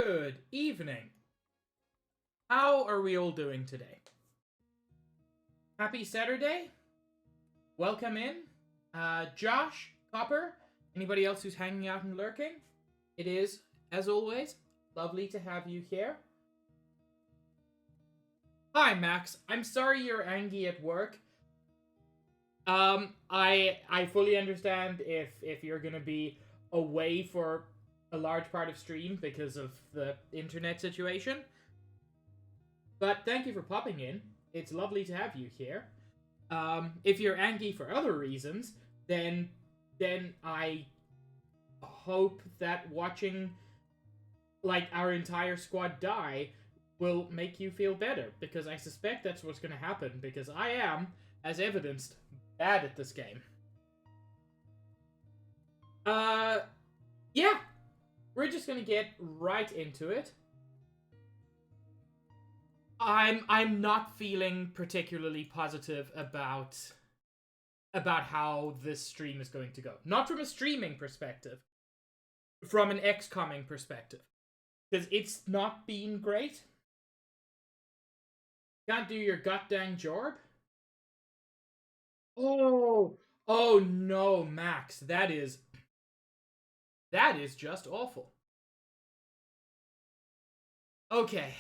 Good evening. How are we all doing today? Happy Saturday. Welcome in. Josh, Copper, anybody else who's hanging out and lurking? It is, as always, lovely to have you here. Hi, Max. I'm sorry you're angry at work. I fully understand if you're gonna be away for a large part of stream because of the internet situation. But thank you for popping in. It's lovely to have you here. If you're angry for other reasons, then I hope that watching like our entire squad die will make you feel better, because I suspect that's what's gonna happen, because I am, as evidenced, bad at this game. Yeah. We're just gonna get right into it. I'm not feeling particularly positive about how this stream is going to go. Not from a streaming perspective, from an XCOMing perspective. Because it's not been great. Can't do your goddamn job. Oh no, Max, that is just awful. Okay.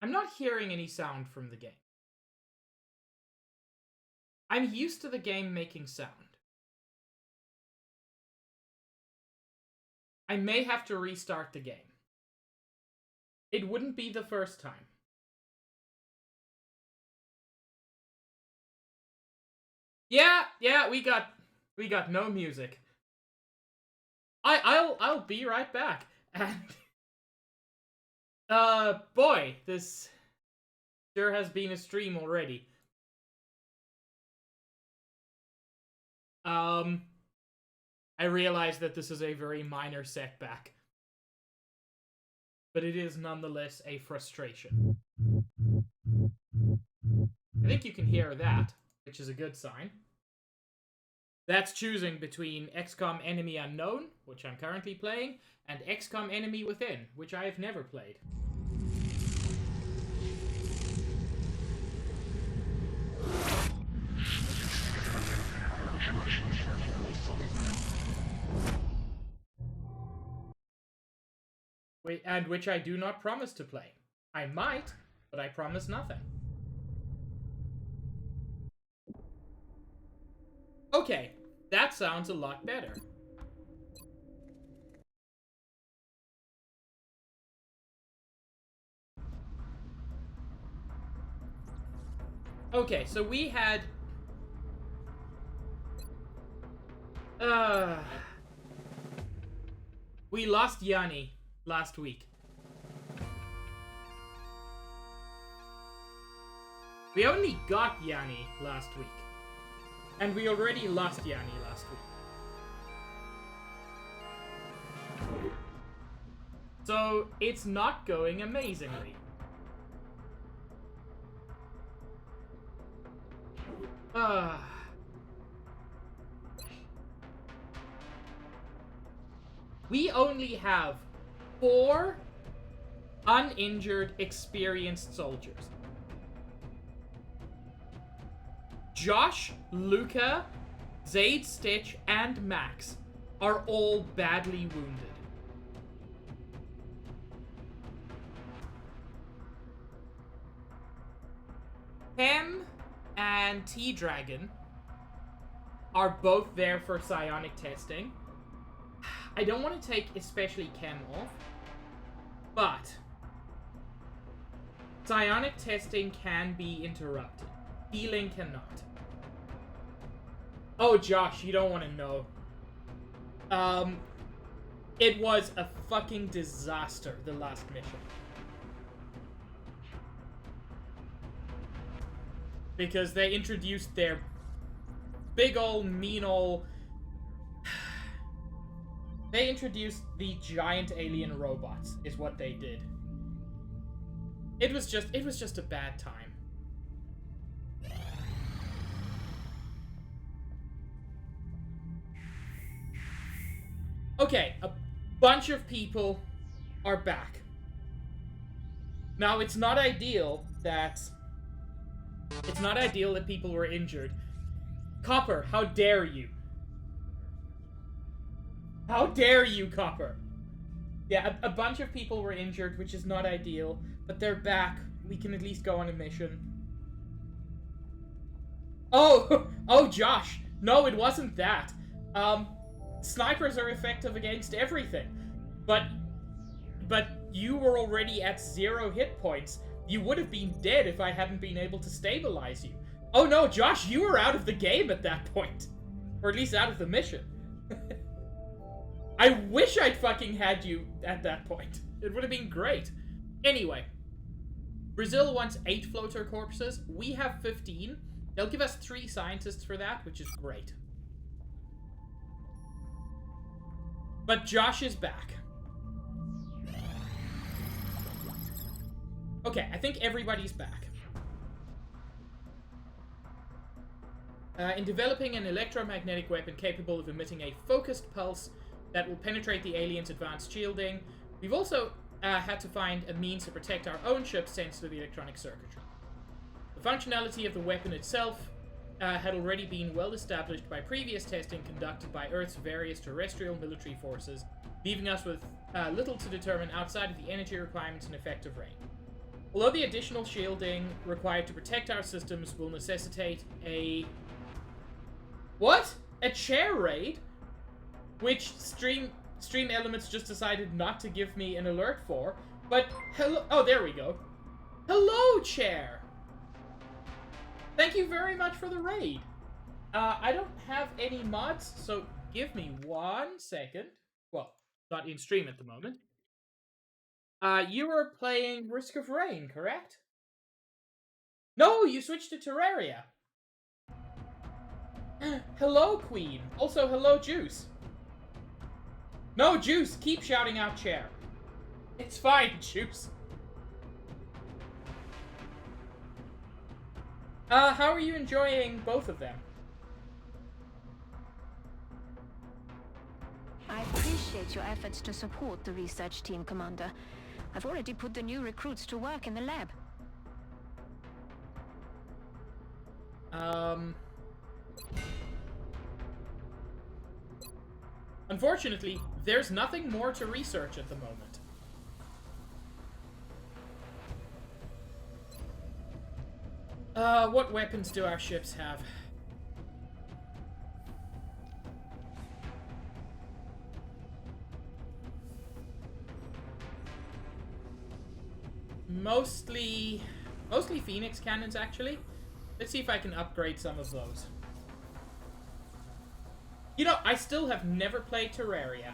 I'm not hearing any sound from the game. I'm used to the game making sound. I may have to restart the game. It wouldn't be the first time. Yeah, we got no music. I'll be right back. And boy, this sure has been a stream already. I realize that this is a very minor setback, but it is nonetheless a frustration. I think you can hear that, which is a good sign. That's choosing between XCOM Enemy Unknown, which I'm currently playing, and XCOM Enemy Within, which I have never played. And which I do not promise to play. I might, but I promise nothing. Okay, that sounds a lot better. Okay, so we had... we lost Yanni last week. We only got Yanni last week. And we already lost Yanni last week. So, it's not going amazingly. We only have 4 uninjured, experienced soldiers. Josh, Luca, Zaid, Stitch, and Max are all badly wounded. Hem and T-Dragon are both there for psionic testing. I don't want to take especially Chem off, but psionic testing can be interrupted. Healing cannot. Oh, Josh, you don't want to know. It was a fucking disaster, the last mission. Because they introduced their big ol' mean ol'... They introduced the giant alien robots, is what they did. It was just a bad time. Okay, a bunch of people are back. Now, it's not ideal that people were injured. Copper, how dare you? How dare you, Copper? Yeah, a bunch of people were injured, which is not ideal, but they're back. We can at least go on a mission. Oh, oh, Josh. No, it wasn't that. Snipers are effective against everything. But you were already at 0 hit points. You would have been dead if I hadn't been able to stabilize you. Oh no, Josh, you were out of the game at that point. Or at least out of the mission. I wish I'd fucking had you at that point. It would have been great. Anyway. Brazil wants 8 floater corpses. We have 15. They'll give us 3 scientists for that, which is great. But Josh is back. Okay, I think everybody's back. In developing an electromagnetic weapon capable of emitting a focused pulse that will penetrate the aliens' advanced shielding, we've also had to find a means to protect our own ship's sensitive electronic circuitry. The functionality of the weapon itself had already been well established by previous testing conducted by Earth's various terrestrial military forces, leaving us with little to determine outside of the energy requirements and effective range. Although the additional shielding required to protect our systems will necessitate a... What? A chair raid? Which Stream Elements just decided not to give me an alert for. But, hello... Oh, there we go. Hello, chair! Thank you very much for the raid. I don't have any mods, so give me 1 second. Well, not in stream at the moment. You were playing Risk of Rain, correct? No, you switched to Terraria. Hello, Queen. Also, hello, Juice. No, Juice, keep shouting out chair. It's fine, Juice. How are you enjoying both of them? I appreciate your efforts to support the research team, Commander. I've already put the new recruits to work in the lab. Unfortunately, there's nothing more to research at the moment. What weapons do our ships have? Mostly Phoenix cannons, actually. Let's see if I can upgrade some of those. You know, I still have never played Terraria.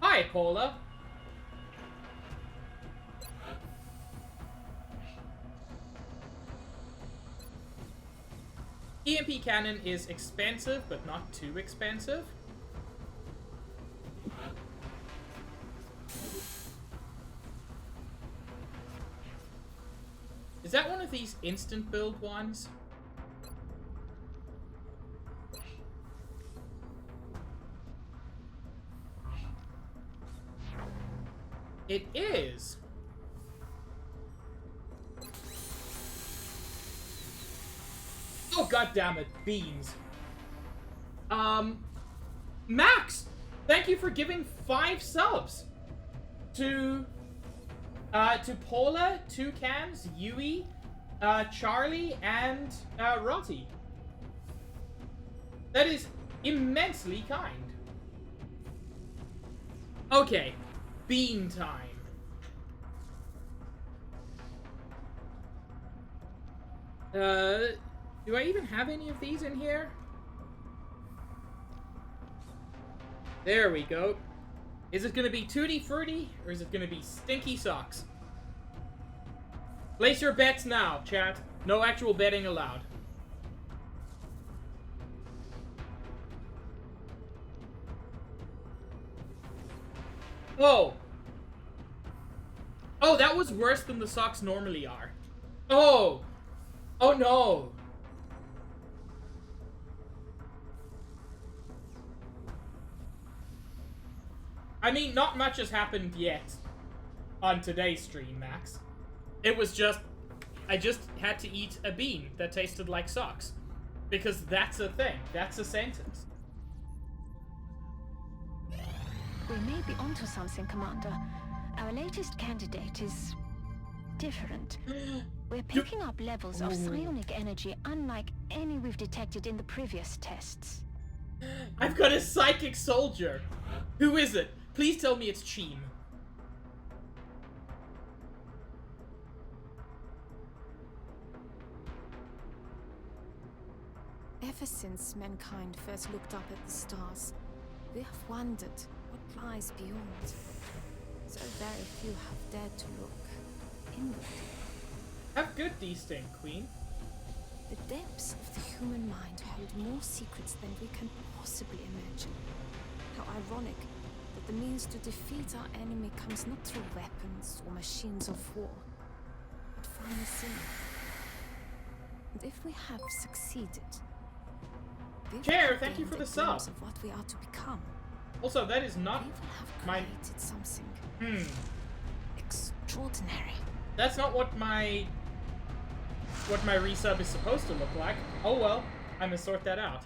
Hi, Paula. EMP cannon is expensive, but not too expensive. Is that one of these instant build ones? It is. Oh, goddammit, beans. Max, thank you for giving 5 subs to Paula, Toucans, Yui, Charlie, and Rotty. That is immensely kind. Okay, bean time. Do I even have any of these in here? There we go. Is it gonna be Tutti Frutti, or is it gonna be Stinky Socks? Place your bets now, chat. No actual betting allowed. Oh! Oh, that was worse than the socks normally are. Oh! Oh no! I mean, not much has happened yet on today's stream, Max. It was just... I just had to eat a bean that tasted like socks. Because that's a thing. That's a sentence. We may be onto something, Commander. Our latest candidate is... different. We're picking up levels of psionic energy unlike any we've detected in the previous tests. I've got a psychic soldier! Who is it? Please tell me it's Cheem. Ever since mankind first looked up at the stars, we have wondered what lies beyond. So very few have dared to look inward. Have good destinct, Queen. The depths of the human mind hold more secrets than we can possibly imagine. How ironic that the means to defeat our enemy comes not through weapons or machines of war, but from within. And if we have succeeded, Chair, thank you for the sub. Of what we are to become. Also, that is not We will have my... created something extraordinary. That's not what my resub is supposed to look like. Oh well, I'm gonna sort that out.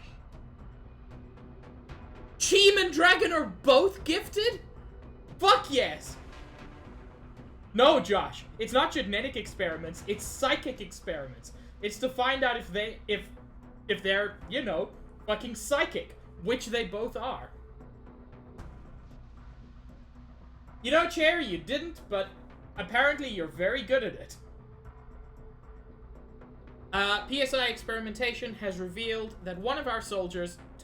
Cheem and Dragon are both gifted? Fuck yes! No, Josh, it's not genetic experiments, it's psychic experiments. It's to find out if they're, you know, fucking psychic, which they both are. You know, Chair, you didn't, but apparently you're very good at it. PSI experimentation has revealed that two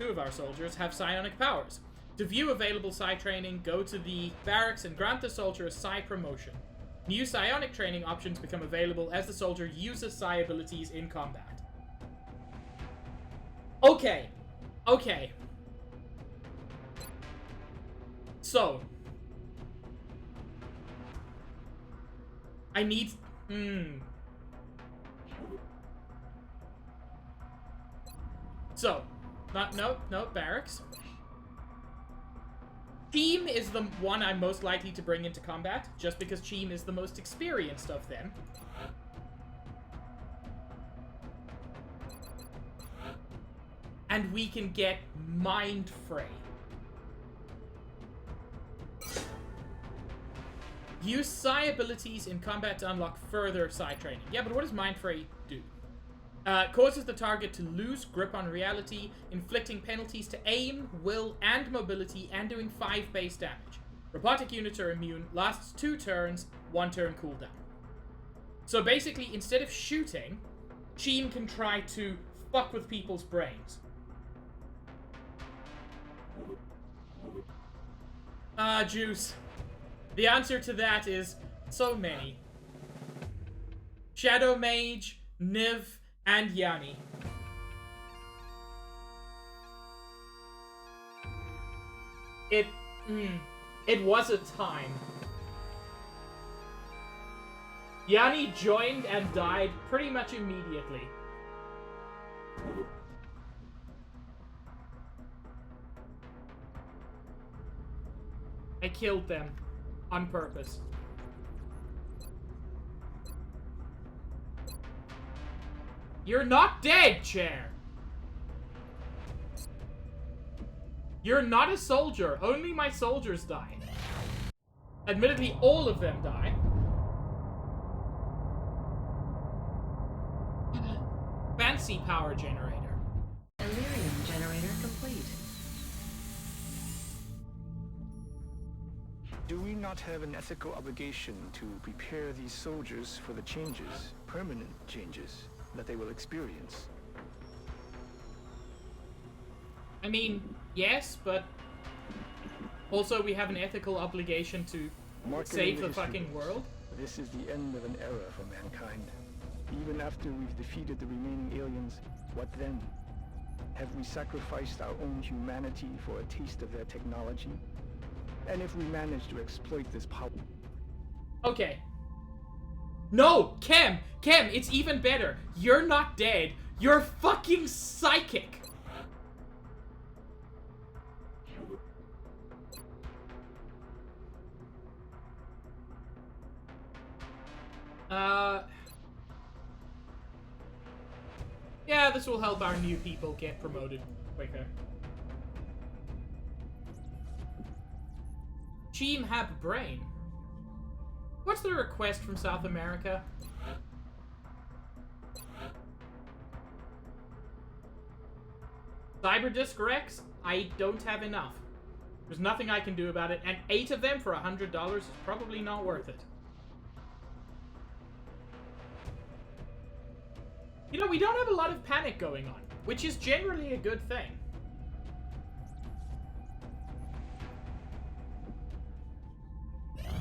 of our soldiers, have psionic powers. To view available psi training, go to the barracks and grant the soldier a psi promotion. New psionic training options become available as the soldier uses psi abilities in combat. Okay. Okay. So. I need... So. No, barracks. Cheem is the one I'm most likely to bring into combat, just because Cheem is the most experienced of them. And we can get Mind Fray. Use psi abilities in combat to unlock further psi training. Yeah, but what does Mind Fray do? Causes the target to lose grip on reality, inflicting penalties to aim, will, and mobility, and doing 5 base damage. Robotic units are immune, lasts 2 turns, 1 turn cooldown. So basically, instead of shooting, Cheem can try to fuck with people's brains. Juice. The answer to that is so many. Shadow Mage, Niv, and Yanni. It was a time. Yanni joined and died pretty much immediately. I killed them. On purpose. You're not dead, Chair! You're not a soldier. Only my soldiers die. Admittedly, all of them die. Fancy power generator. Delirium generator complete. Do we not have an ethical obligation to prepare these soldiers for the changes, permanent changes, that they will experience? I mean, yes, but also we have an ethical obligation to save the fucking world. This is the end of an era for mankind. Even after we've defeated the remaining aliens, what then? Have we sacrificed our own humanity for a taste of their technology? And if we manage to exploit this power... Okay. No! Chem, it's even better. You're not dead. You're fucking psychic. Yeah, this will help our new people get promoted quicker. Team Hab Brain. What's the request from South America? Cyberdisk Rex? I don't have enough. There's nothing I can do about it, and 8 of them for $100 is probably not worth it. You know, we don't have a lot of panic going on, which is generally a good thing.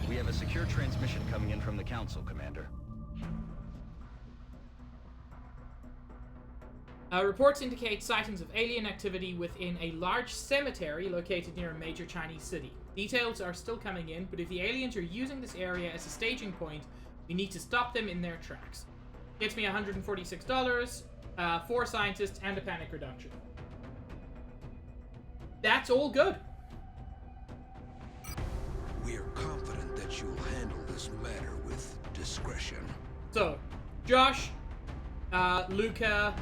We have a secure transmission coming in from the Council, Commander. Reports indicate sightings of alien activity within a large cemetery located near a major Chinese city. Details are still coming in, but if the aliens are using this area as a staging point, we need to stop them in their tracks. Gets me $146, 4 scientists, and a panic reduction. That's all good. We are confident that you'll handle this matter with discretion. So, Josh, Luca,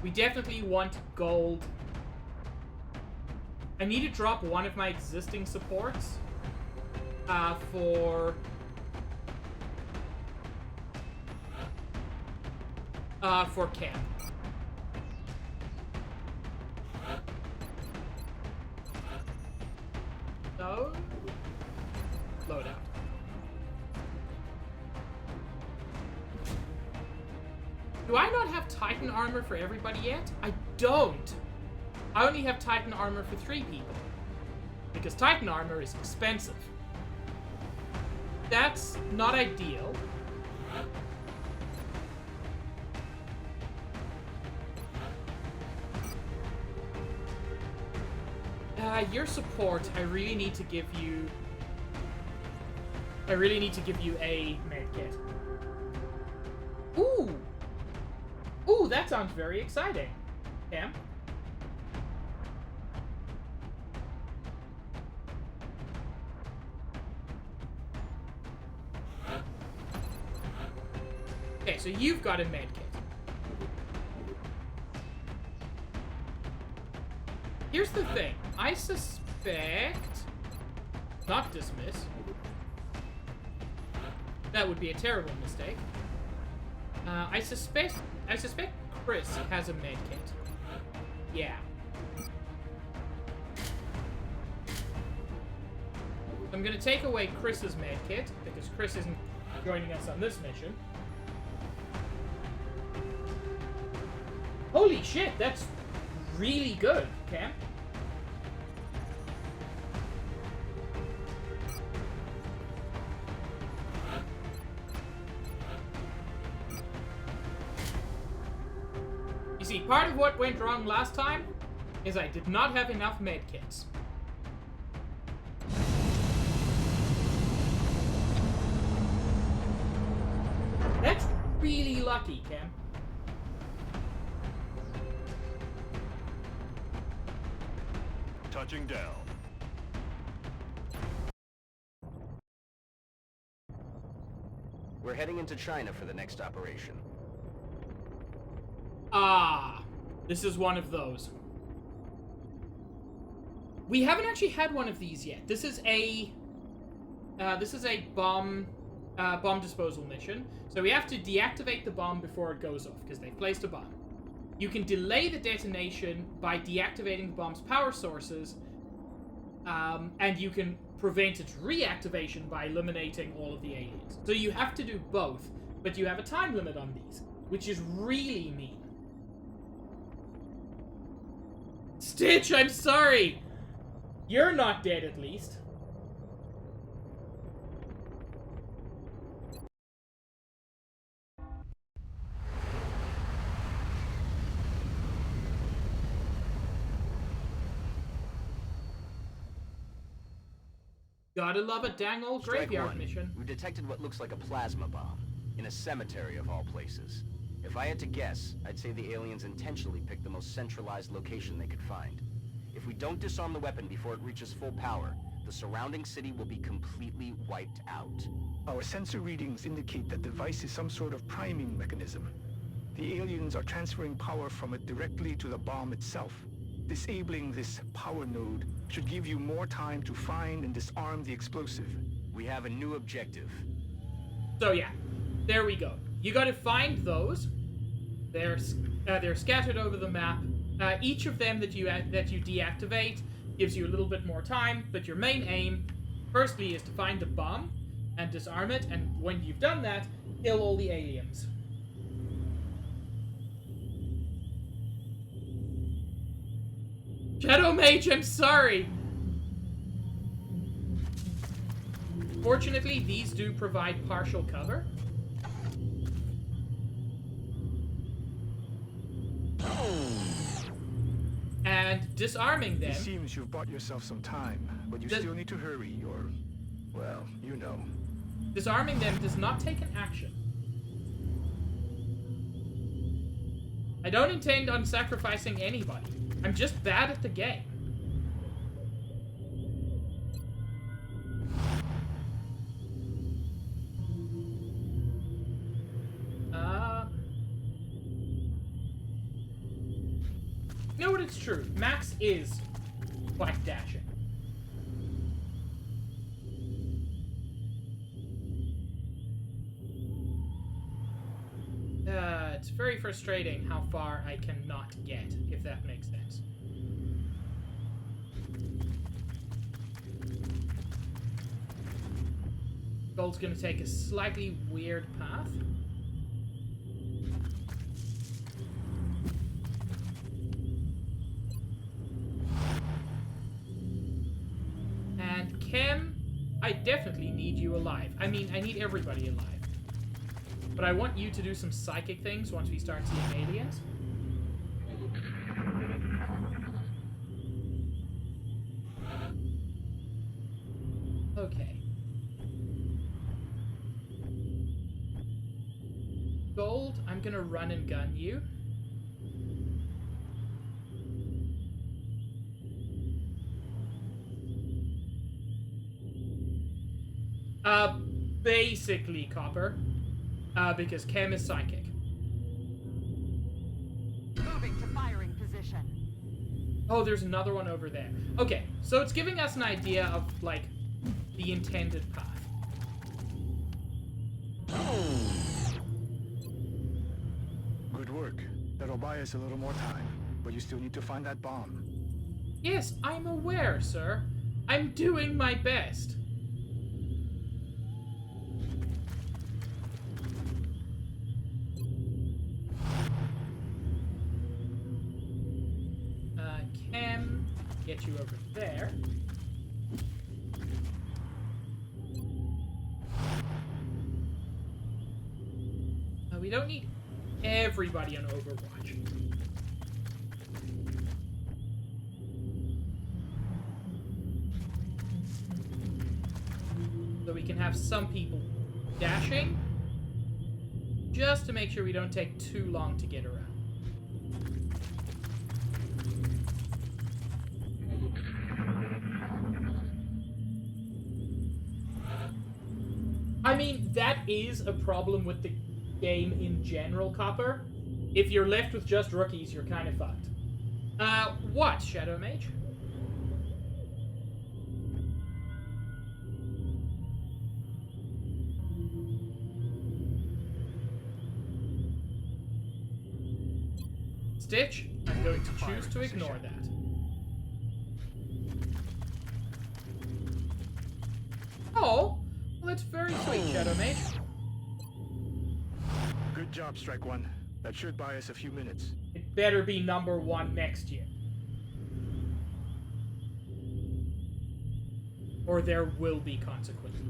we definitely want gold. I need to drop one of my existing supports for camp. So, load out. Do I not have Titan armor for everybody yet? I don't. I only have Titan armor for 3 people. Because Titan armor is expensive. That's not ideal. Your support, I really need to give you a medkit. Ooh! Ooh, that sounds very exciting. Cam? Okay, so you've got a medkit. Here's the thing. I suspect... Not dismiss. That would be a terrible mistake. I suspect Chris has a medkit. Yeah. I'm gonna take away Chris's medkit, because Chris isn't joining us on this mission. Holy shit, that's really good, Cam. You see, part of what went wrong last time is I did not have enough medkits. That's really lucky, Cam. Touching down. We're heading into China for the next operation. Ah, this is one of those. We haven't actually had one of these yet. This is a bomb disposal mission. So we have to deactivate the bomb before it goes off because they've placed a bomb. You can delay the detonation by deactivating the bomb's power sources, and you can prevent its reactivation by eliminating all of the aliens. So you have to do both, but you have a time limit on these, which is really mean. Stitch, I'm sorry! You're not dead, at least. Gotta love a dang old graveyard mission. We've detected what looks like a plasma bomb in a cemetery of all places. If I had to guess, I'd say the aliens intentionally picked the most centralized location they could find. If we don't disarm the weapon before it reaches full power, the surrounding city will be completely wiped out. Our sensor readings indicate that the device is some sort of priming mechanism. The aliens are transferring power from it directly to the bomb itself. Disabling this power node should give you more time to find and disarm the explosive. We have a new objective. So yeah, there we go. You gotta find those. They're scattered over the map. Each of them that you deactivate gives you a little bit more time, but your main aim, firstly, is to find the bomb and disarm it, and when you've done that, kill all the aliens. Shadow Mage, I'm sorry! Fortunately, these do provide partial cover. And disarming them... It seems you've bought yourself some time, but you still need to hurry, or... well, you know. Disarming them does not take an action. I don't intend on sacrificing anybody. I'm just bad at the game. You know what, it's true. Max is quite dashing. It's very frustrating how far I cannot get, if that makes sense. Gold's gonna take a slightly weird path. And Chem, I definitely need you alive. I mean, I need everybody alive. But I want you to do some psychic things once we start seeing aliens. Okay. Gold, I'm gonna run and gun you. Basically Copper. Because Chem is psychic. Moving to firing position. Oh, there's another one over there. Okay, so it's giving us an idea of, like, the intended path. Good work. That'll buy us a little more time, but you still need to find that bomb. Yes, I'm aware, sir. I'm doing my best. Chem, get you over there. We don't need everybody on Overwatch. So we can have some people dashing, just to make sure we don't take too long to get around. I mean, that is a problem with the game in general, Copper. If you're left with just rookies, you're kind of fucked. What, Shadow Mage? Stitch, I'm going to choose to ignore that. Oh, well, that's very sweet, Shadow Mage. Good job, Strike One. That should buy us a few minutes. It better be number 1 next year. Or there will be consequences.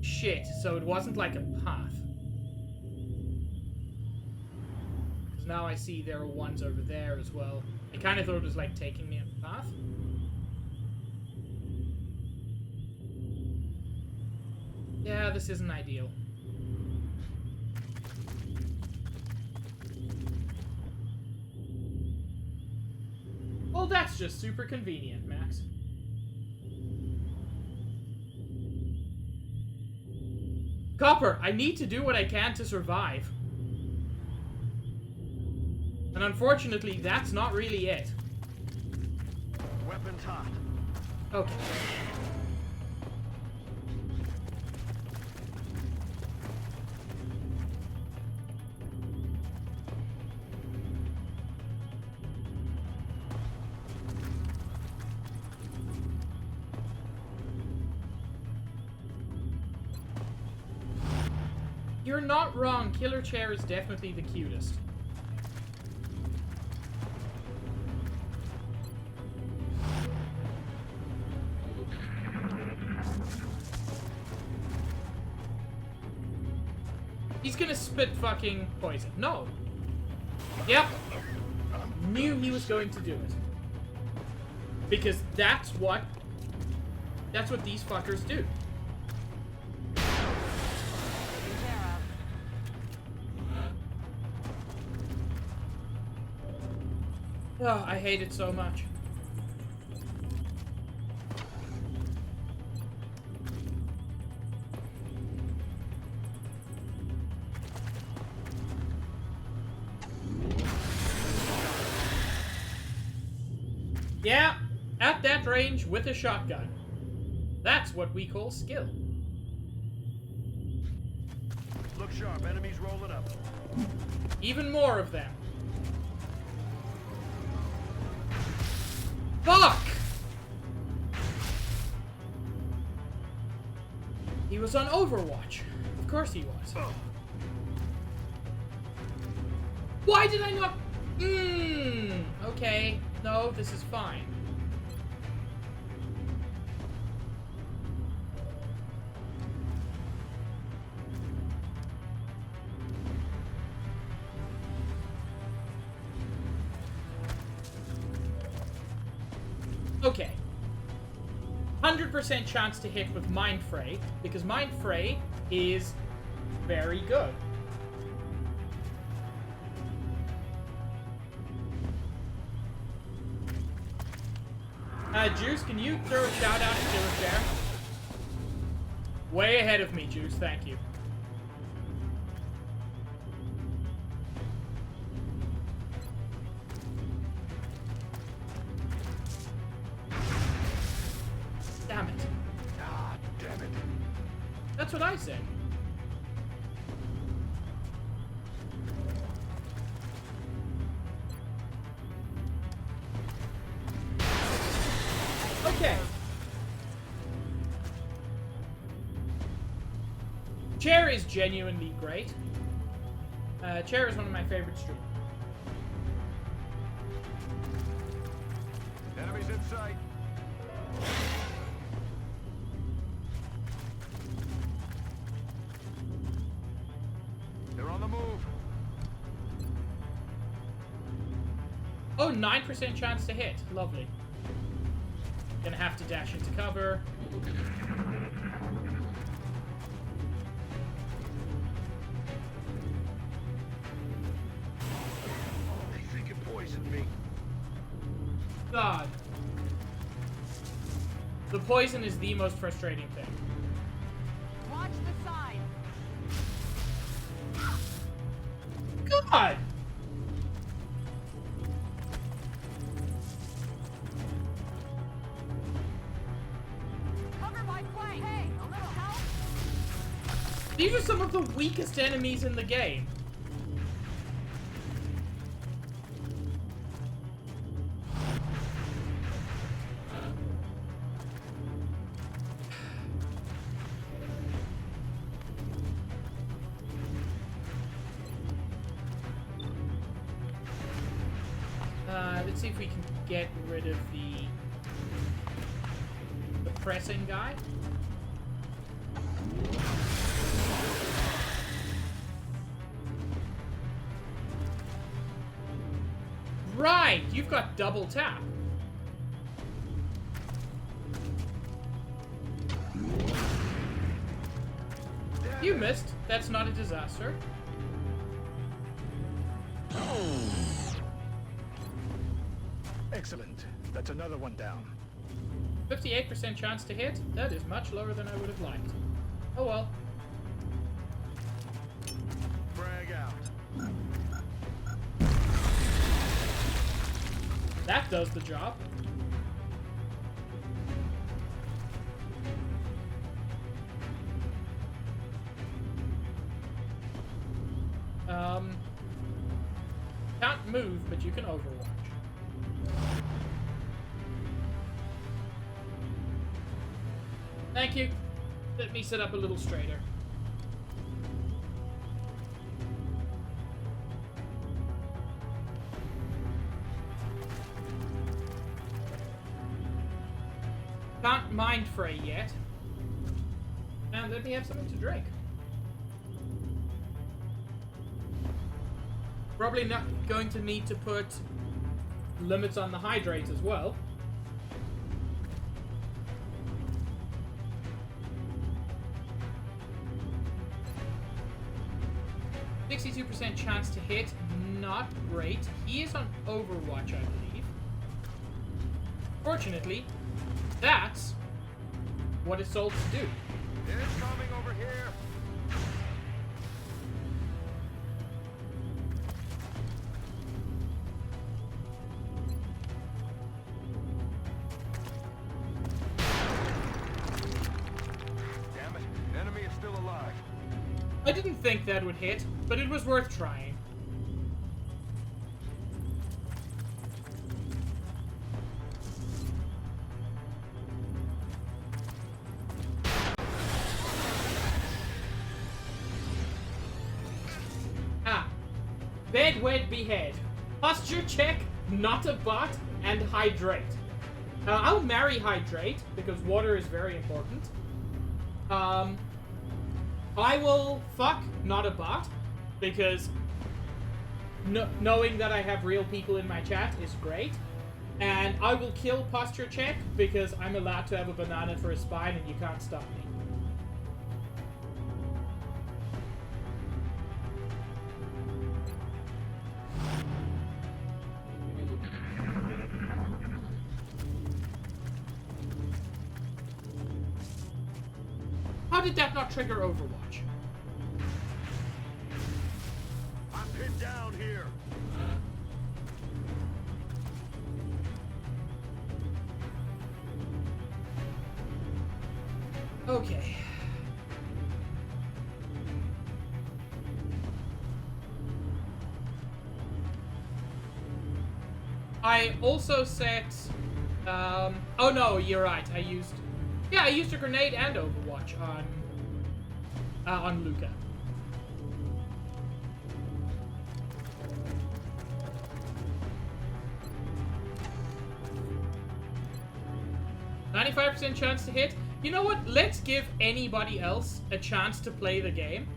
Shit, so it wasn't like a path. Because now I see there are ones over there as well. I kind of thought it was like taking me on a path. Yeah, this isn't ideal. Well, that's just super convenient, Max. Copper, I need to do what I can to survive. And unfortunately, that's not really it. Weapons hot. Okay. You're not wrong. Killer Chair is definitely the cutest. He's gonna spit fucking poison. No. Yep. Knew he was going to do it. Because that's what these fuckers do. Oh, I hate it so much. Yeah, at that range with a shotgun. That's what we call skill. Look sharp, enemies rolling up. Even more of them. Fuck! He was on Overwatch. Of course he was. Why did I not... Okay. No, this is fine. Okay. 100% chance to hit with Mind Fray, because Mind Fray is very good. Juice, can you throw a shout out to Killer Chair? Way ahead of me, Juice, thank you. Damn it. Ah, damn it. That's what I said. Okay. Chair is genuinely great. Chair is one of my favorite streamers. Enemies in sight. They're on the move. Oh, 9% chance to hit. Lovely. Gonna have to dash into cover. They think it poisoned me. God. The poison is the most frustrating thing. Watch the sign. God! Cover my flank. Hey, a little help? These are some of the weakest enemies in the game. Let's see if we can get rid of the pressing guy. Right, you've got double tap. You missed. That's not a disaster. Excellent. That's another one down. 58% chance to hit? That is much lower than I would have liked. Oh well. Frag out. That does the job. Can't move, but you can overwatch. Thank you. Let me sit up a little straighter. Can't mind fray yet. And let me have something to drink. Probably not going to need to put limits on the hydrate as well. %62% chance to hit, not great. He is on Overwatch, I believe. Fortunately, that's what it's sold to do. Incoming over here. Damn it. Enemy is still alive. I didn't think that would hit, but it was worth trying. Bed, wed, behead. Posture check, not a bot, and hydrate. I'll marry hydrate, because water is very important. I will fuck, not a bot, because knowing that I have real people in my chat is great. And I will kill posture check, because I'm allowed to have a banana for a spine and you can't stop me. How did that not trigger Overwatch? I'm pinned down here. Okay. I also set... oh no, you're right. I used a grenade and Overwatch on Luca. %95% chance to hit. You know what? Let's give anybody else a chance to play the game.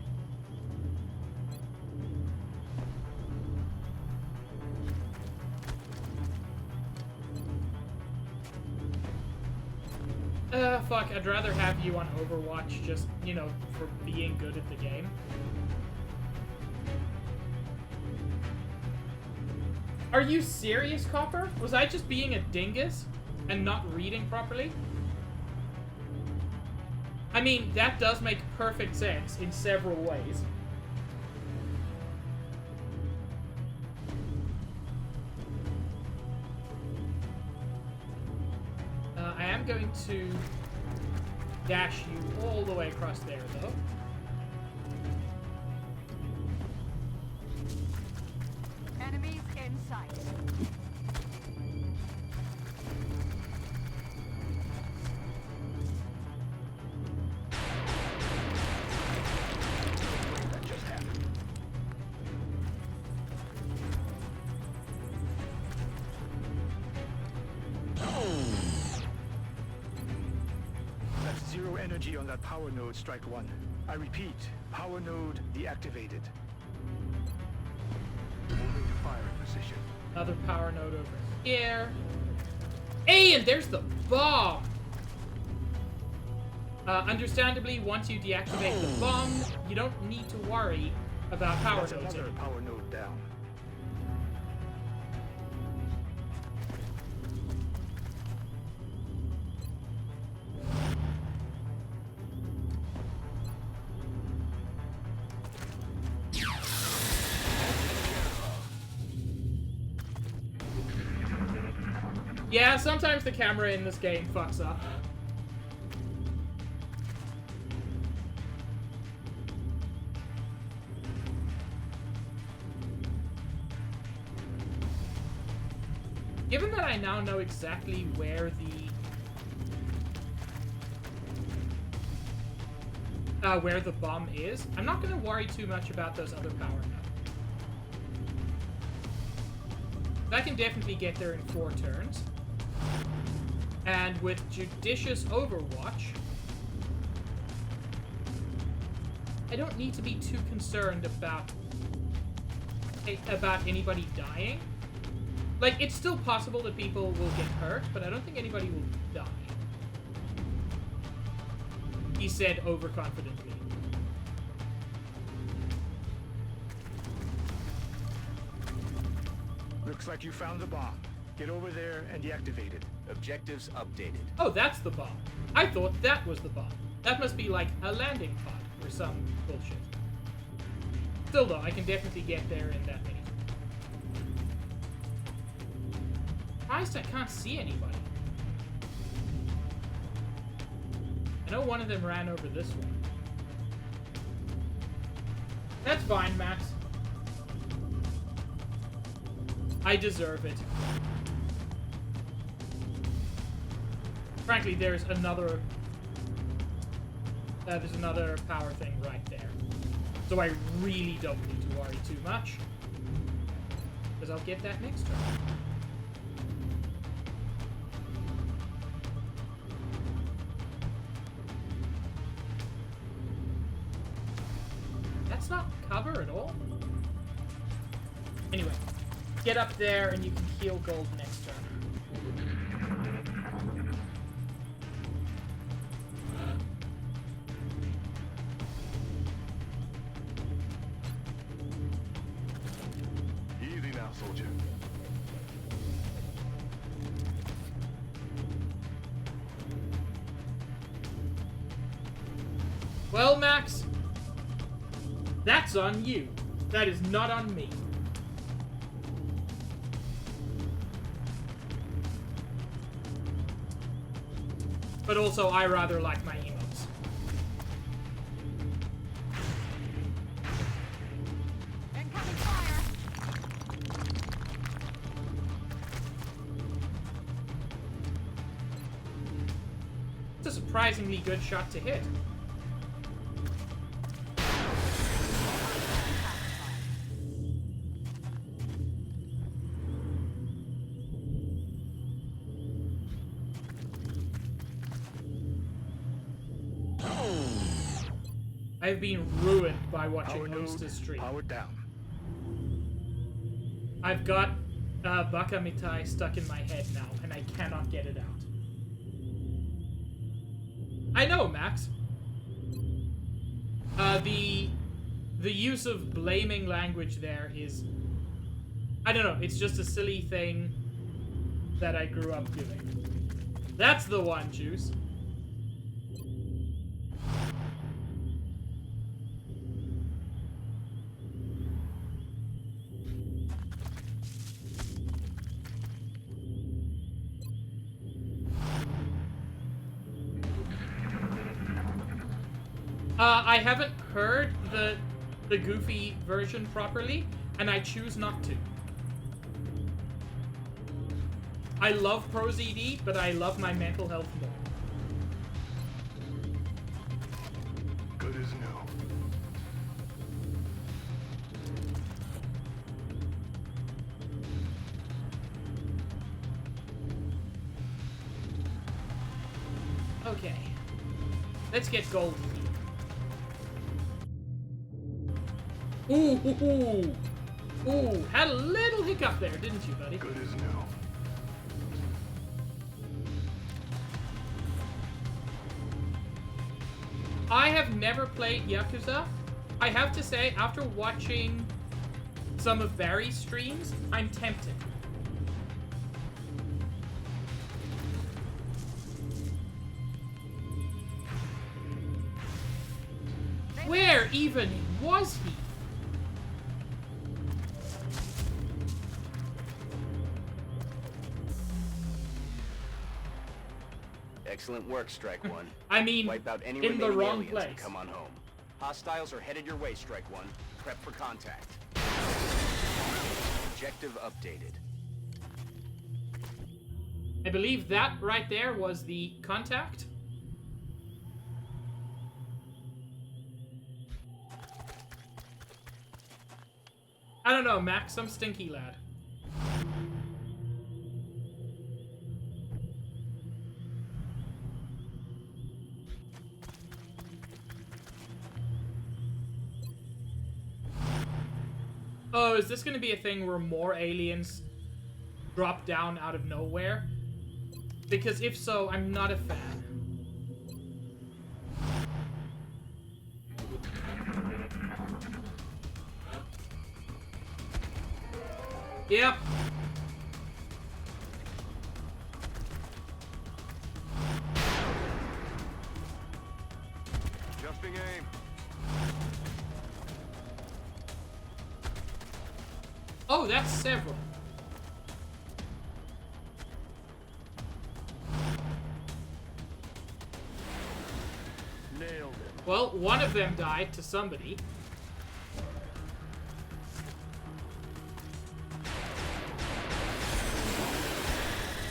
Fuck, I'd rather have you on Overwatch just, you know, for being good at the game. Are you serious, Copper? Was I just being a dingus and not reading properly? I mean, that does make perfect sense in several ways. I am going to dash you all the way across there, though. Enemies in sight. That just happened. That's 0 energy on that power node, Strike One. I repeat, power node deactivated. Moving to firing position. Another power node over here. Hey, and there's the bomb! Understandably, once you deactivate the bomb, you don't need to worry about power That's nodes another anymore. power node down. Yeah, sometimes the camera in this game fucks up. Given that I now know exactly where the bomb is, I'm not going to worry too much about those other power nodes. I can definitely get there in 4 turns. And with judicious Overwatch, I don't need to be too concerned about anybody dying. Like, it's still possible that people will get hurt, but I don't think anybody will die. He said overconfidently. Looks like you found the bomb. Get over there and deactivate it. Objectives updated. Oh, that's the bomb. I thought that was the bomb. That must be like a landing pod or some bullshit. Still though, I can definitely get there in that many. Christ, I can't see anybody. I know one of them ran over this one. That's fine, Max. I deserve it. Frankly, there's another power thing right there. So I really don't need to worry too much. Because I'll get that next turn. That's not cover at all. Anyway, get up there and you can heal gold next turn. Easy now, soldier. Well, Max, that's on you. That is not on me. But also, I rather like my emotes. Incoming fire! It's a surprisingly good shot to hit. I've been ruined by watching Power node Unsta's stream. powered down. I've got Baka Mitai stuck in my head now, and I cannot get it out. I know, Max. The use of blaming language there is... I don't know, it's just a silly thing that I grew up doing. That's the one, Juice. I haven't heard the Goofy version properly, and I choose not to. I love ProZD, but I love my mental health more. Good as new. Okay. Let's get gold here. Ooh, ooh, ooh. Ooh, had a little hiccup there, didn't you, buddy? Good as new. I have never played Yakuza. I have to say, after watching some of Barry's streams, I'm tempted. Where even was he? Excellent work, Strike One. I mean, Wipe out any in the remaining wrong aliens place. and come on home. Hostiles are headed your way, Strike One. Prep for contact. Objective updated. I believe that right there was the contact. I don't know, Max, some stinky lad. Oh, is this gonna be a thing where more aliens drop down out of nowhere? Because if so, I'm not a fan. Yep. Adjusting aim. Oh, that's several. Nailed it. Well, one of them died to somebody.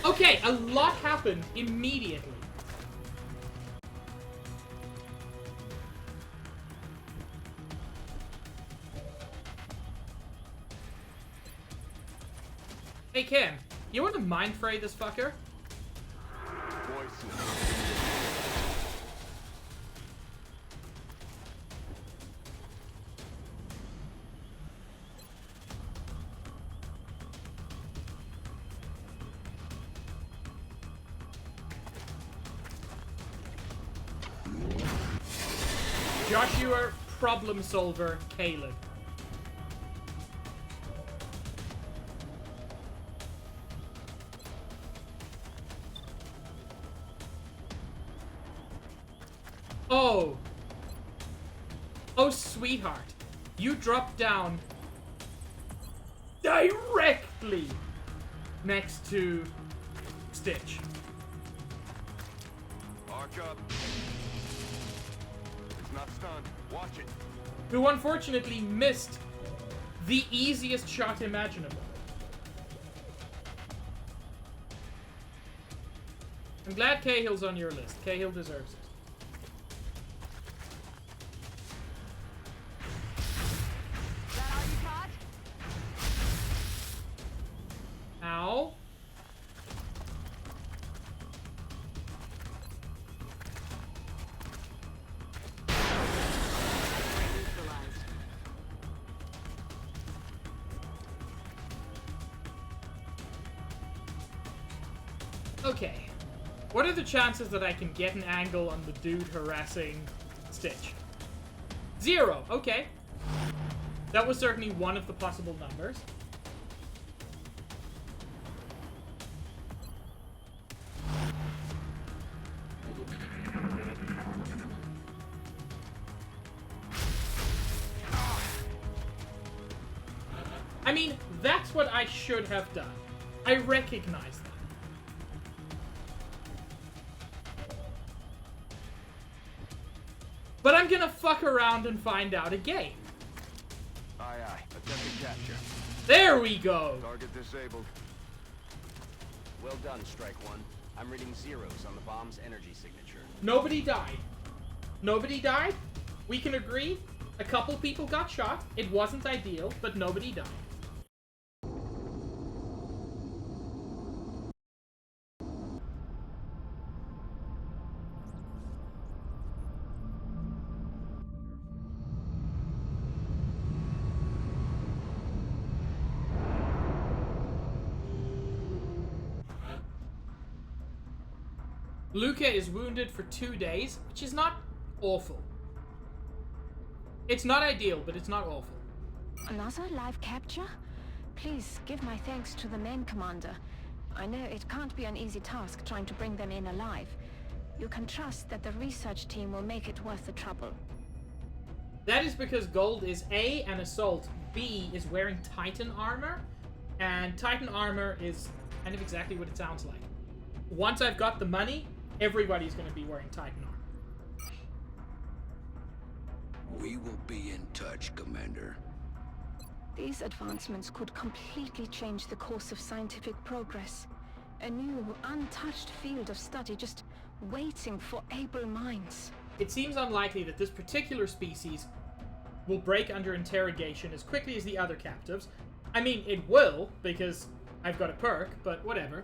Okay, a lot happened immediately. Hey, Ken, you want to mind fray this fucker? Voices. Joshua Problem Solver Caleb. Oh. Oh, sweetheart. You dropped down directly next to Stitch. Arc up. It's not stunned. Watch it. Who unfortunately missed the easiest shot imaginable. I'm glad Cahill's on your list. Cahill deserves it. Is that all you got? Ow. Neutralized. Okay. What are the chances that I can get an angle on the dude harassing Stitch? 0. Okay. That was certainly one of the possible numbers. I mean, that's what I should have done. I recognize that. But I'm gonna fuck around and find out again. Aye, aye. Attempting capture. There we go. Target disabled. Well done, Strike One. I'm reading zeros on the bomb's energy signature. Nobody died. Nobody died? We can agree? A couple people got shot. It wasn't ideal, but nobody died. Luca is wounded for 2 days, which is not awful. It's not ideal, but it's not awful. Another live capture? Please give my thanks to the main commander. I know it can't be an easy task trying to bring them in alive. You can trust that the research team will make it worth the trouble. That is because Gold is A, an assault, B, is wearing Titan armor, and Titan armor is kind of exactly what it sounds like. Once I've got the money, everybody's going to be wearing Titan armor. We will be in touch, Commander. These advancements could completely change the course of scientific progress. A new, untouched field of study just waiting for able minds. It seems unlikely that this particular species will break under interrogation as quickly as the other captives. I mean, it will, because I've got a perk, but whatever.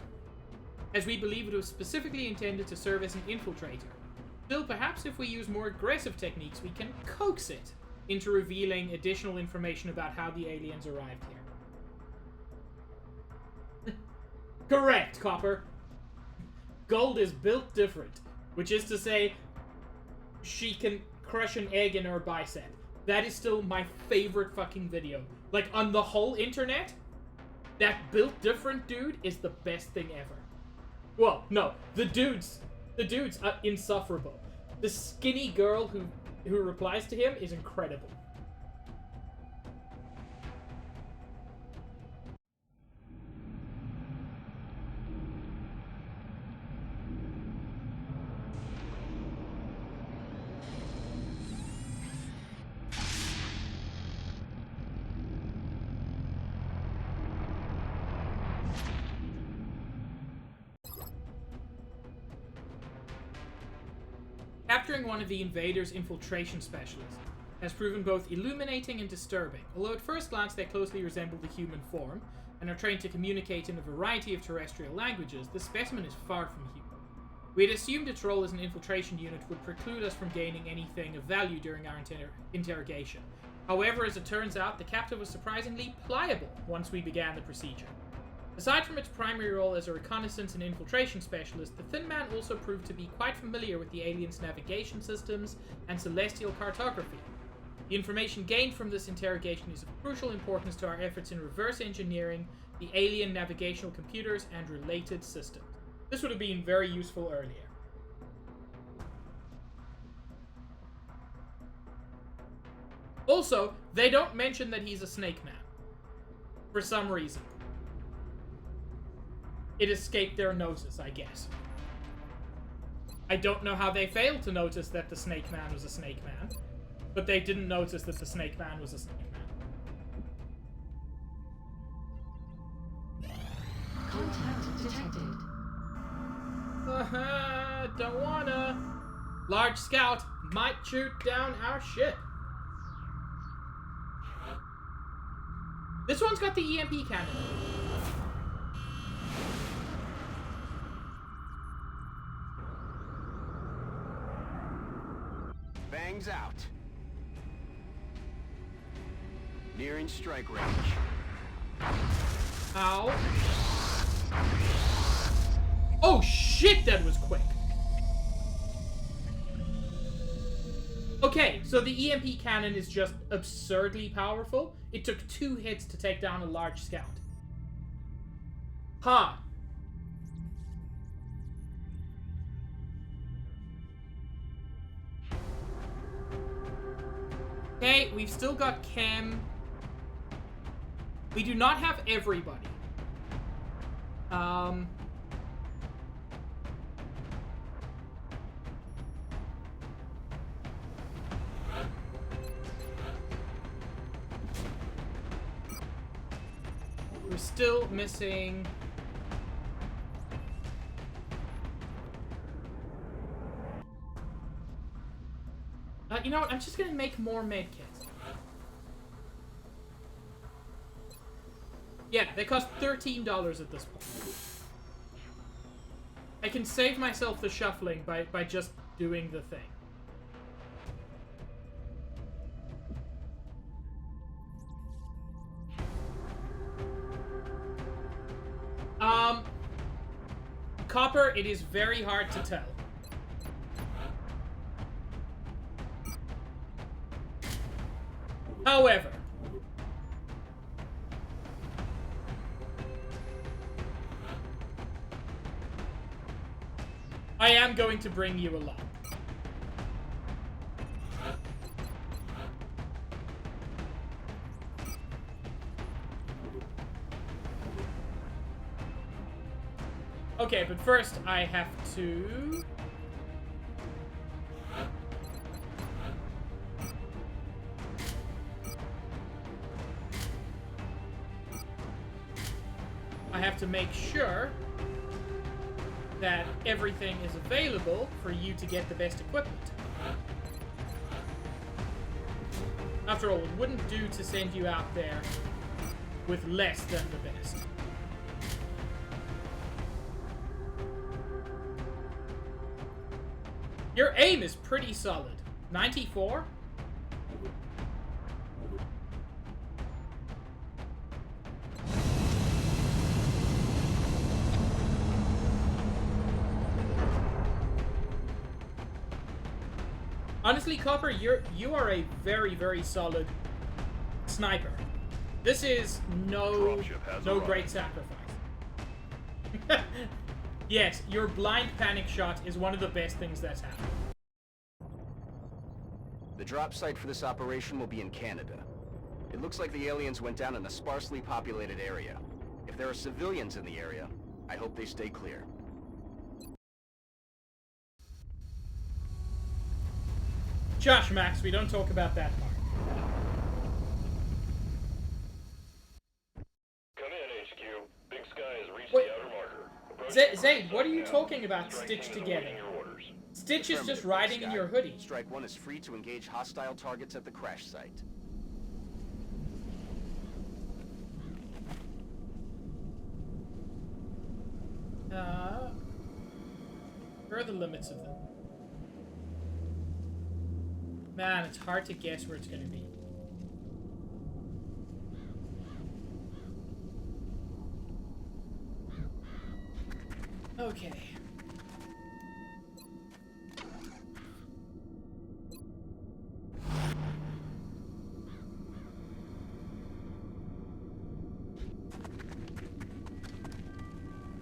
As we believe it was specifically intended to serve as an infiltrator. Still, perhaps if we use more aggressive techniques, we can coax it into revealing additional information about how the aliens arrived here. Correct, Copper. Gold is built different, which is to say, she can crush an egg in her bicep. That is still my favorite fucking video. Like, on the whole internet, that built different dude is the best thing ever. Well, no, the dude's insufferable. The skinny girl who replies to him is incredible. Capturing one of the invaders' infiltration specialists has proven both illuminating and disturbing. Although at first glance they closely resemble the human form and are trained to communicate in a variety of terrestrial languages, the specimen is far from human. We had assumed its role as an infiltration unit would preclude us from gaining anything of value during our interrogation. However, as it turns out, the captive was surprisingly pliable once we began the procedure. Aside from its primary role as a reconnaissance and infiltration specialist, the Thin Man also proved to be quite familiar with the aliens' navigation systems and celestial cartography. The information gained from this interrogation is of crucial importance to our efforts in reverse engineering the alien navigational computers and related systems. This would have been very useful earlier. Also, they don't mention that he's a snake man. For some reason. It escaped their noses, I guess. I don't know how they failed to notice that the Snake Man was a Snake Man, but they didn't notice that the Snake Man was a Snake Man. Contact detected. Don't wanna. Large scout might shoot down our ship. This one's got the EMP cannon. Bangs out. Nearing strike range. Ow. Oh shit, that was quick. Okay, so the EMP cannon is just absurdly powerful. It took 2 hits to take down a large scout. Huh. Okay, we've still got Chem. We do not have everybody. We're still missing... you know what? I'm just gonna make more medkits. Yeah, they cost $13 at this point. I can save myself the shuffling by just doing the thing. Copper, it is very hard to tell. However, I am going to bring you along. Okay, but first I have to... make sure that everything is available for you to get the best equipment. After all, it wouldn't do to send you out there with less than the best. Your aim is pretty solid. 94? Honestly, Copper, you are a very, very solid sniper. This is no great sacrifice. Yes, your blind panic shot is one of the best things that's happened. The drop site for this operation will be in Canada. It looks like the aliens went down in a sparsely populated area. If there are civilians in the area, I hope they stay clear. Josh, Max, we don't talk about that part. Come in, HQ. Big Sky has reached the outer marker. Zaid, what are you talking about stitched together? Stitch is just riding in your hoodie. Strike 1 is free to engage hostile targets at the crash site. Where are the limits of them? Man, it's hard to guess where it's going to be. Okay.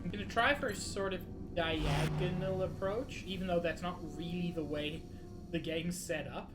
I'm going to try for a sort of diagonal approach, even though that's not really the way the game's set up.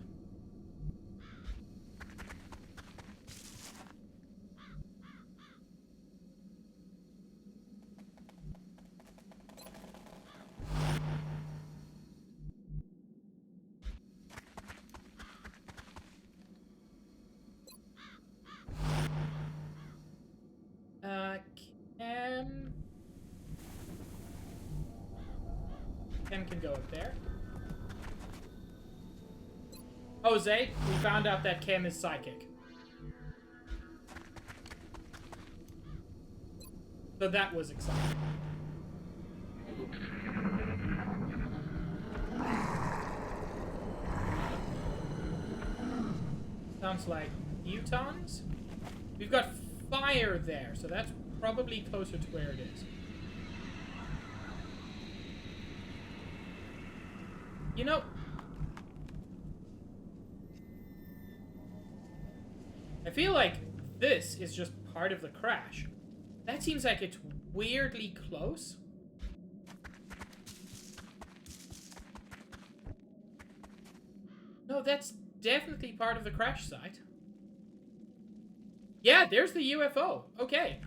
Ken can go up there. Oh, Zaid, we found out that Ken is psychic. So that was exciting. Sounds like mutons. We've got fire there, so that's probably closer to where it is. You know, I feel like this is just part of the crash. That seems like it's weirdly close. No, that's definitely part of the crash site. Yeah, there's the UFO. Okay.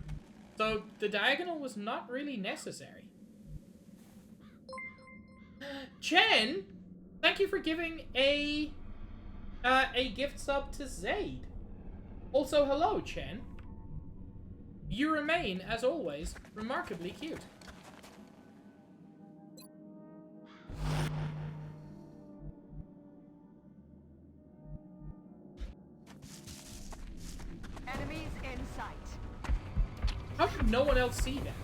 So the diagonal was not really necessary. Chen, thank you for giving a gift sub to Zaid. Also, hello, Chen. You remain, as always, remarkably cute. Enemies in sight. How did no one else see that?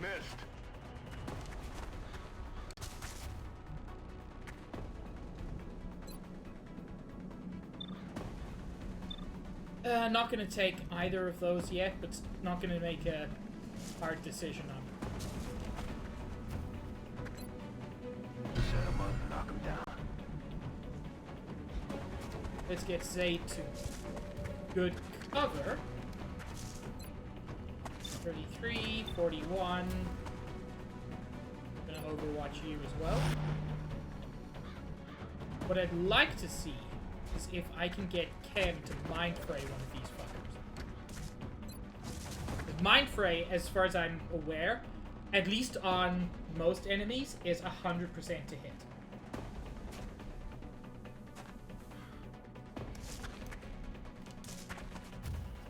Missed. Not gonna take either of those yet, but not gonna make a hard decision on Let's get Zay to good cover. 33, 41. I'm gonna overwatch you as well. What I'd like to see is if I can get Ken to mindfray one of these fuckers. Mindfray, as far as I'm aware, at least on most enemies, is 100% to hit.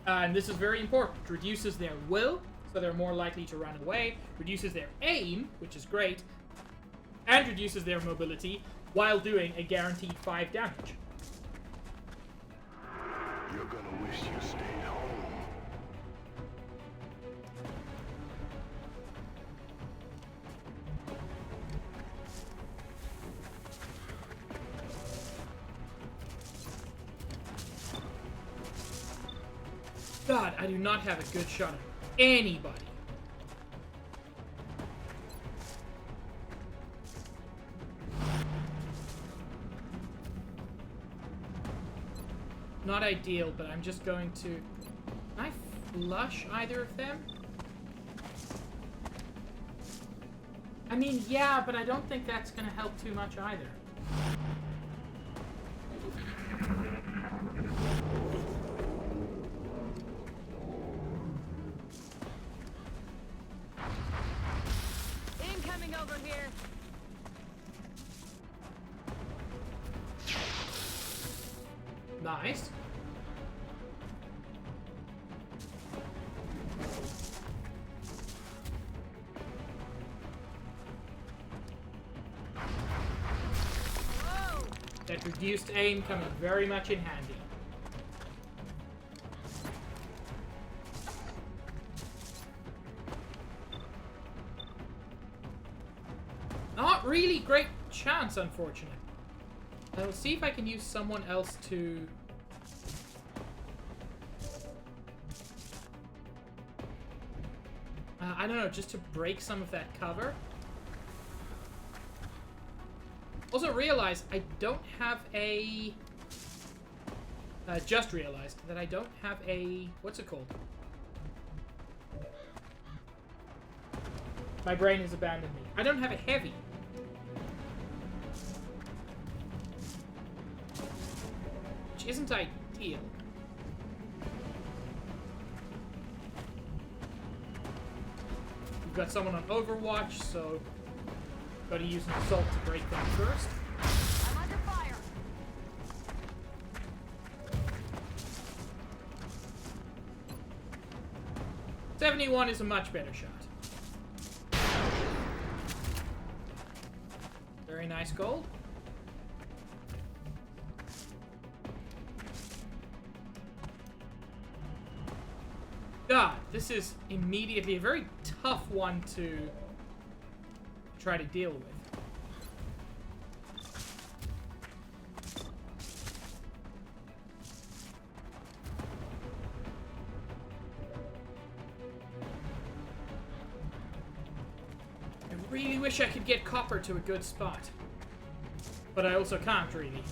And this is very important. Reduces their will, so they're more likely to run away. Reduces their aim, which is great. And reduces their mobility while doing a guaranteed 5 damage. You're gonna wish you stayed home. God, I do not have a good shot at anybody. Not ideal, but I'm just going to... Can I flush either of them? I mean, yeah, but I don't think that's going to help too much either. Incoming over here. Nice. Whoa! That reduced aim coming very much in handy. Not really great chance, unfortunately. I'll see if I can use someone else to... I don't know, just to break some of that cover. Also realized I don't have a... just realized that I don't have a... What's it called? My brain has abandoned me. I don't have a heavy. Which isn't ideal. We've got someone on Overwatch, so gotta use an assault to break them first. I'm under fire. 71 is a much better shot. Very nice gold. God, this is immediately a very tough one to try to deal with. I really wish I could get Copper to a good spot. But I also can't, really.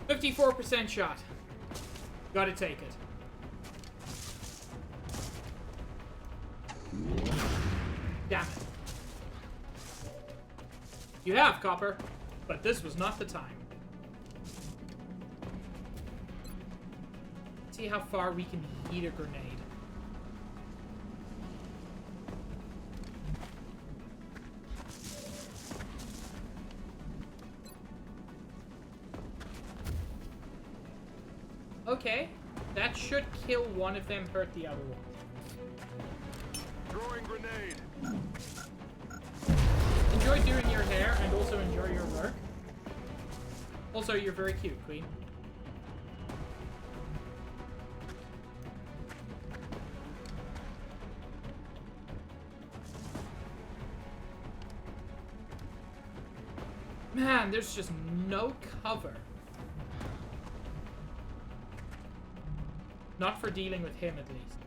.54% shot. Gotta take it. Damn it. You have, Copper, but this was not the time. See how far we can eat a grenade. Okay, that should kill one of them, hurt the other one. Throwing grenade. Enjoy doing your hair and also enjoy your work. Also, you're very cute, Queen. Man, there's just no cover. Not for dealing with him, at least.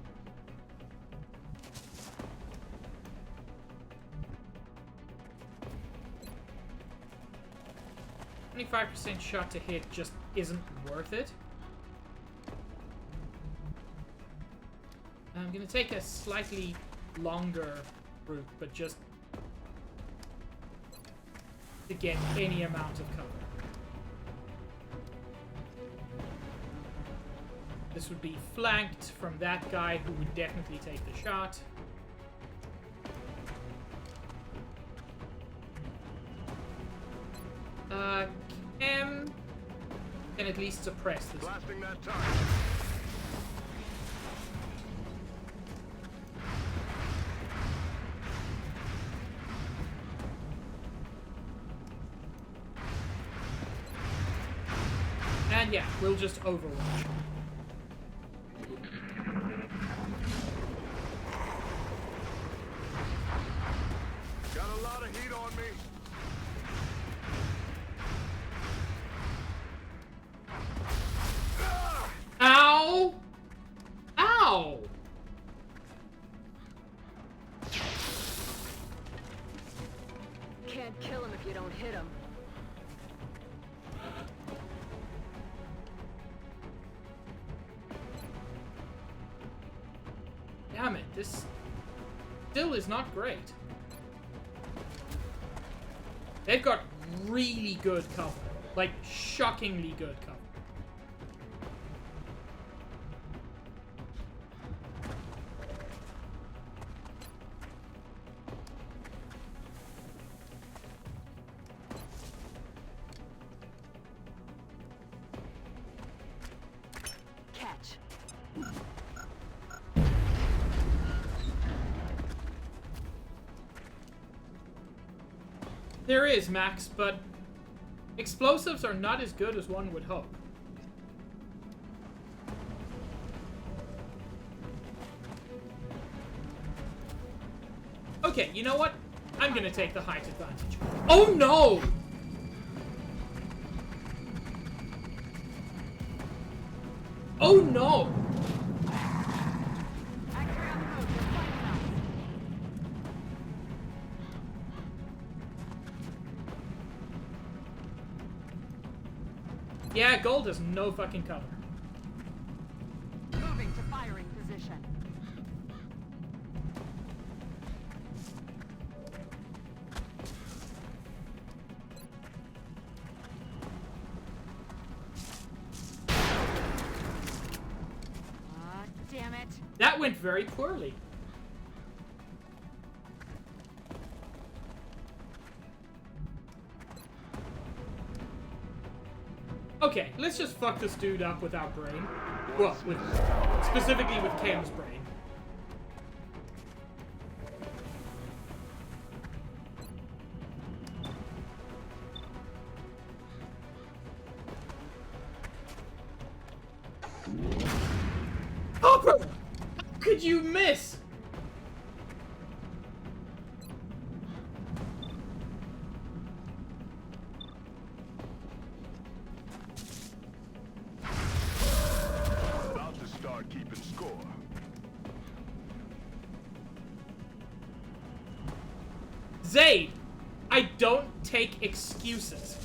25% shot to hit just isn't worth it. I'm gonna take a slightly longer route, but just to get any amount of cover. This would be flanked from that guy who would definitely take the shot. Can at least suppress this. Blasting that target. And yeah, we'll just overwatch. Got a lot of heat on me. Ow! Ow! Can't kill him if you don't hit him. Damn it, this still is not great. They've got really good cover. Like, shockingly good cover. Catch. There is, Max, but explosives are not as good as one would hope. Okay, you know what? I'm gonna take the height advantage. Oh no! Oh no! X-ray on the road. They're flanking us. Yeah, gold has no fucking cover. Moving to firing position. Damn it. That went very poorly. Okay, let's just fuck this dude up without brain. Well, specifically with Cam's brain. Hopper! How could you miss? About to start keeping score. Zaid, I don't take excuses.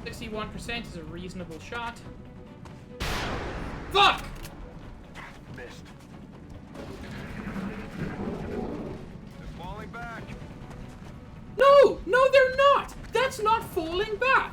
%61% is a reasonable shot. Fuck! Missed. They're falling back. No! No, they're not! That's not falling back!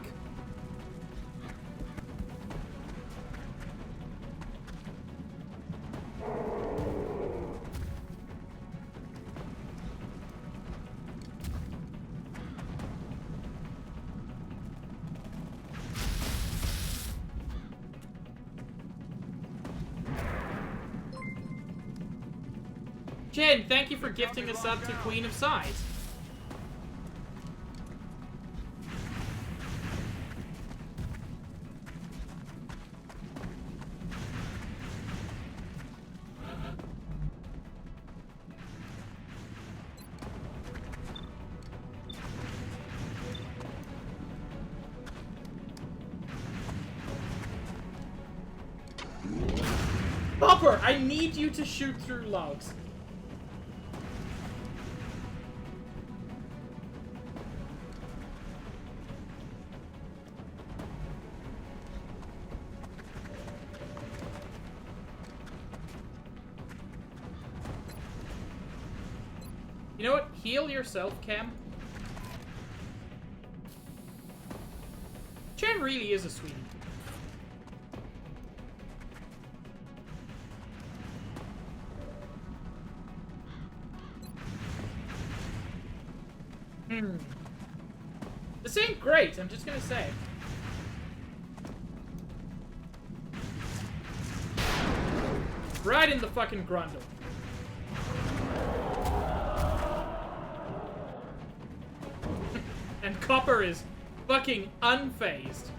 Jen, thank you for gifting a sub to Queen of Sides. Copper, I need you to shoot through logs. You know what? Heal yourself, Cam. Chen really is a sweetie. This ain't great, I'm just gonna say. Right in the fucking grundle. And Copper is fucking unfazed.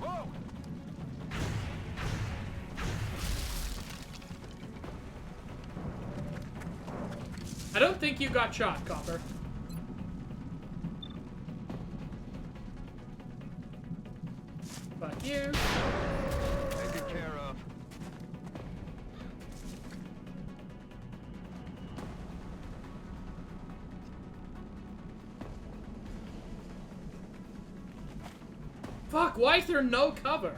Whoa! I don't think you got shot, Copper. Fuck you. Taken care of. Fuck, why is there no cover?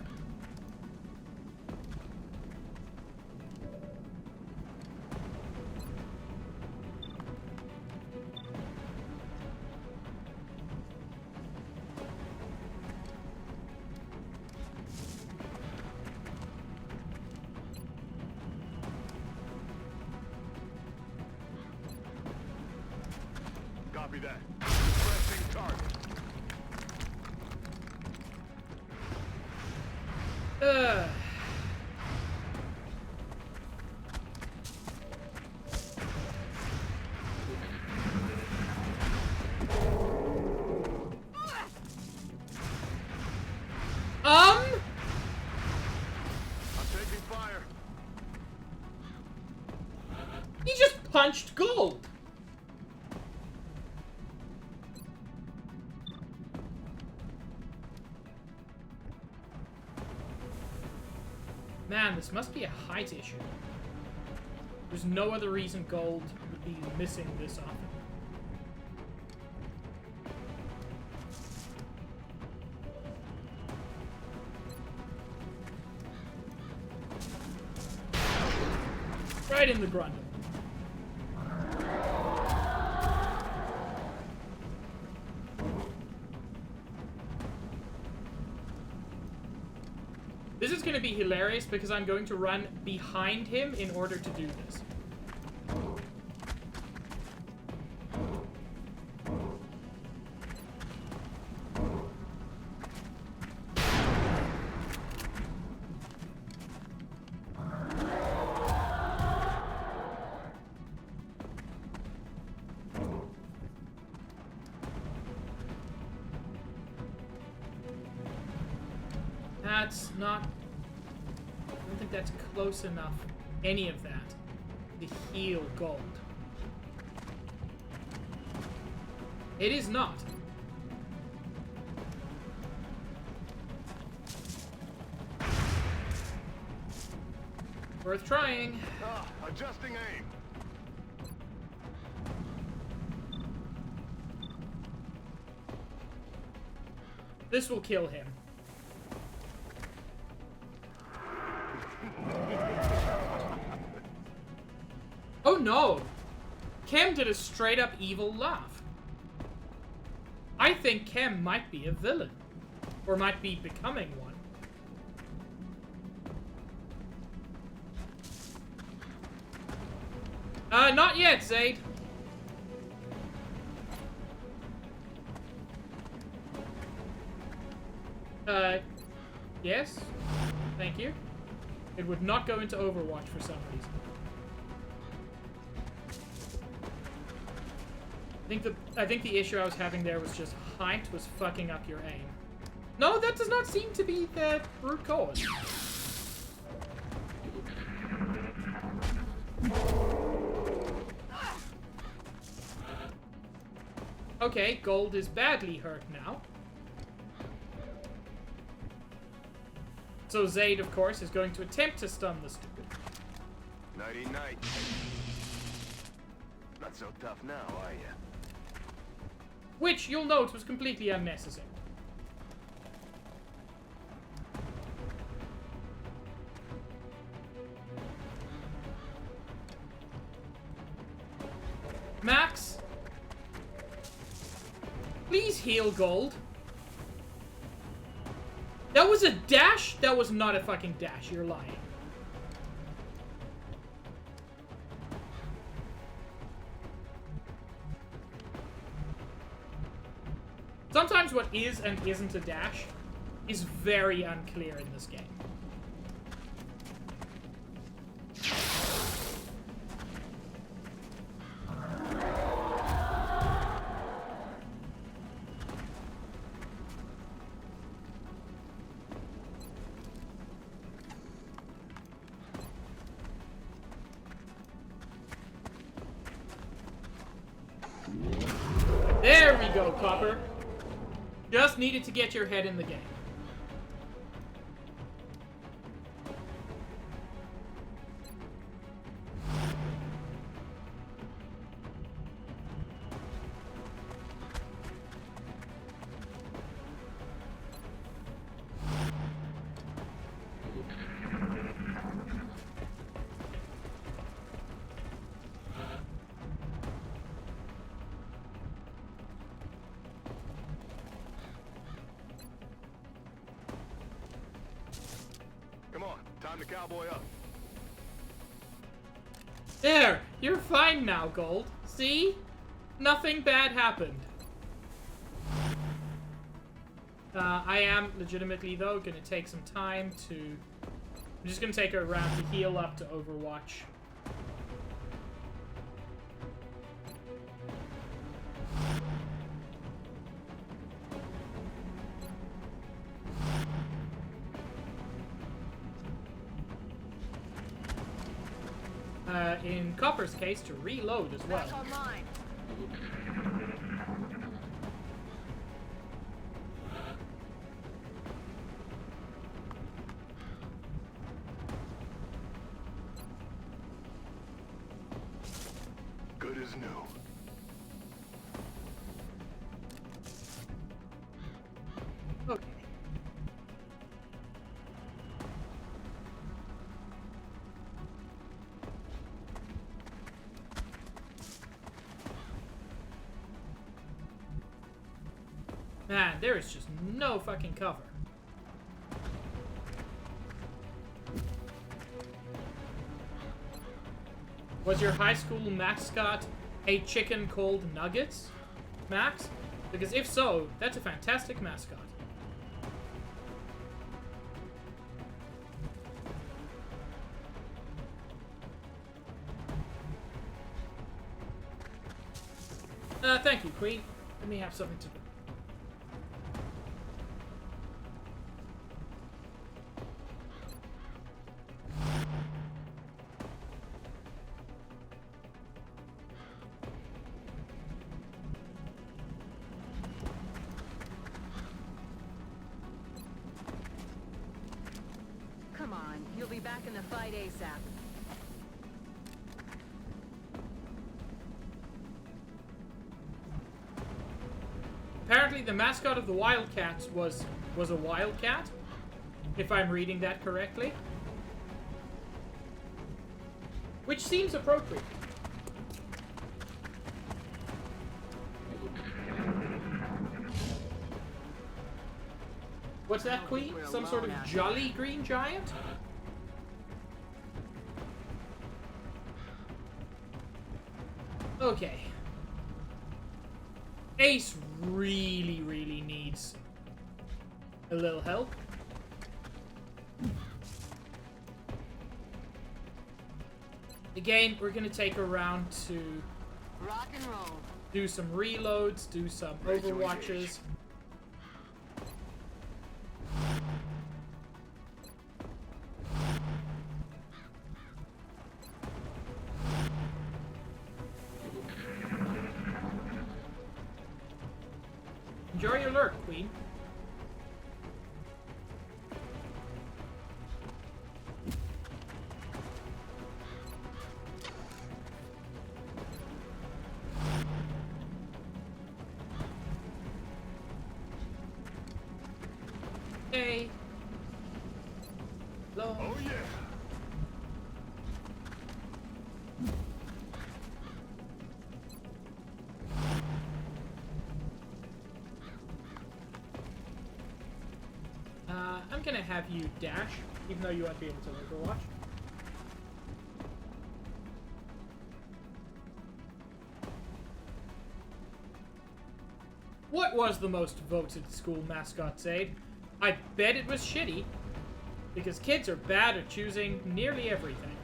Copy that. Pressing target. Ugh. I'm taking fire. He just punched gold. Man, this must be a height issue. There's no other reason gold would be missing this often. Right in the grundle. This is going to be hilarious because I'm going to run behind him in order to do this. That's not... I don't think that's close enough, any of that, to heal gold. It is not. Worth trying. Adjusting aim. This will kill him. Oh no! Kem did a straight up evil laugh. I think Kem might be a villain. Or might be becoming one. Not yet, Zaid. Yes? Thank you. It would not go into Overwatch for some reason. I think the issue I was having there was just height was fucking up your aim. No, that does not seem to be the root cause. Okay, Gold is badly hurt now. So Zaid, of course, is going to attempt to stun the stupid. Nighty-night. Not so tough now, are you? Which, you'll note, was completely unnecessary. Max? Please heal Gold. That was a dash? That was not a fucking dash. You're lying. Sometimes what is and isn't a dash is very unclear in this game. There we go, Copper. Just needed to get your head in the game. Come on, time to cowboy up. There! You're fine now, Gold. See? Nothing bad happened. I am legitimately, though, gonna take some time to... I'm just gonna take a round to heal up to Overwatch. In Copper's case, to reload as well. Back online. Good as new. Okay. Man, there is just no fucking cover. Was your high school mascot a chicken called Nuggets, Max? Because if so, that's a fantastic mascot. Thank you, Queen. Let me have something to do. Come on, you'll be back in the fight ASAP. Apparently the mascot of the Wildcats was a wildcat, if I'm reading that correctly. Which seems appropriate. What's that, Queen? Some sort of jolly green giant? Okay. Ace really, really needs a little help. Again, we're gonna take a round to Rock and roll. do some reloads, do some overwatches. Enjoy your lurk, Queen. Hey. Hello. Oh yeah. I'm gonna have you dash, even though you won't be able to Overwatch. What was the most voted school mascot, Zaid? I bet it was shitty, because kids are bad at choosing nearly everything.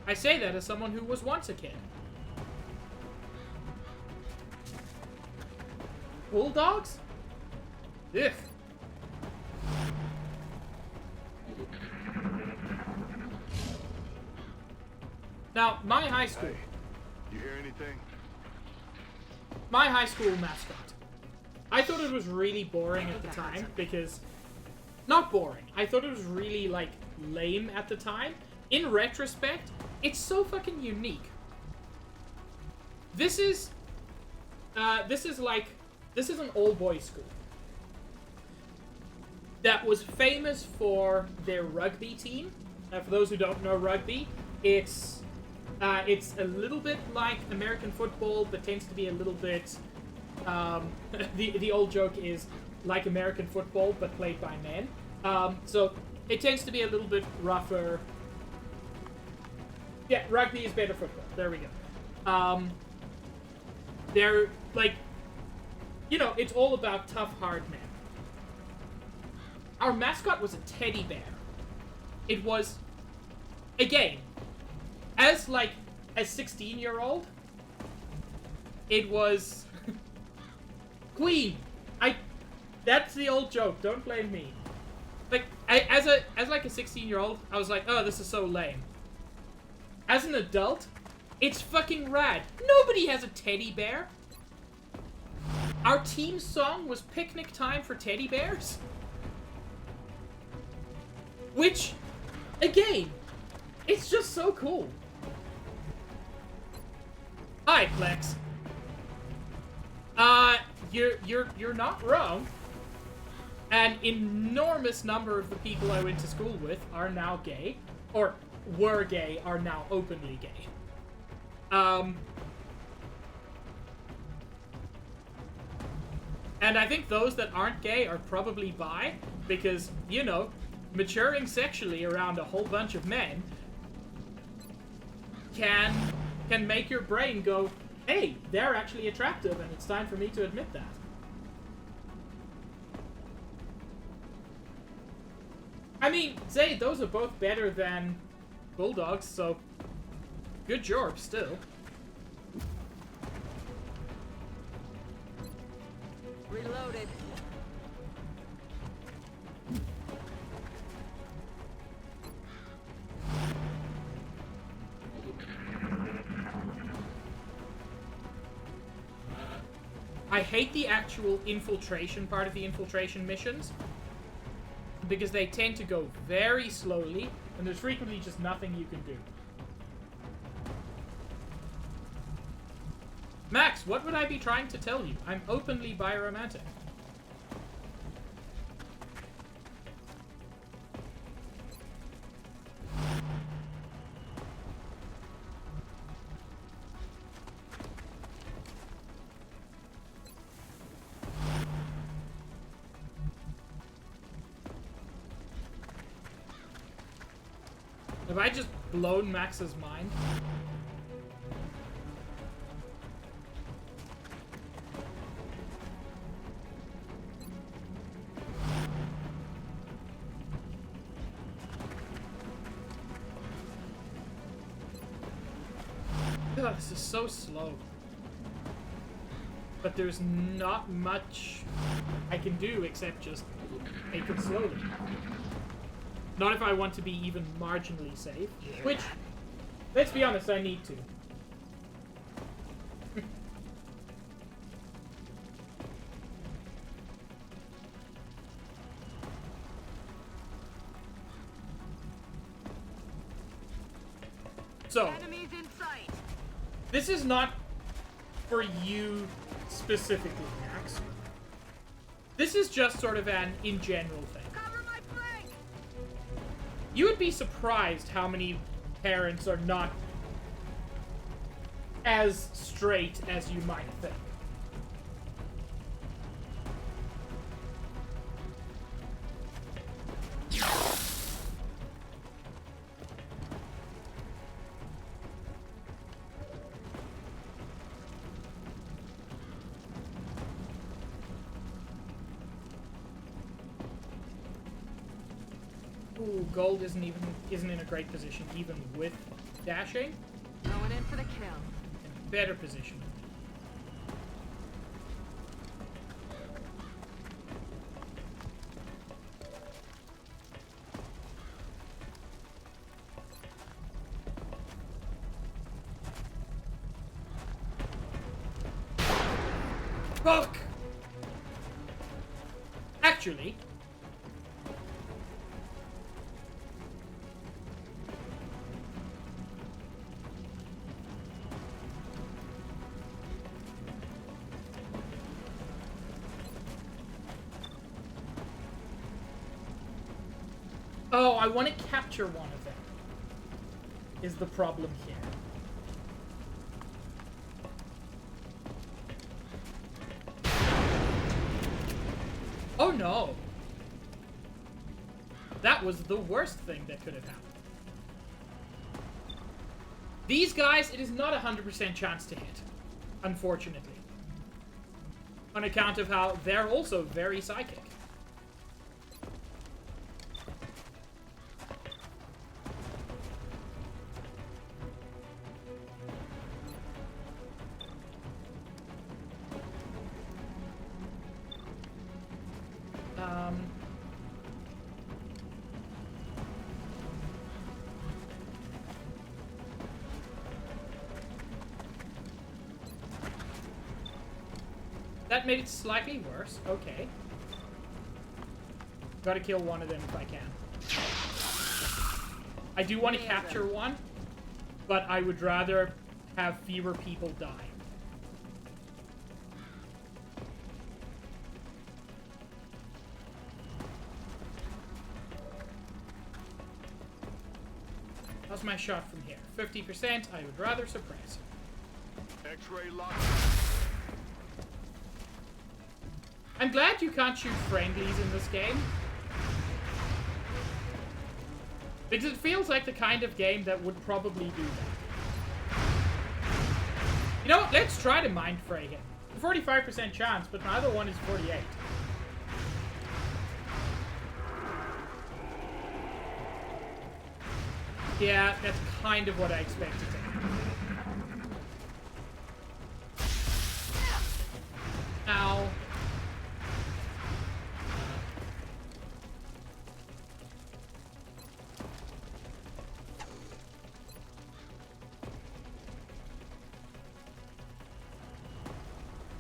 I say that as someone who was once a kid. Bulldogs? Ugh. Now, my high school. Hey, you hear anything? My high school mascot. I thought it was really boring at the time because... Not boring. I thought it was really, like, lame at the time. In retrospect, it's so fucking unique. This is an all-boys school that was famous for their rugby team. For those who don't know rugby, it's a little bit like American football, but tends to be a little bit. The old joke is like American football, but played by men. So it tends to be a little bit rougher. Yeah, rugby is better football. There we go. They're like, you know, it's all about tough, hard men. Our mascot was a teddy bear. It was, again, as like a 16-year-old, it was Queen. That's the old joke. Don't blame me. Like, as like a 16-year-old, I was like, oh, this is so lame. As an adult, it's fucking rad. Nobody has a teddy bear. Our team song was Picnic Time for Teddy Bears. Which, again, it's just so cool. Hi, Plex. You're not wrong. An enormous number of the people I went to school with are now gay, or were gay, are now openly gay. And I think those that aren't gay are probably bi, because, you know, maturing sexually around a whole bunch of men can make your brain go, hey, they're actually attractive, and it's time for me to admit that. I mean, say those are both better than bulldogs, so good job still. Reloaded. I hate the actual infiltration part of the infiltration missions, because they tend to go very slowly, and there's frequently just nothing you can do. Max, what would I be trying to tell you? I'm openly biromantic. Have I just blown Max's mind? God, this is so slow. But there's not much I can do except just take it slowly. Not if I want to be even marginally safe. Which, Let's be honest, I need to. So, Enemies in sight. this is not for you specifically, Max. This is just sort of an in general thing. Cover my flank. You would be surprised how many parents are not as straight as you might think. Ooh, gold isn't in a great position even with dashing. Going in for the kill. In a better position. Fuck! Actually, oh, I want to capture one of them, is the problem here. Oh no! That was the worst thing that could have happened. These guys, it is not a 100% chance to hit, unfortunately. On account of how they're also very psychic. That made it slightly worse. Okay. Gotta kill one of them if I can. I do want to capture one, but I would rather have fewer people die. How's my shot from here? 50%. I would rather suppress. X-ray lock. I'm glad you can't shoot friendlies in this game. Because it feels like the kind of game that would probably do that. You know what? Let's try to mind fray him. 45% chance, but my other one is 48. Yeah, that's kind of what I expected to happen. Ow.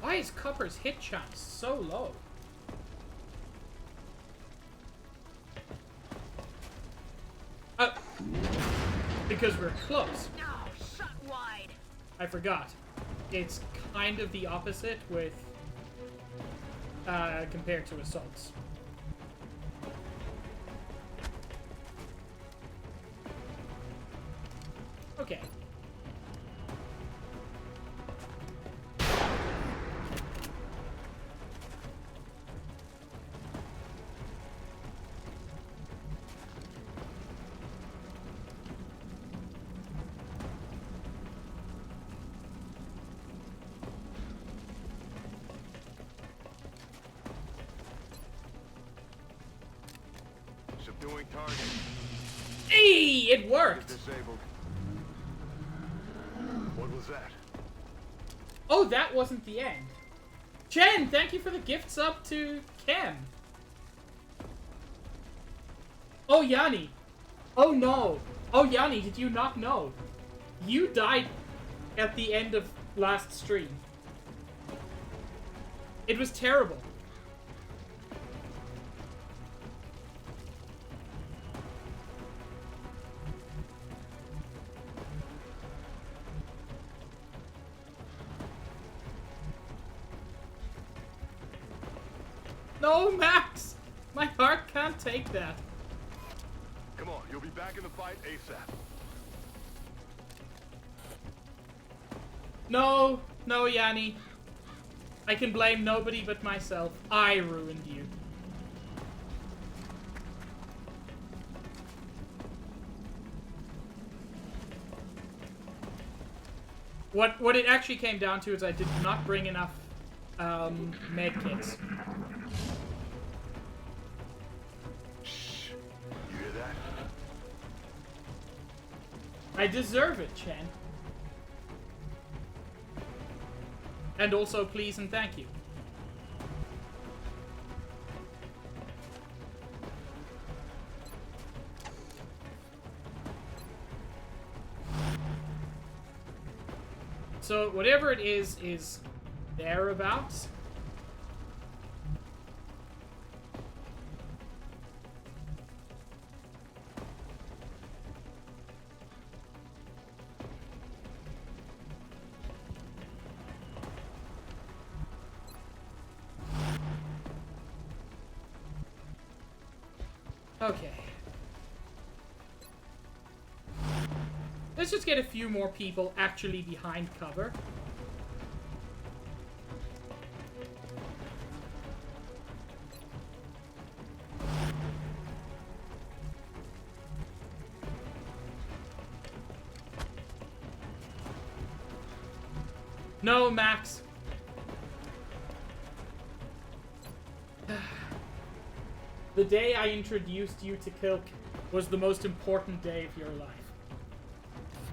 Why is Copper's hit chance so low? Because we're close. No, shot wide. I forgot. It's kind of the opposite with compared to assaults. Okay. Subduing target. Hey, it worked. Disabled. What was that? Oh, that wasn't the end. Chen, thank you for the gift sub to Ken. Oh, Yanni. Oh, no. Oh, Yanni, did you not know? You died at the end of last stream. It was terrible. No, Max! My heart can't take that. Come on, you'll be back in the fight ASAP. No, no, Yanni. I can blame nobody but myself. I ruined you. What it actually came down to is I did not bring enough med kits. Shh. You hear that? I deserve it, Chen. And also, please and thank you. So, whatever it is thereabouts. Okay. Let's just get a few more people actually behind cover. No, Max. The day I introduced you to Kilk was the most important day of your life.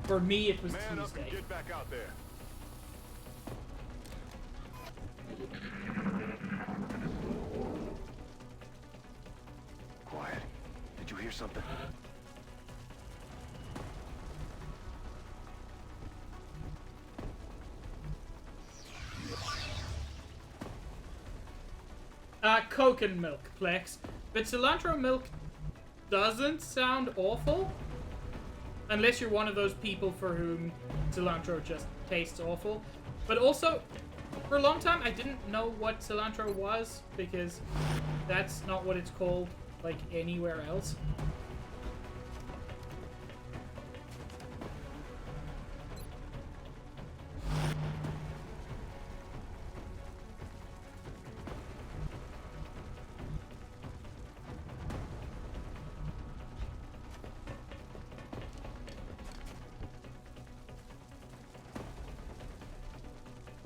For me, it was Man up Tuesday. and get back out there. Quiet. Did you hear something? Coke and milk, Plex. But cilantro milk doesn't sound awful. Unless you're one of those people for whom cilantro just tastes awful. But also, for a long time, I didn't know what cilantro was, because that's not what it's called, like, anywhere else.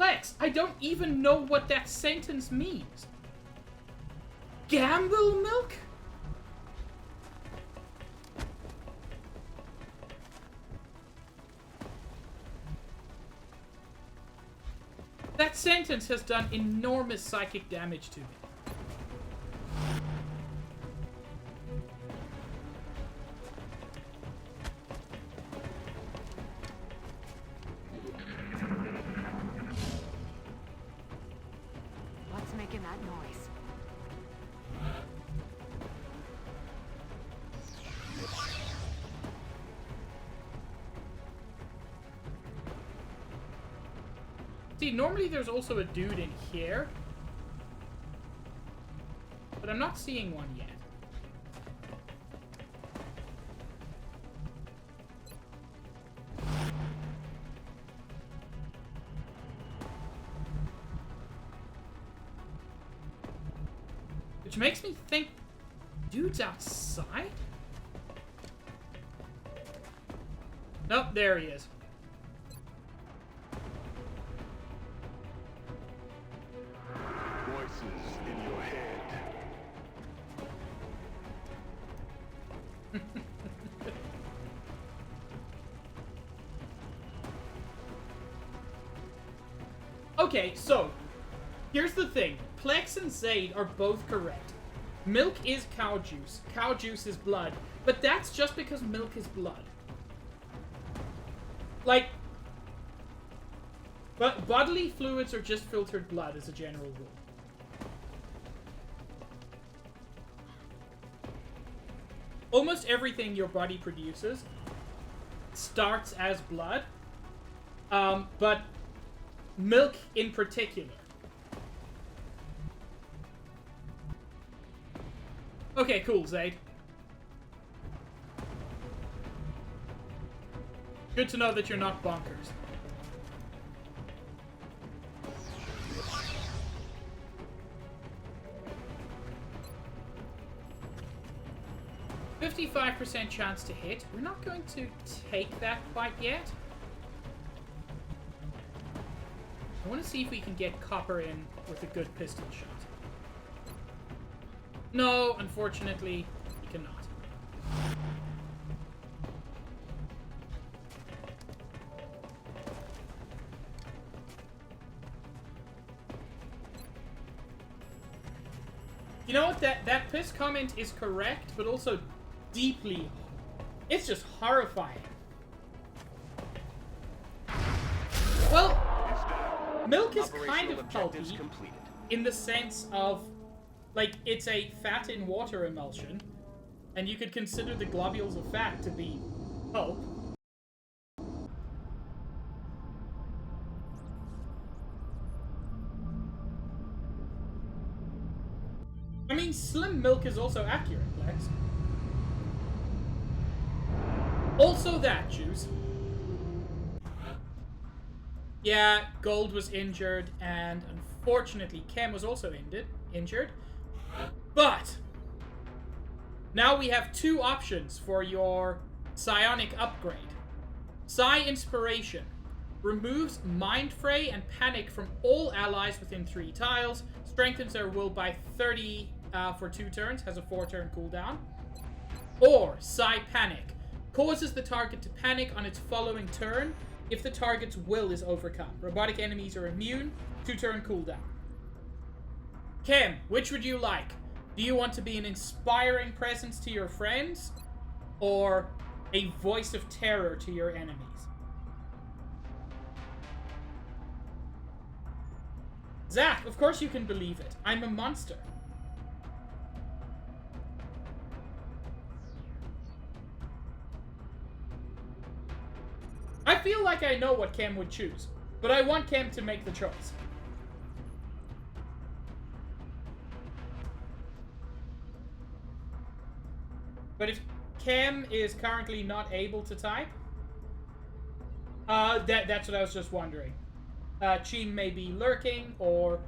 Lex, I don't even know what that sentence means. Gamble milk? That sentence has done enormous psychic damage to me. What's making that noise? See, normally there's also a dude in here. But I'm not seeing one yet. Which makes me think, dude's outside? Nope, there he is. Voices in your head. Okay, so, here's the thing. Plex and Zaid are both correct. Milk is cow juice. Cow juice is blood. But that's just because milk is blood. like... But bodily fluids are just filtered blood as a general rule. Almost everything your body produces starts as blood, but milk in particular. Okay, cool, Zaid. Good to know that you're not bonkers. %55% chance to hit. We're not going to take that quite yet. I want to see if we can get copper in with a good pistol shot. No, unfortunately, we cannot. You know what? That piss comment is correct, but also deeply... It's just horrifying. Well, milk is kind of pulpy in the sense of, like, it's a fat in water emulsion, and you could consider the globules of fat to be pulp. I mean, slim milk is also accurate, Lex. Also that, Juice. Yeah, Gold was injured, and unfortunately, Chem was also injured. But now we have two options for your Psionic Upgrade. Psi Inspiration removes Mind Fray and Panic from all allies within 3 tiles, strengthens their will by 30 for 2 turns, has a 4-turn cooldown. Or Psi Panic causes the target to panic on its following turn if the target's will is overcome. Robotic enemies are immune, 2-turn cooldown. Chem, which would you like? Do you want to be an inspiring presence to your friends, or a voice of terror to your enemies? Zach, of course you can believe it. I'm a monster. I feel like I know what Chem would choose, but I want Chem to make the choice. But if Chem is currently not able to type, that's what I was just wondering. Chim may be lurking or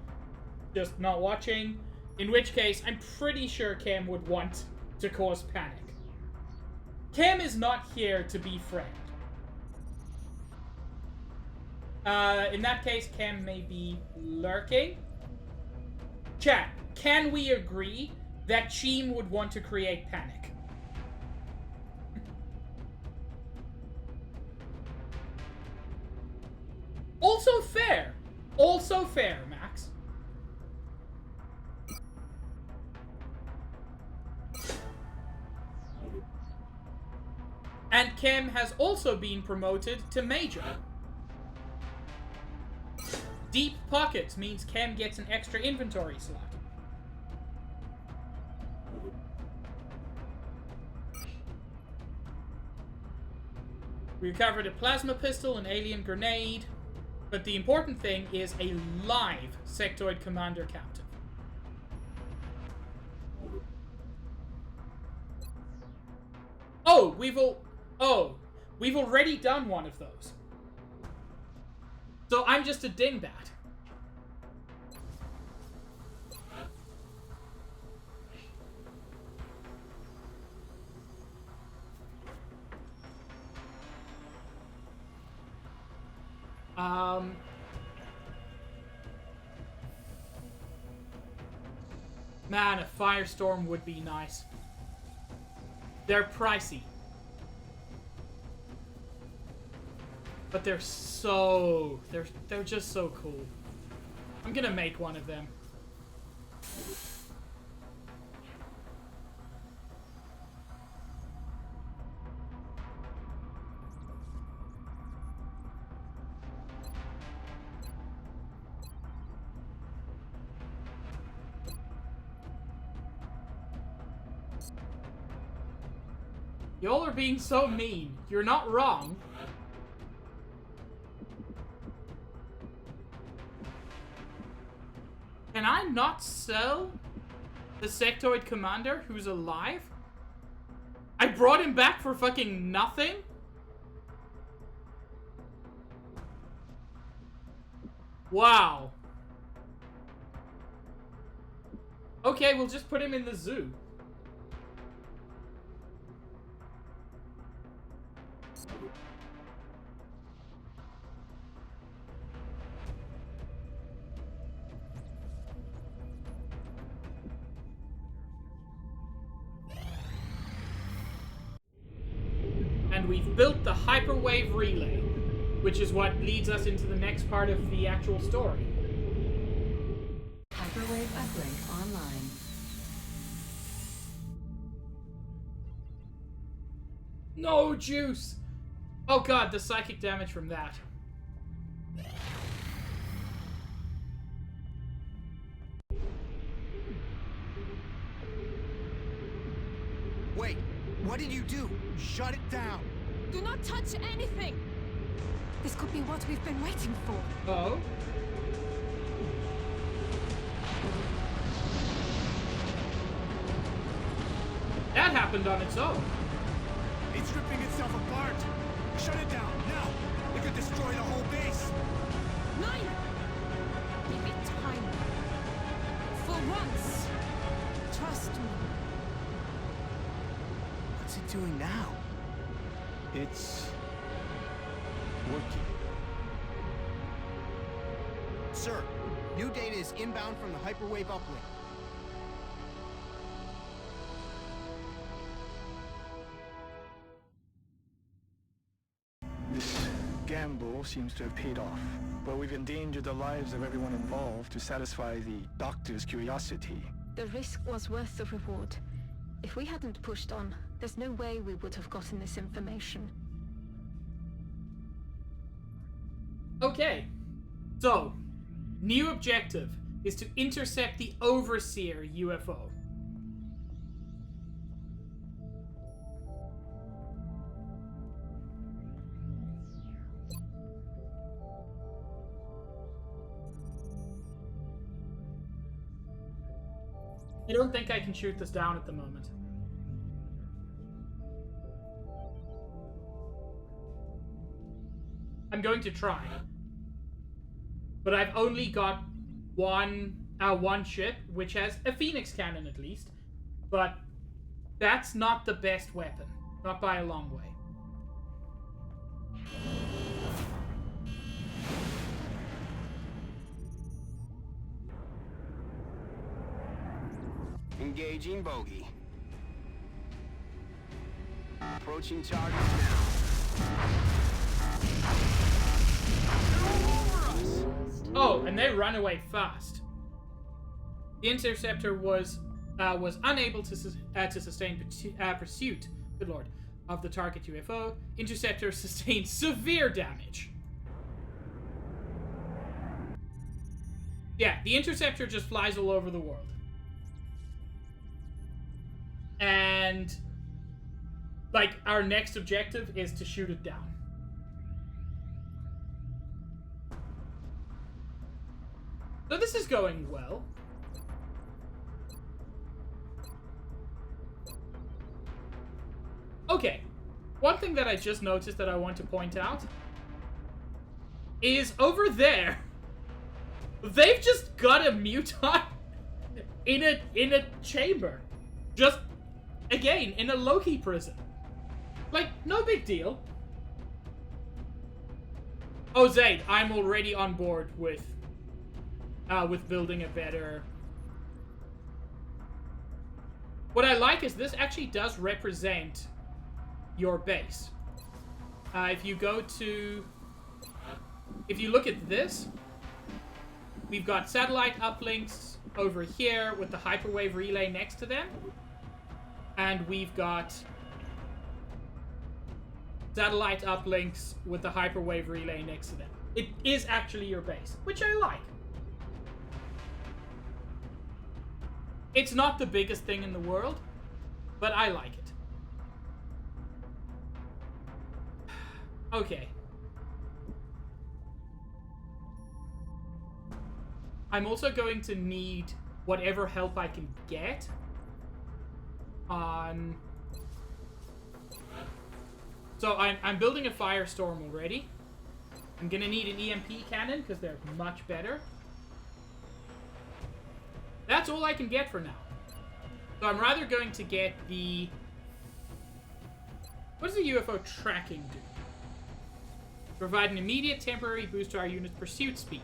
just not watching, in which case I'm pretty sure Chem would want to cause panic. Chem is not here to be friend. In that case, Chem may be lurking. Chat, can we agree that Chim would want to create panic? Also fair. Also fair, Max. And Chem has also been promoted to Major. Deep Pockets means Chem gets an extra inventory slot. We recovered a plasma pistol, an alien grenade, but the important thing is a live sectoid commander captive. Oh, we've already done one of those. So I'm just a dingbat. Man, a firestorm would be nice. They're pricey. But they're so... They're just so cool. I'm gonna make one of them. Y'all are being so mean. You're not wrong. Can I not sell the sectoid commander who's alive? I brought him back for fucking nothing? Wow. Okay, we'll just put him in the zoo. And we've built the hyperwave relay, which is what leads us into the next part of the actual story. Hyperwave upgrade online. No juice! Oh god, the psychic damage from that. Wait, what did you do? Shut it down! Do not touch anything! This could be what we've been waiting for. Oh? That happened on its own. It's ripping itself apart! Shut it down, now! It could destroy the whole base! Nine! Give it time. For once. Trust me. What's it doing now? It's working. Sir, new data is inbound from the hyperwave uplink. This gamble seems to have paid off, but we've endangered the lives of everyone involved to satisfy the doctor's curiosity. The risk was worth the reward. If we hadn't pushed on, there's no way we would have gotten this information. Okay. So, new objective is to intercept the Overseer UFO. I don't think I can shoot this down at the moment. I'm going to try. But I've only got one ship, which has a Phoenix cannon at least. But that's not the best weapon. Not by a long way. Engaging bogey. Approaching target now. Oh, and they run away fast. The Interceptor was unable to sustain pursuit. Good lord, of the target UFO. Interceptor sustained severe damage. Yeah, the Interceptor just flies all over the world. And like our next objective is to shoot it down. So this is going well. Okay, one thing that I just noticed that I want to point out is over there, they've just got a muton in a chamber. Just, again, in a Loki prison. Like, no big deal. Oh, Zaid, I'm already on board with building a better... What I like is this actually does represent your base. If you go to... If you look at this, we've got satellite uplinks over here with the hyperwave relay next to them. And we've got satellite uplinks with the hyperwave relay next to them. It is actually your base, which I like. It's not the biggest thing in the world, but I like it. Okay. I'm also going to need whatever help I can get on... So I'm building a firestorm already. I'm gonna need an EMP cannon because they're much better. That's all I can get for now. So I'm rather going to get the... What does the UFO tracking do? Provide an immediate temporary boost to our unit's pursuit speed.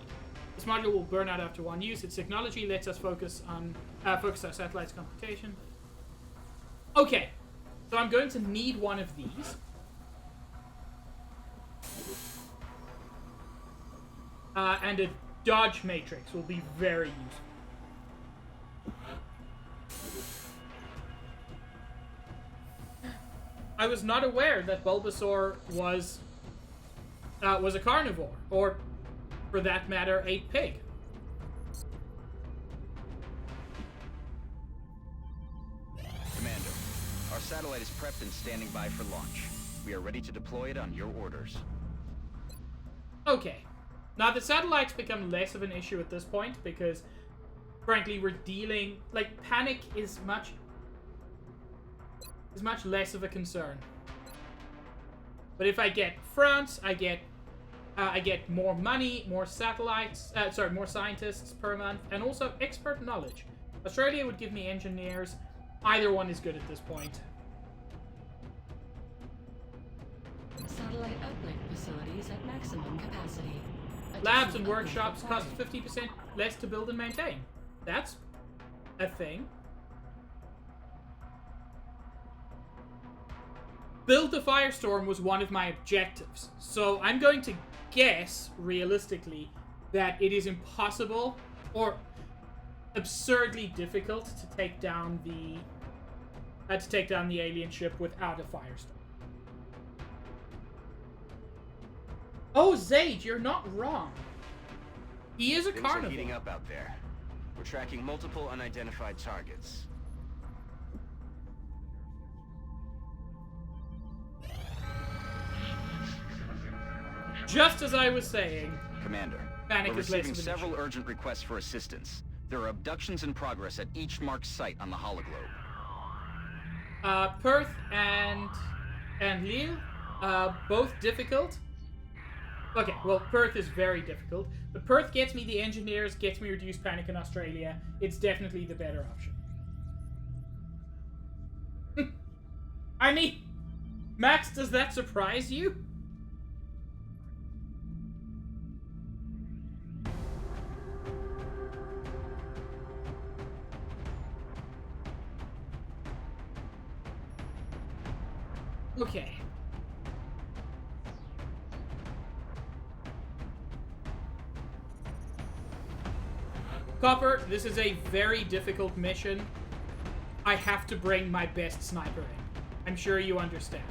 This module will burn out after one use. Its technology lets us focus our satellites' computation. Okay, so I'm going to need one of these. And a dodge matrix will be very useful. I was not aware that Bulbasaur was a carnivore, or, for that matter, a pig. Commander, our satellite is prepped and standing by for launch. We are ready to deploy it on your orders. Okay. Now, the satellites become less of an issue at this point because, frankly, we're dealing... Like, panic is much less of a concern. But if I get France, I get more money, more satellites, more scientists per month, and also expert knowledge. Australia would give me engineers. Either one is good at this point. Satellite uplink facilities at maximum capacity. Labs and workshops cost 50% less to build and maintain. That's a thing. Build the Firestorm was one of my objectives, so I'm going to guess, realistically, that it is impossible or absurdly difficult to take down the alien ship without a Firestorm. Oh, Zaid, you're not wrong. He is a Things are carnivore. heating up out there. We're tracking multiple unidentified targets. Just as I was saying, Commander, panic we're is less receiving of an several issue. urgent requests for assistance. There are abductions in progress at each marked site on the hologlobe. Perth and Lille, both difficult. Okay, well, Perth is very difficult, but Perth gets me the engineers, gets me reduced panic in Australia. It's definitely the better option. I mean, Max, does that surprise you? Okay. Copper, this is a very difficult mission. I have to bring my best sniper in. I'm sure you understand.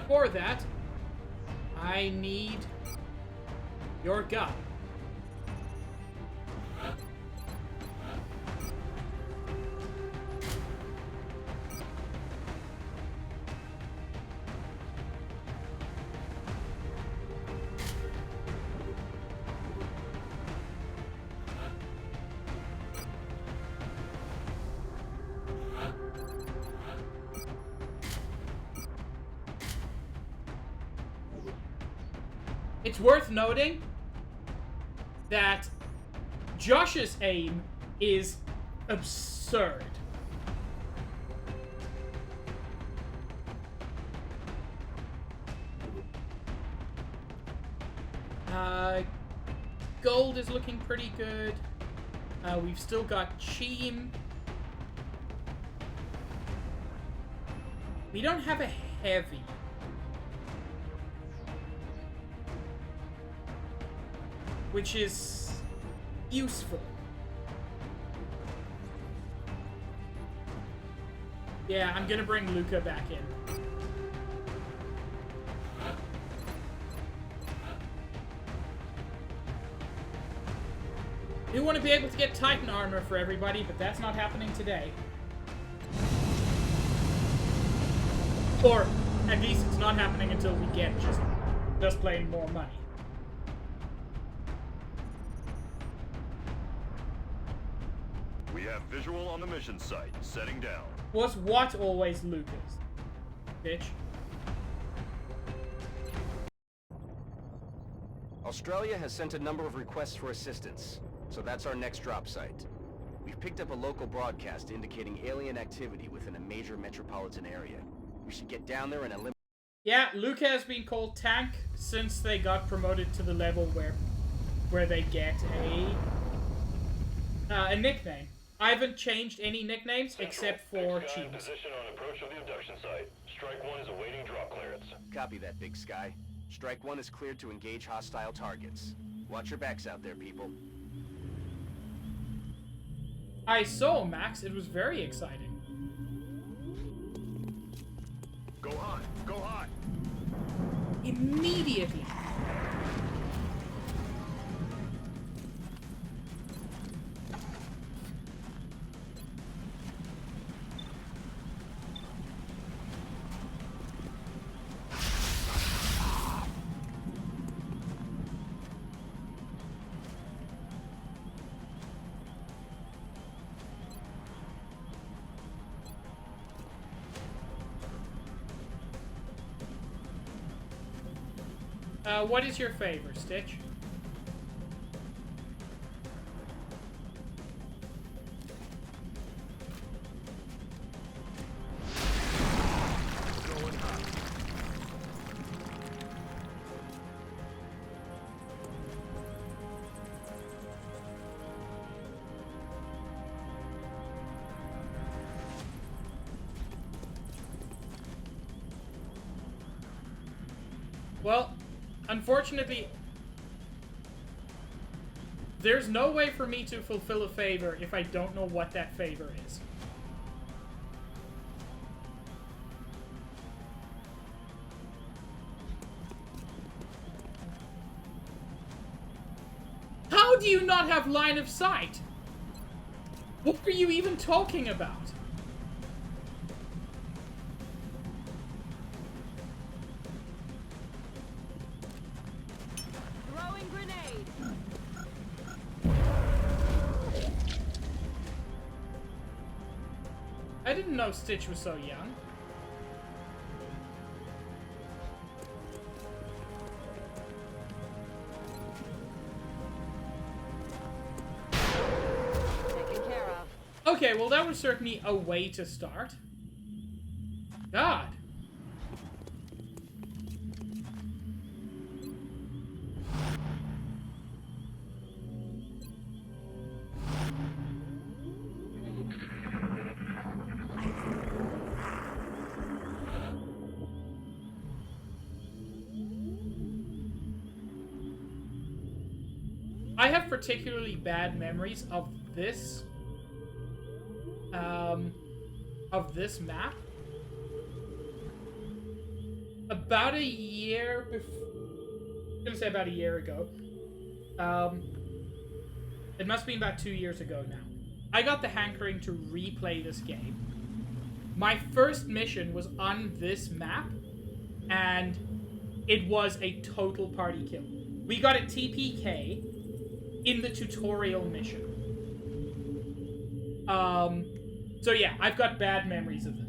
For that, I need your gun. It's worth noting that Josh's aim is absurd. Gold is looking pretty good. We've still got Cheem. We don't have a heavy. Which is useful. Yeah, I'm gonna bring Luca back in. We want to be able to get Titan armor for everybody, but that's not happening today. Or, at least it's not happening until we get just plain more money. We have visual on the mission site. Setting down. Was what always Lucas? Bitch. Australia has sent a number of requests for assistance, so that's our next drop site. We've picked up a local broadcast indicating alien activity within a major metropolitan area. We should get down there and eliminate... Yeah, Luca has been called Tank since they got promoted to the level where they get a nickname. I haven't changed any nicknames except for Cheese. Position on approach of the abduction site. Strike 1 is awaiting drop clearance. Copy that, Big Sky. Strike 1 is cleared to engage hostile targets. Watch your backs out there, people. I saw Max. It was very exciting. Go hot! Go hot! Immediately. What is your favor, Stitch? Well, unfortunately, there's no way for me to fulfill a favor if I don't know what that favor is. How do you not have line of sight? What are you even talking about? I didn't know Stitch was so young. Taken care of. Okay, well that was certainly a way to start. God. I have particularly bad memories of this map. About a year before, I'm gonna say about a year ago. It must be about 2 years ago now. I got the hankering to replay this game. My first mission was on this map, and it was a total party kill. We got a TPK in the tutorial mission. So yeah, I've got bad memories of it.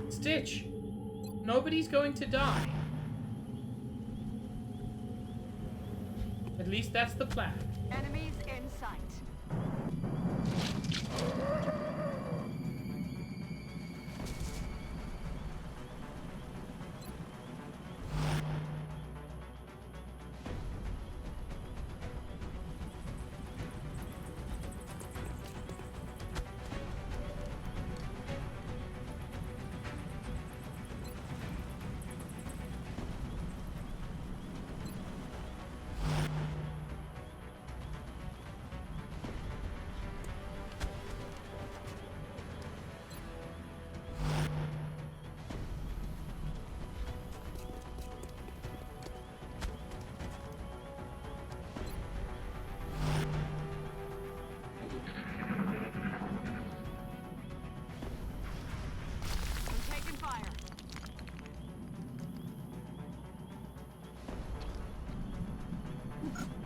Stitch, nobody's going to die. At least that's the plan. Enemies in sight.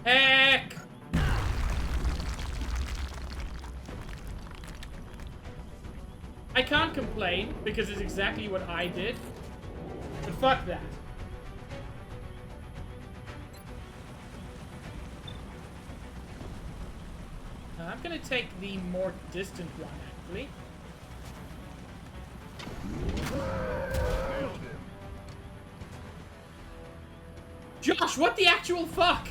Heck! I can't complain, because it's exactly what I did. But fuck that. I'm gonna take the more distant one, actually. Josh, what the actual fuck?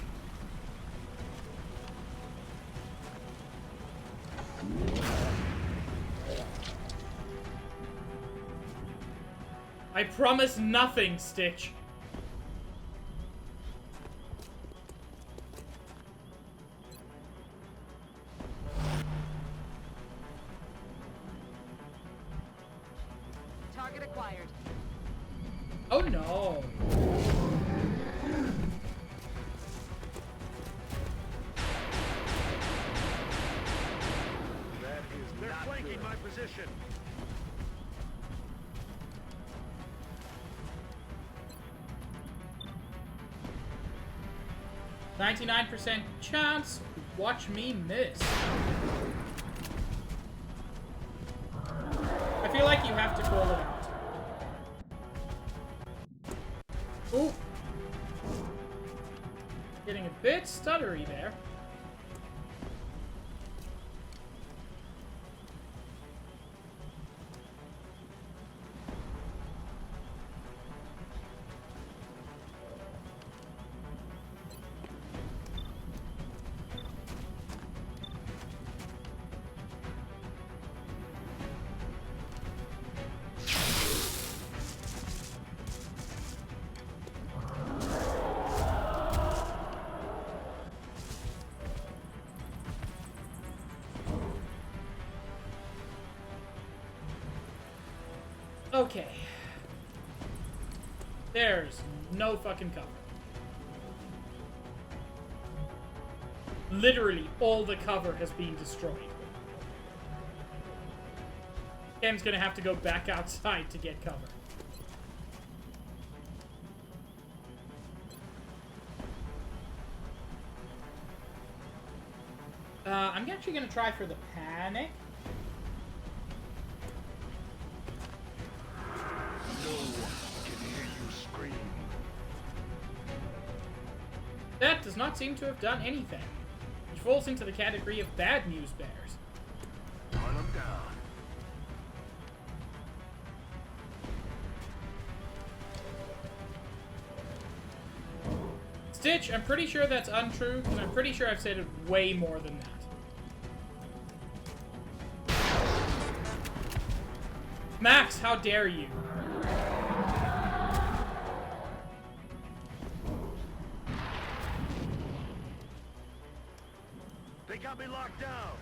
I promise nothing, Stitch. Target acquired. Oh no. They're flanking my position. %99 chance. Watch me miss. I feel like you have to call it out. Ooh. Getting a bit stuttery there. Okay. There's no fucking cover. Literally, all the cover has been destroyed. Ken's gonna have to go back outside to get cover. I'm actually gonna try for the panic. That does not seem to have done anything. Which falls into the category of bad news bears. Run them down. Stitch, I'm pretty sure that's untrue, because I'm pretty sure I've said it way more than that. Max, how dare you? They got me locked down.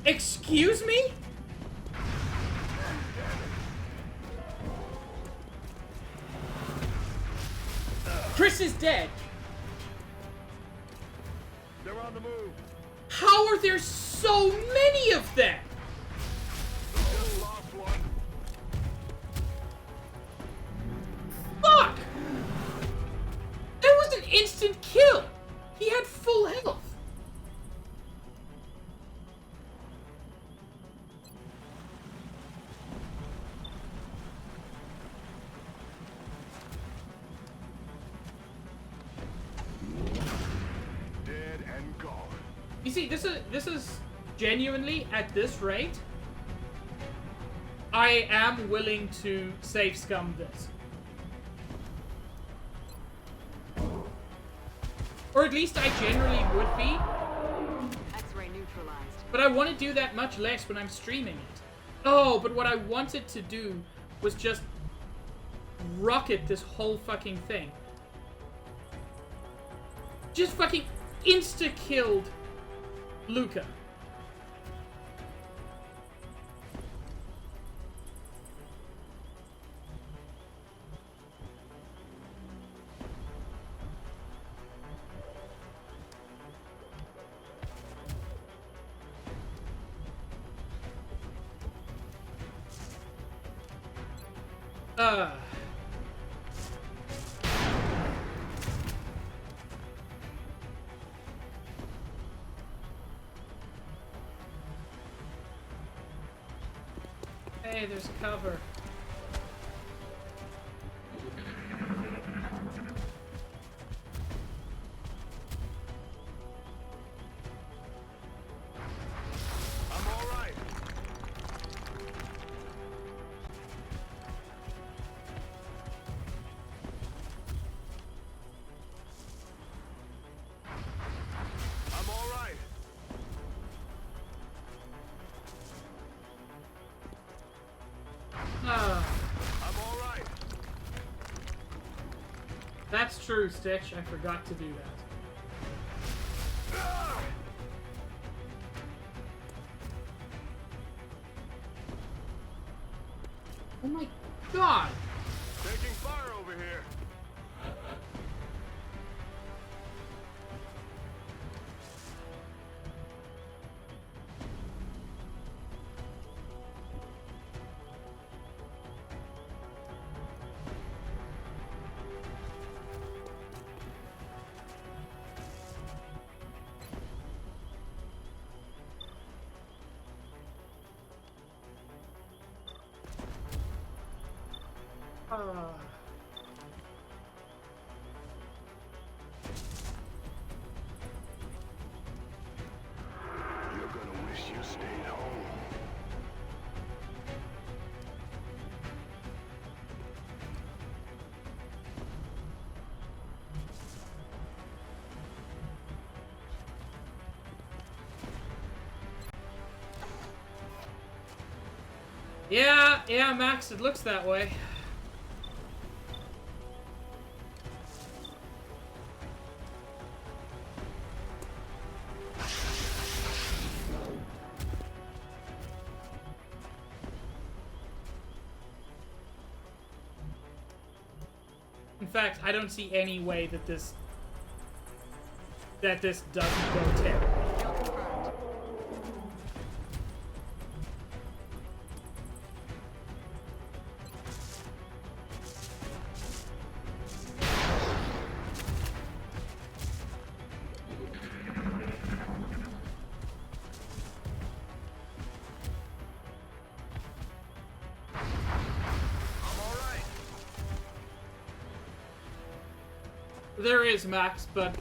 Excuse me? Chris is dead. They're on the move. How are there so many of them? We just lost one. Fuck! That was an instant kill. He had full health. Dead and gone. You see, this is genuinely, at this rate, I am willing to save scum this. Or at least I generally would be. X-ray neutralized. But I want to do that much less when I'm streaming it. Oh, but what I wanted to do was just rocket this whole fucking thing. Just fucking insta-killed Luca. Hey, there's cover. I'm all right. I'm all right. I'm all right. That's true, Stitch. I forgot to do that. Oh my god! Taking fire over here. You're gonna wish you stayed home. Yeah, Max, it looks that way. In fact, I don't see any way that this doesn't go terribly. Kill confirmed. There is, Max, but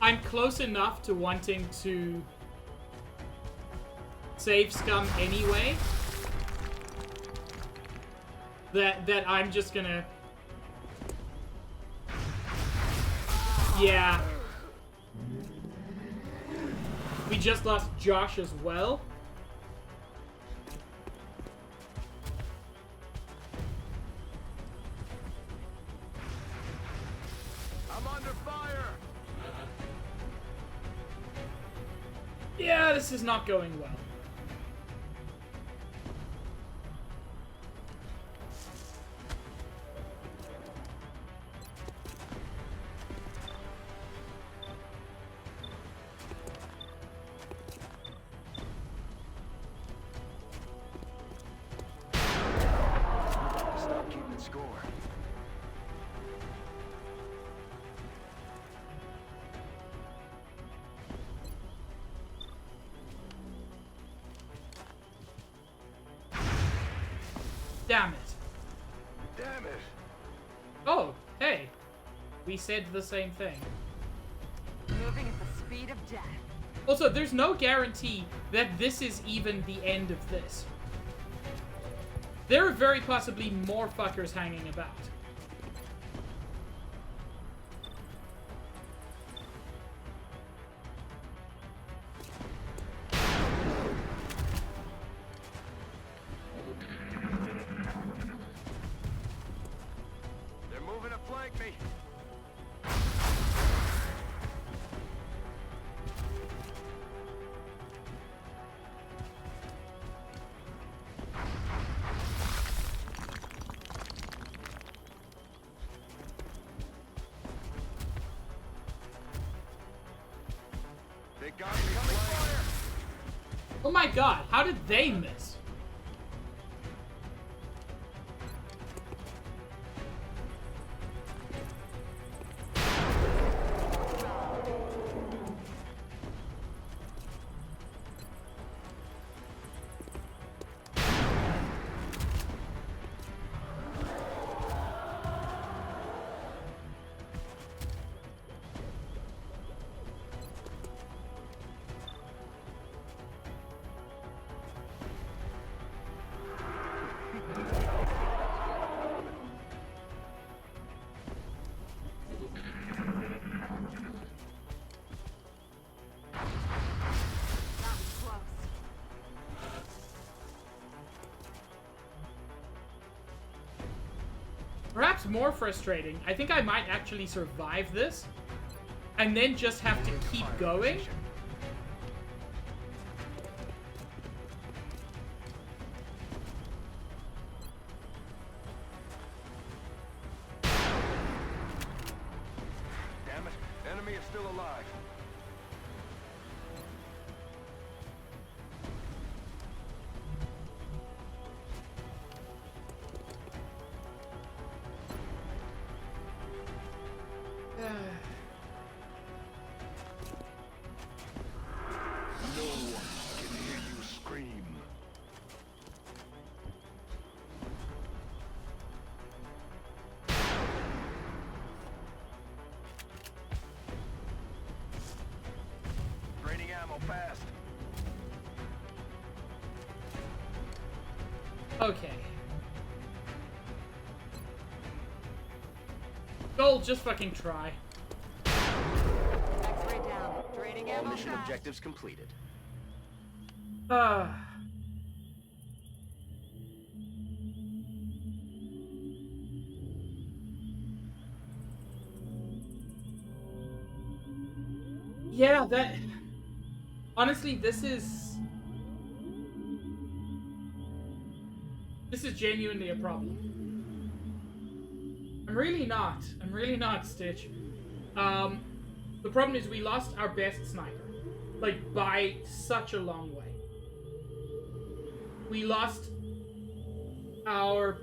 I'm close enough to wanting to save scum anyway that I'm just gonna... Yeah. We just lost Josh as well. I'm under fire. Yeah, this is not going well. Stop keeping score. Damn it. Damn it. Oh, hey. We said the same thing. Moving at the speed of death. Also, there's no guarantee that this is even the end of this. There are very possibly more fuckers hanging about. They're moving to flank me. They got me fire. Oh my god, how did they miss? perhaps more frustrating, I think I might actually survive this and then just have to keep going. Damn it. Enemy is still alive. No one can hear you scream. Draining ammo fast. Okay. Gold, just fucking try. X-ray down. Draining All ammo mission fast. objectives completed. Yeah, that... Honestly, this is genuinely a problem. I'm really not, Stitch. The problem is we lost our best sniper. Like, by such a long way. We lost our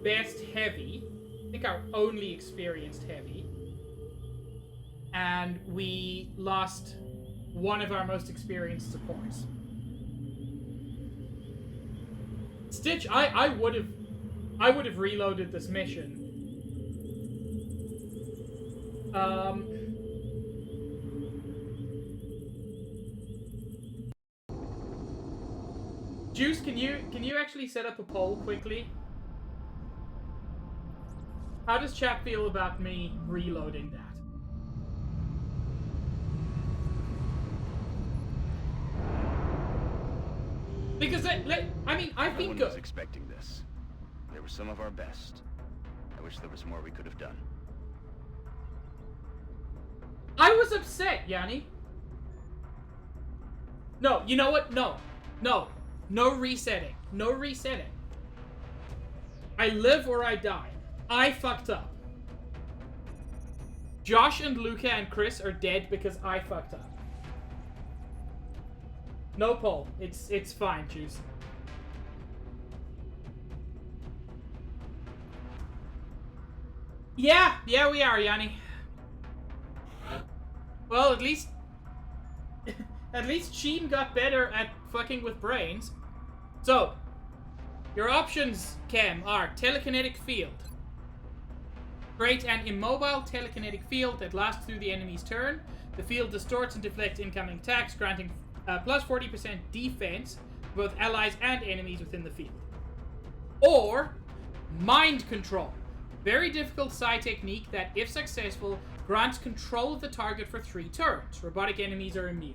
best heavy. I think our only experienced heavy. And we lost one of our most experienced supports. Stitch, I would have reloaded this mission. Juice, can you actually set up a poll quickly? How does chat feel about me reloading that? Because I mean, I've been No one good. was expecting this. They were some of our best. I wish there was more we could have done. I was upset, Yanni. No, you know what? No. No resetting. No resetting. I live or I die. I fucked up. Josh and Luca and Chris are dead because I fucked up. No poll. It's fine, Juice. Yeah, we are, Yanni. Well, at least Sheen got better at fucking with brains. So, your options, Cam, are telekinetic field. Create an immobile telekinetic field that lasts through the enemy's turn. The field distorts and deflects incoming attacks, granting plus 40% defense to both allies and enemies within the field. Or, mind control. Very difficult psi technique that, if successful, grants control of the target for 3 turns. Robotic enemies are immune.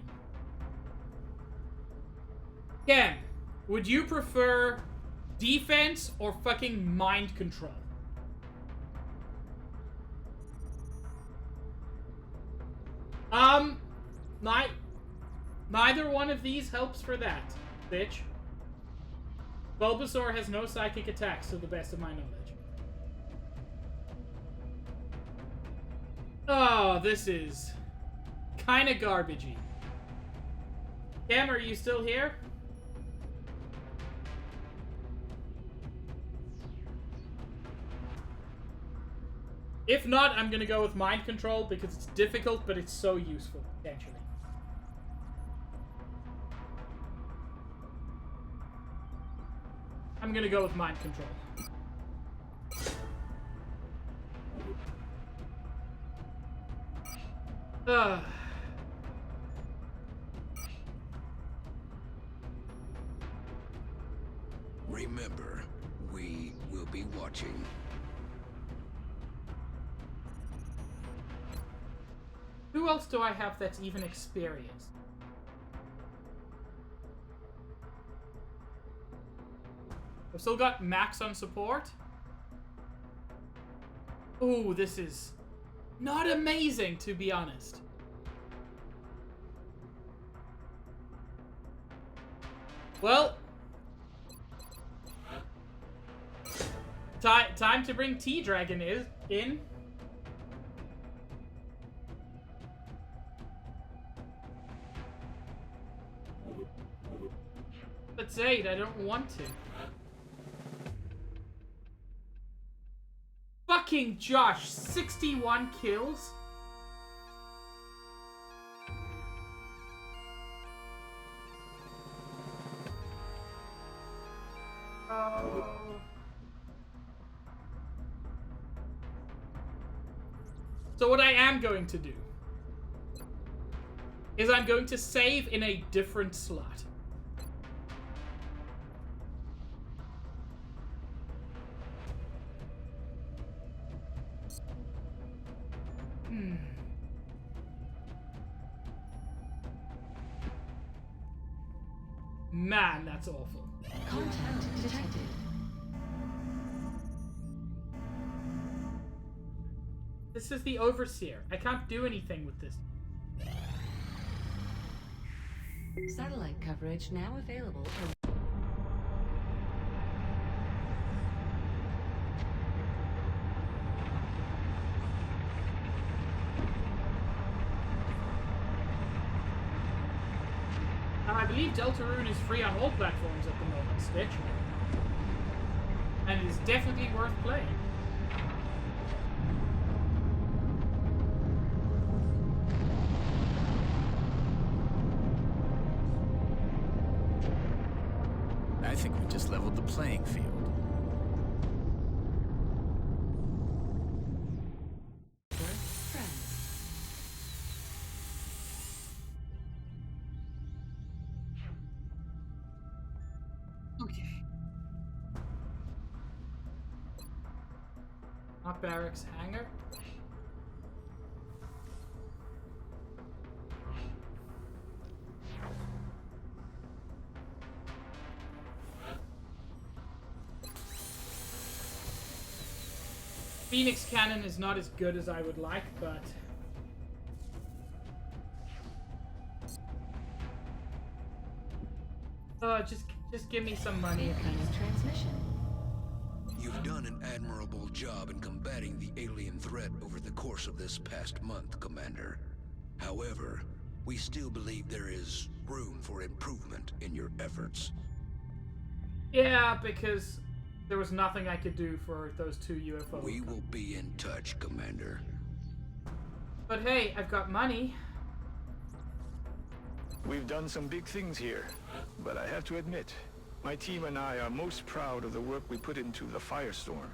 Cam, would you prefer defense or fucking mind control? Neither one of these helps for that, bitch. Bulbasaur has no psychic attacks, to the best of my knowledge. Oh, this is kinda garbagey. Cam, are you still here? If not, I'm gonna go with mind control because it's difficult, but it's so useful, potentially. I'm gonna go with mind control. Remember, we will be watching. Who else do I have that's even experienced? I've still got Max on support. Oh, this is not amazing, to be honest. Well, time to bring T-Dragon in. But Zaid, I don't want to. Fucking Josh, 61 kills? So what I am going to do is I'm going to save in a different slot. Man, that's awful. Contact detected. This is the Overseer. I can't do anything with this. Satellite coverage now available. I believe Deltarune is free on all platforms at the moment, Stitch. And it is definitely worth playing. I think we just leveled the playing field. Okay. Not barracks hangar. Phoenix Cannon is not as good as I would like, but just give me some money. Transmission. You've done an admirable job in combating the alien threat over the course of this past month, Commander. However, we still believe there is room for improvement in your efforts. Yeah, because there was nothing I could do for those two UFOs. We will be in touch, Commander. But hey, I've got money. We've done some big things here, but I have to admit, my team and I are most proud of the work we put into the Firestorm.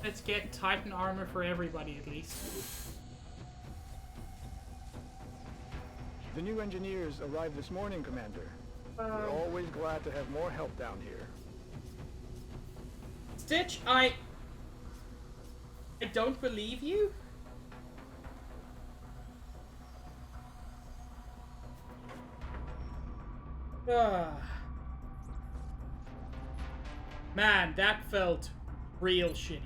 Let's get Titan armor for everybody, at least. The new engineers arrived this morning, Commander. We're always glad to have more help down here. Stitch, I don't believe you. Man, that felt real shitty.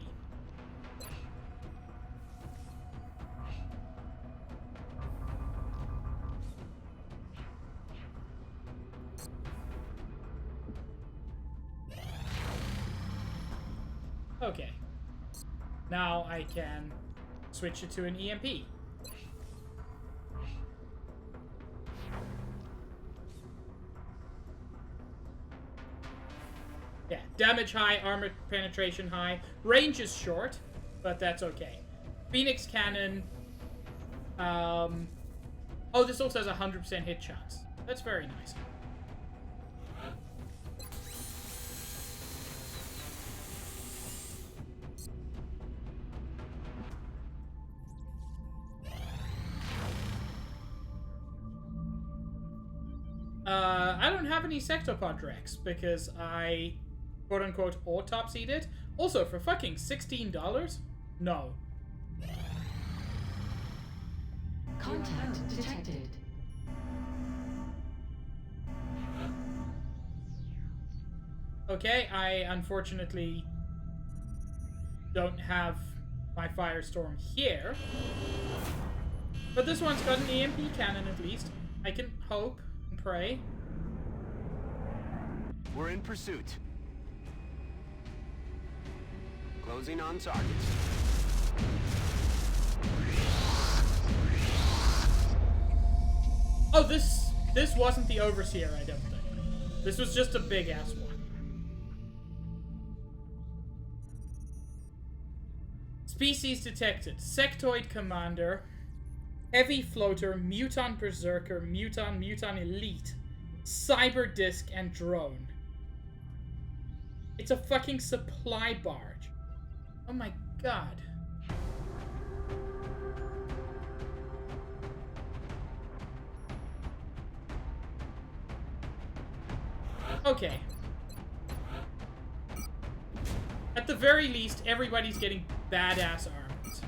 Okay. Now I can switch it to an EMP. Yeah, damage high, armor penetration high. Range is short, but that's okay. Phoenix Cannon. Oh, this also has a 100% hit chance. That's very nice. I don't have any sectopod Rex because I quote-unquote autopsied it. Also, for fucking $16? No. Contact detected. Okay, I unfortunately don't have my firestorm here. But this one's got an EMP cannon at least. I can hope and pray. We're in pursuit. Closing on target. Oh, this wasn't the Overseer, I don't think. This was just a big-ass one. Species detected. Sectoid Commander, Heavy Floater, Muton Berserker, Muton Elite, Cyber Disc, and Drone. It's a fucking supply barge. Oh my god. Okay. At the very least, everybody's getting badass arms.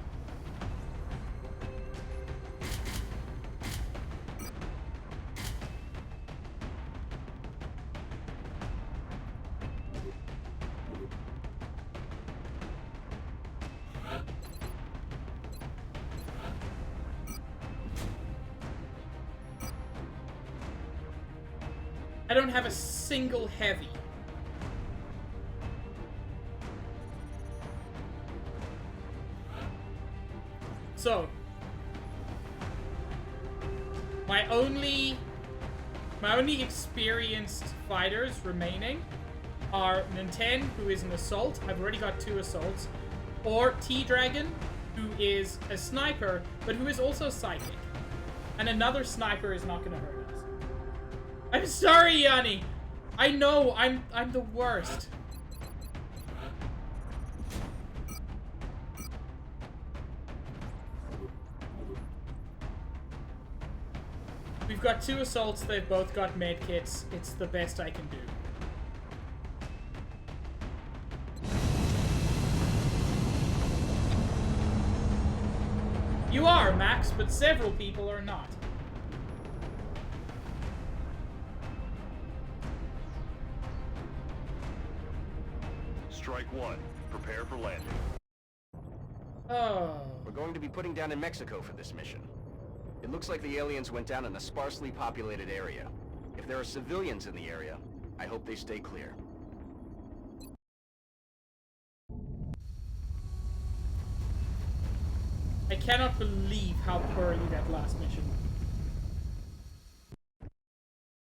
I don't have a single heavy. So, my only experienced fighters remaining are Ninten, who is an assault. I've already got 2 assaults. Or T-Dragon, who is a sniper, but who is also psychic. And another sniper is not going to hurt us. I'm sorry, Yanni. I know, I'm the worst. We've got 2 assaults, they've both got medkits. It's the best I can do. You are, Max, but several people are not. Strike 1. Prepare for landing. Oh. We're going to be putting down in Mexico for this mission. It looks like the aliens went down in a sparsely populated area. If there are civilians in the area, I hope they stay clear. I cannot believe how poorly that last mission went.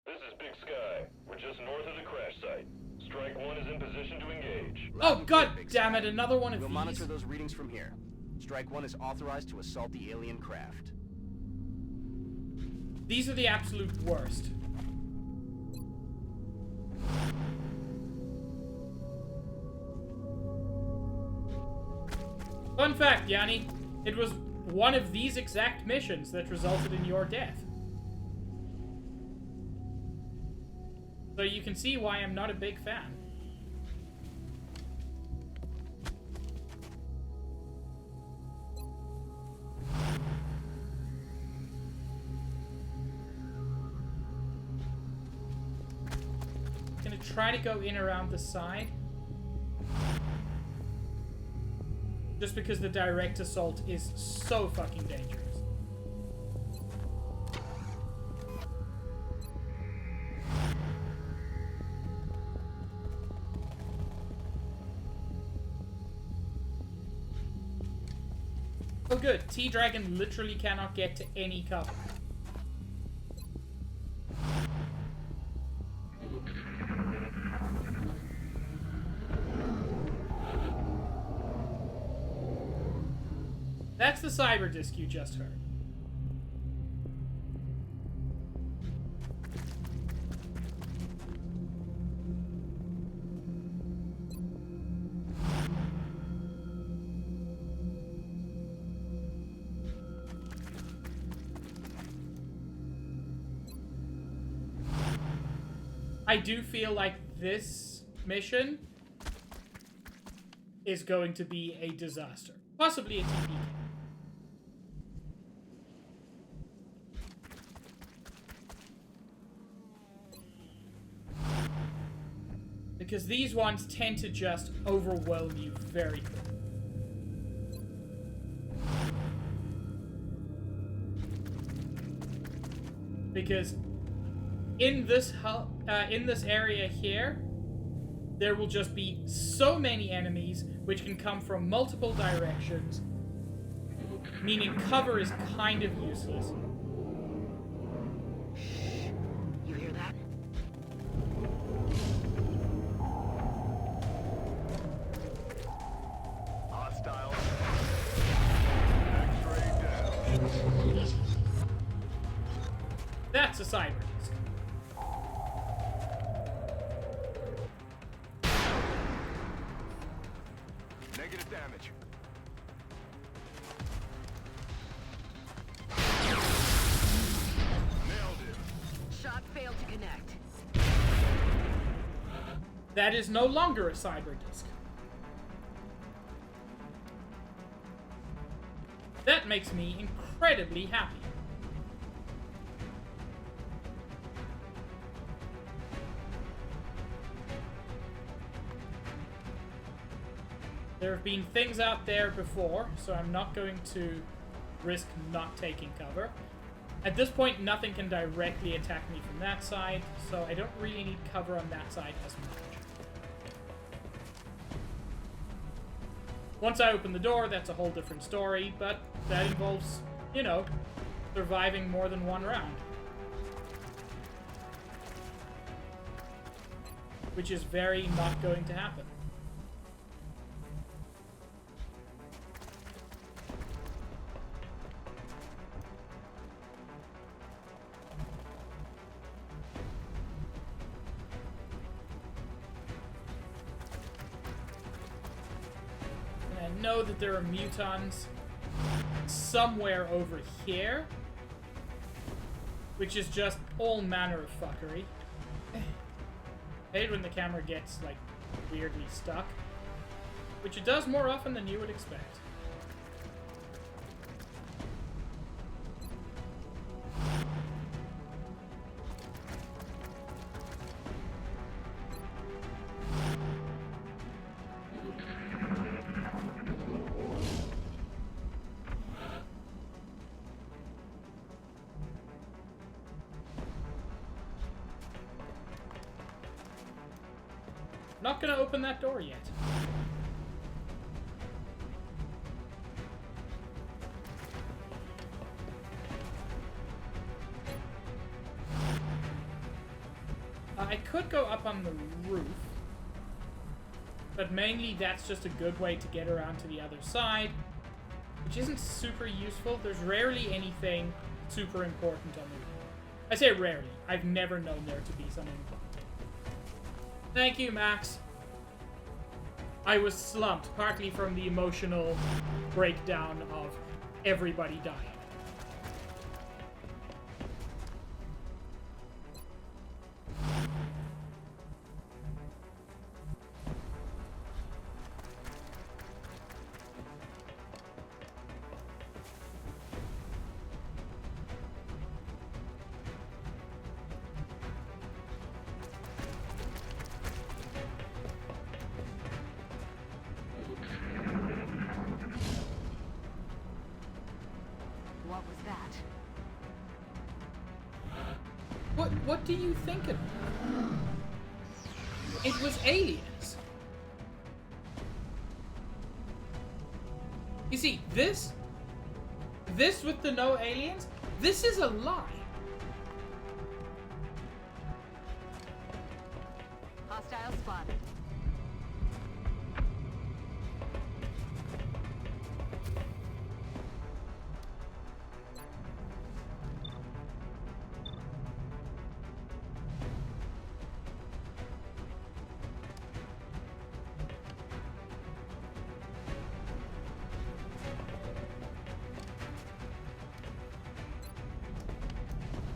This is Big Sky. We're just north of the crash site. Strike 1 is in position to engage. Oh god damn it, another one of We'll these. monitor those readings from here. Strike 1 is authorized to assault the alien craft. These are the absolute worst. Fun fact, Yanni. It was one of these exact missions that resulted in your death. So you can see why I'm not a big fan. Gonna try to go in around the side. Just because the direct assault is so fucking dangerous. Oh good, T-Dragon literally cannot get to any cover. That's the cyber disc you just heard. I do feel like this mission is going to be a disaster. Possibly a TPK. Because these ones tend to just overwhelm you very quickly. Because in this area here, there will just be so many enemies which can come from multiple directions, meaning cover is kind of useless. You hear that? Hostile. X-ray down. That's a cyber disc. Negative damage. Nailed him. Shot failed to connect. That is no longer a cyber disc. That makes me incredibly happy. There have been things out there before, so I'm not going to risk not taking cover. At this point, nothing can directly attack me from that side, so I don't really need cover on that side as much. Once I open the door, that's a whole different story, but that involves, you know, surviving more than one round. Which is very not going to happen. Know that there are mutons somewhere over here, which is just all manner of fuckery. I hate when the camera gets like weirdly stuck, which it does more often than you would expect. Not gonna open that door yet. I could go up on the roof, but mainly that's just a good way to get around to the other side, which isn't super useful. There's rarely anything super important on the roof. I say rarely. I've never known there to be something important. Thank you, Max. I was slumped, partly from the emotional breakdown of everybody dying. What do you think of it? It was aliens. You see, this with the no aliens, this is a lie. Hostile spotted.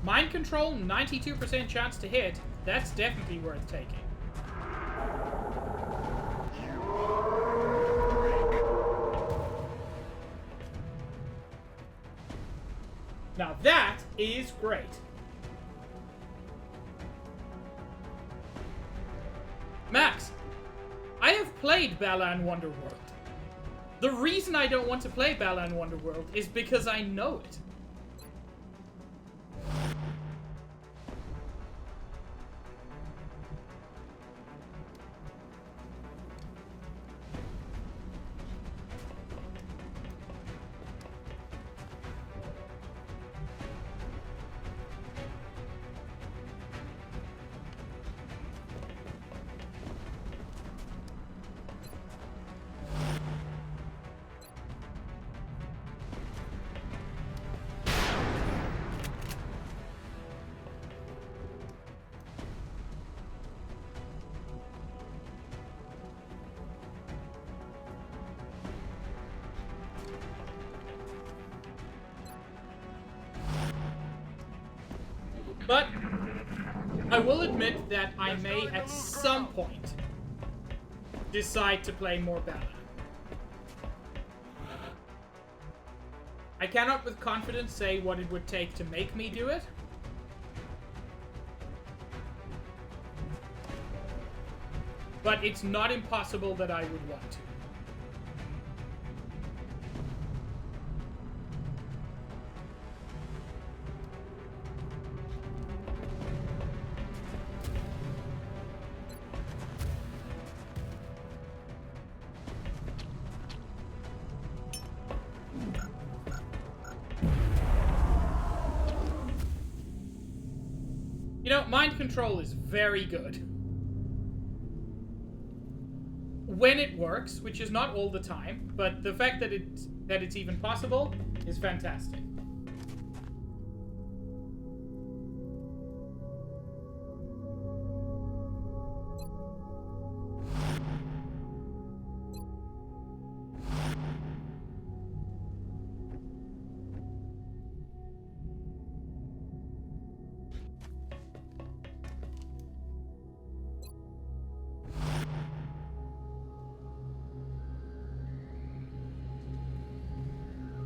Mind control, 92% chance to hit. That's definitely worth taking. Now that is great. Max, I have played Balan Wonderworld. The reason I don't want to play Balan Wonderworld is because I know it. But I will admit that I may at some point decide to play more Balan. I cannot with confidence say what it would take to make me do it. But it's not impossible that I would want to. You know, mind control is very good. When it works, which is not all the time, but the fact that it's even possible is fantastic.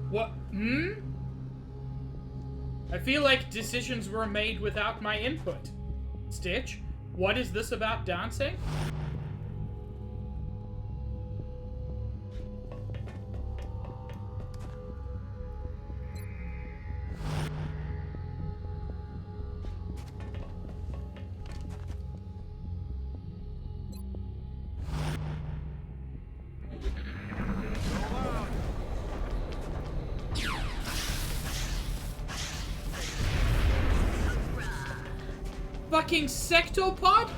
What? I feel like decisions were made without my input. Stitch, what is this about dancing? Fucking sectopod?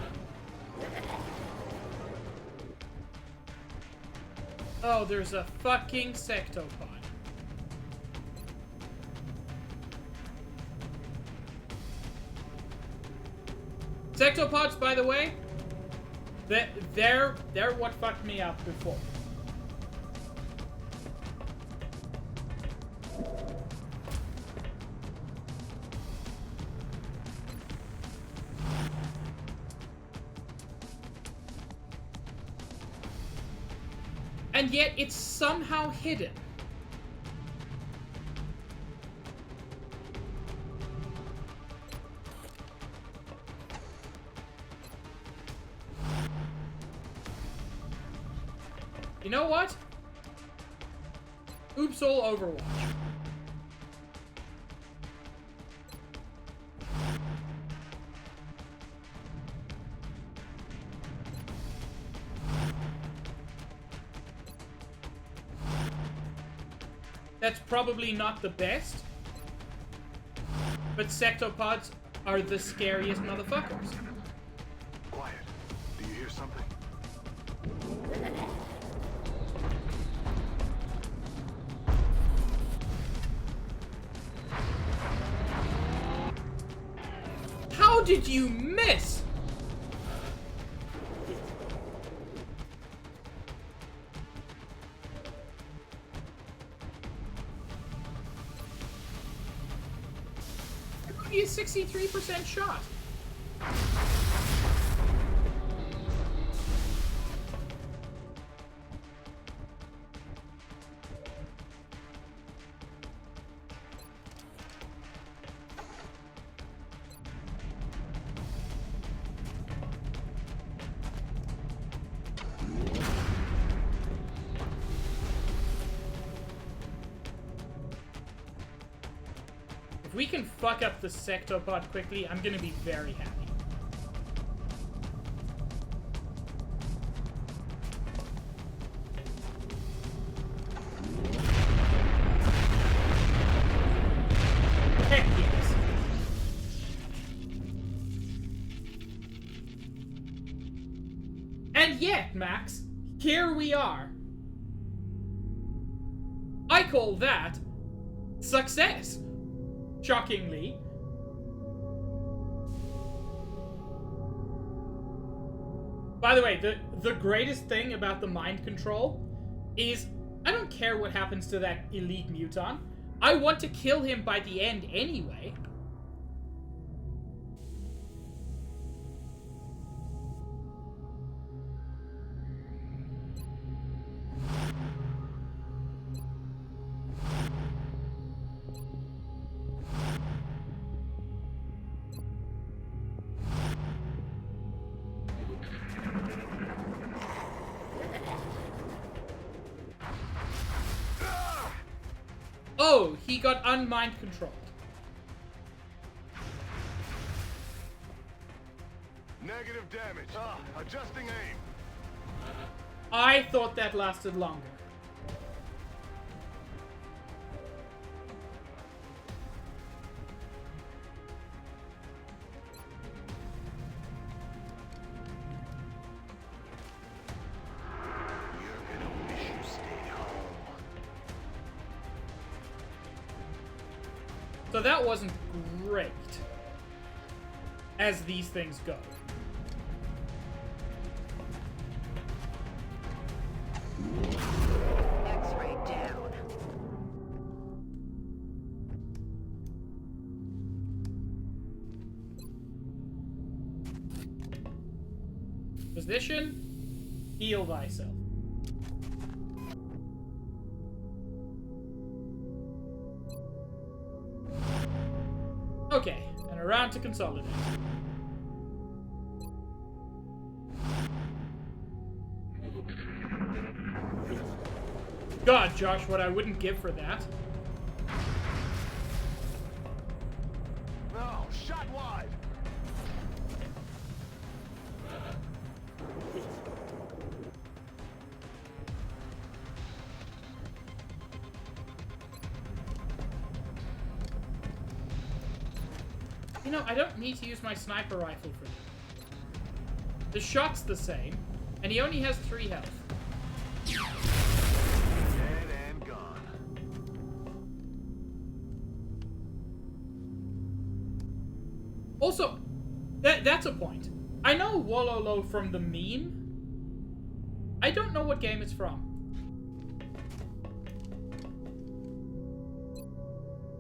Oh, there's a fucking sectopod. Sectopods, by the way, they're what fucked me up before. And yet it's somehow hidden. You know what? Oops, all Overwatch. That's probably not the best, but sectopods are the scariest motherfuckers. Quiet. Do you hear something? How did you miss? A 63% shot. If we can fuck up the sectopod quickly, I'm gonna be very happy. Heck yes. And yet, Max, here we are. I call that success. Shockingly. By the way, the greatest thing about the mind control is I don't care what happens to that elite muton. I want to kill him by the end anyway. Oh, he got unmind controlled. Negative damage. Adjusting aim. I thought that lasted longer. You're gonna wish you stayed home. So that wasn't great, as these things go. X-ray down. Position, heal thyself. Okay, and around to consolidate. God, Josh, what I wouldn't give for that. No, shot wide. You know, I don't need to use my sniper rifle for this. The shot's the same, and he only has 3 health. Dead and gone. Also, that's a point. I know Wololo from the meme. I don't know what game it's from.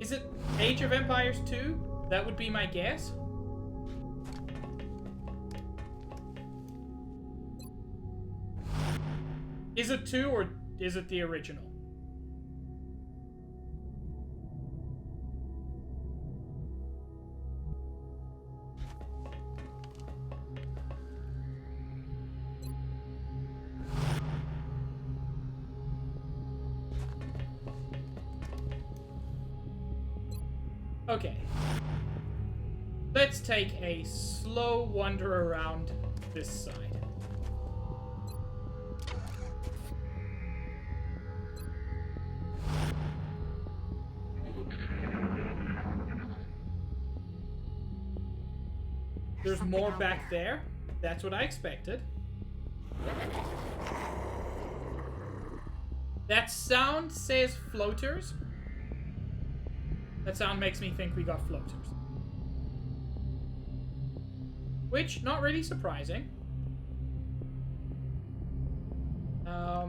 Is it Age of Empires 2? That would be my guess. Is it 2 or is it the original? Okay. Let's take a slow wander around this side. There's more back there. That's what I expected. That sound says floaters. That sound makes me think we got floaters. Which, not really surprising. I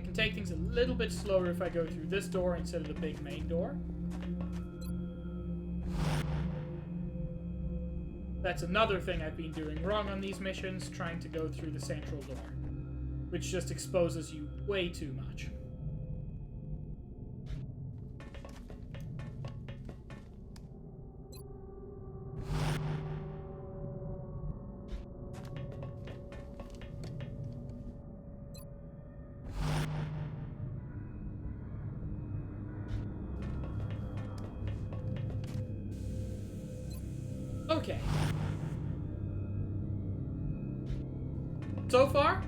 can take things a little bit slower if I go through this door instead of the big main door. That's another thing I've been doing wrong on these missions, trying to go through the central door, which just exposes you way too much. Okay. So far,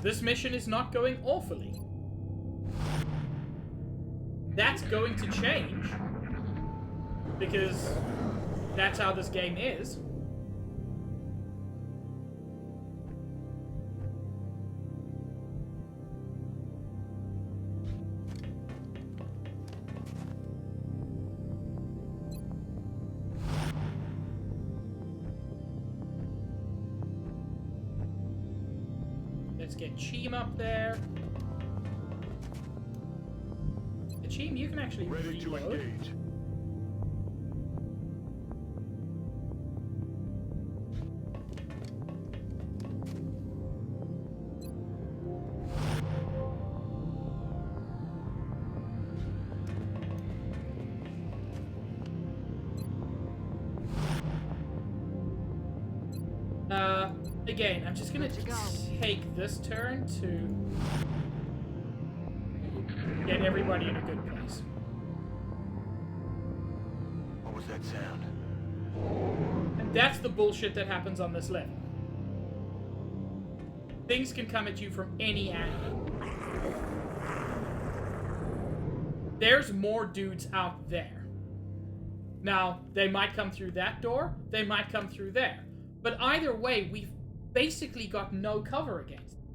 this mission is not going awfully. That's going to change, because that's how this game is. Let's get Cheem up there. Cheem, you can actually Ready to reload. engage. Again, I'm just gonna take this turn to get everybody in a good place. What was that sound? And that's the bullshit that happens on this level. Things can come at you from any angle. There's more dudes out there. Now, they might come through that door, they might come through there. But either way, we've basically got no cover against them.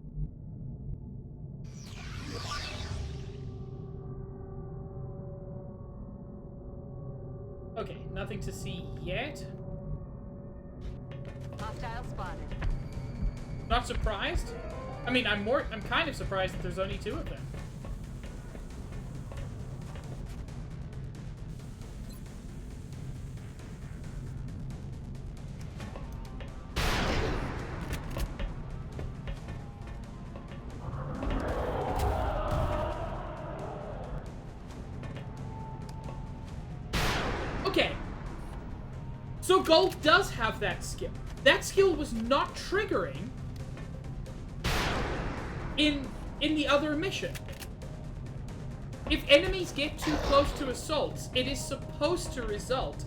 Okay, nothing to see yet. Hostile spotted. Not surprised. I mean, I'm kind of surprised that there's only 2 of them. Okay. So Gold does have that skill. That skill was not triggering in the other mission. If enemies get too close to assaults, it is supposed to result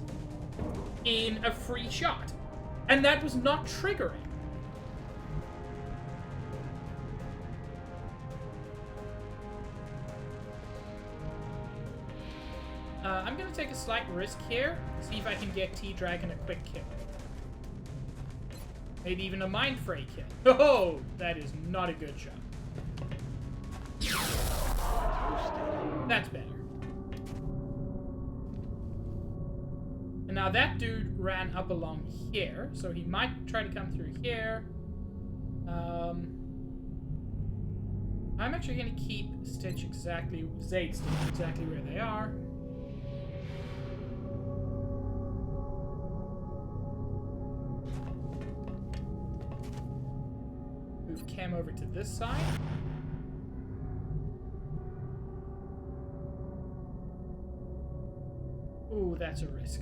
in a free shot. And that was not triggering. I'm gonna take a slight risk here, see if I can get T-Dragon a quick kill. Maybe even a Mind Fray kill. Oh, that is not a good shot. That's better. And now that dude ran up along here, so he might try to come through here. I'm actually going to keep Zaid Stitch exactly where they are. Move Cam over to this side. Ooh, that's a risk.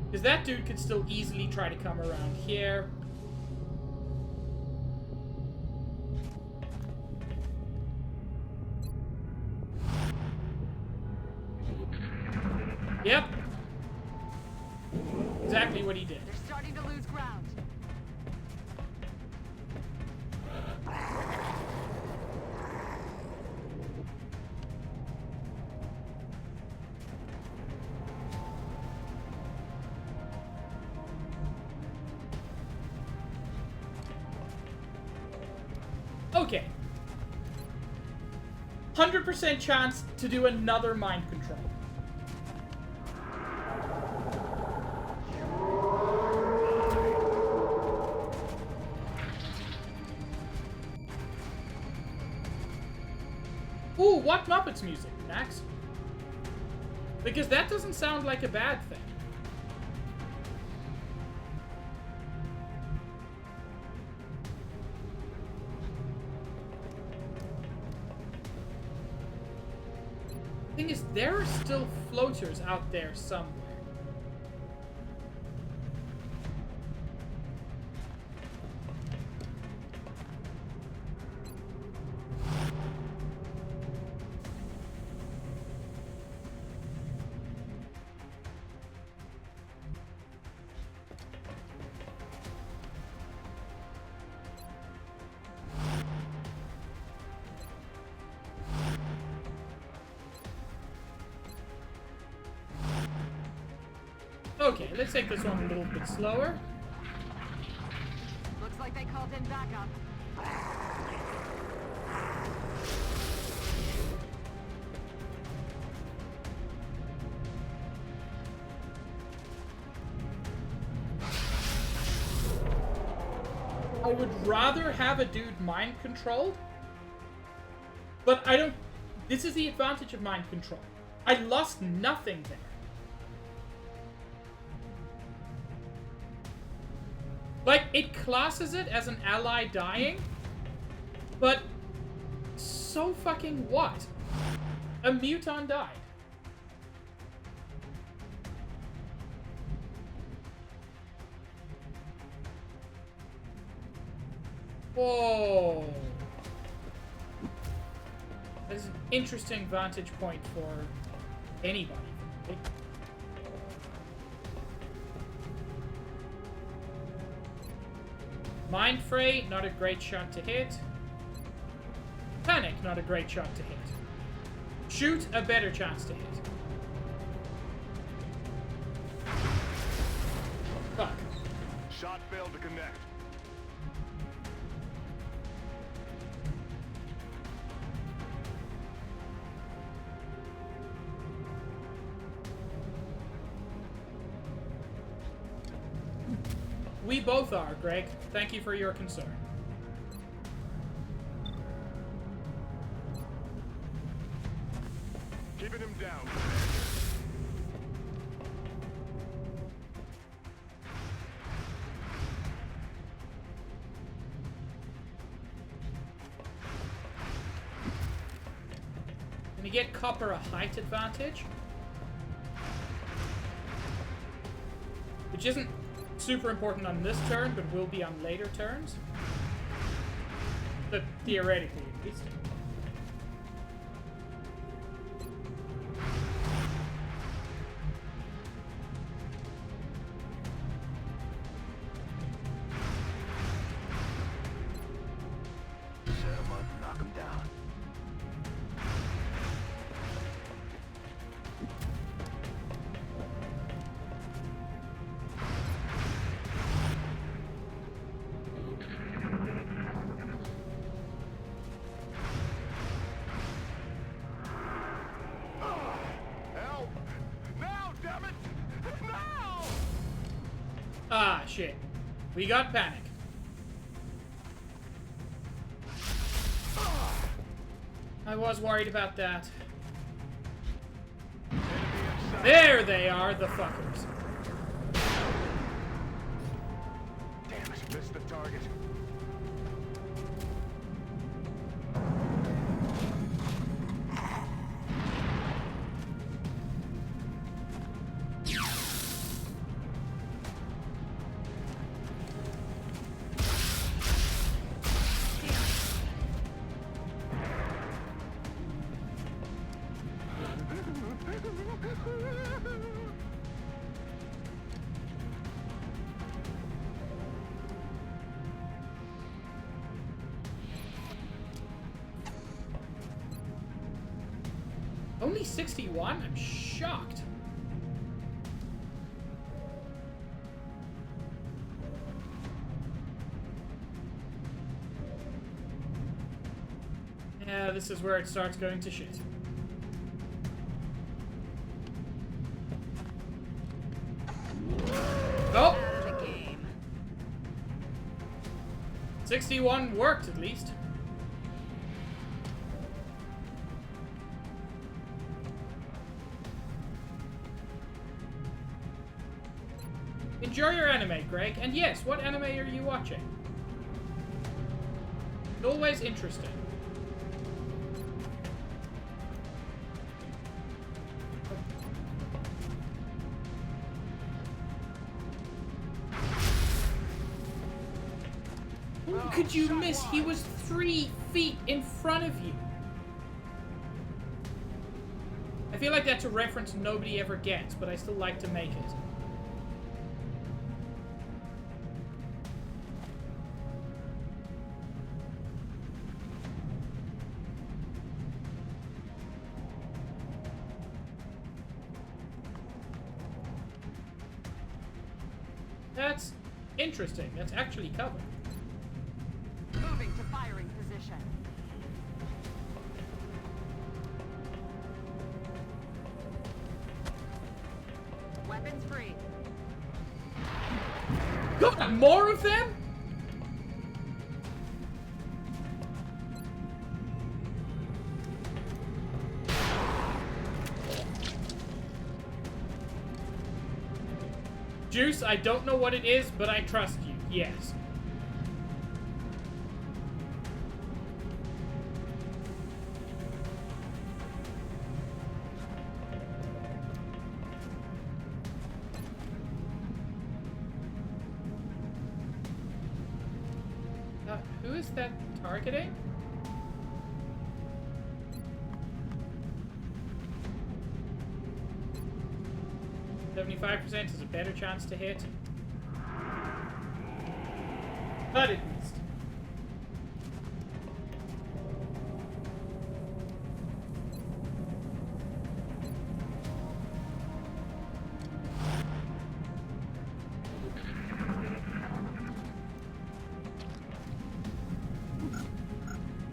Because that dude could still easily try to come around here. Yep. Exactly what he did. They're starting to lose ground. Okay. 100% chance to do another mind control. Ooh, what Muppets music, Max? Because that doesn't sound like a bad thing. Thing is, there are still floaters out there somewhere. Okay, let's take this one a little bit slower. Looks like they called in backup. I would rather have a dude mind controlled, but I don't. This is the advantage of mind control. I lost nothing there. Like, it classes it as an ally dying, but so fucking what? A muton died. Whoa. That's an interesting vantage point for anybody. Mind Fray, not a great shot to hit. Panic, not a great shot to hit. Shoot, a better chance to hit. Fuck. Shot failed to connect. We both are, Greg. Thank you for your concern. Keeping him down. Can you get Copper a height advantage? Which isn't super important on this turn, but will be on later turns. But theoretically, at least. Set him up, knock him down. Help! Now, damn it! Now! Ah, shit. We got Panic. I was worried about that. There they are, the fuckers. Damn it, missed the target. Only 61? I'm shocked. Yeah, this is where it starts going to shit. Oh! 61 worked, at least. Enjoy your anime, Greg. And yes, what anime are you watching? Always interesting. How could you miss? He was 3 feet in front of you. I feel like that's a reference nobody ever gets, but I still like to make it. That's interesting. That's actually cover. Moving to firing position. Weapons free. God, more of them? Juice, I don't know what it is, but I trust you. Yes. Who is that targeting? %75% is a better chance to hit. But it missed.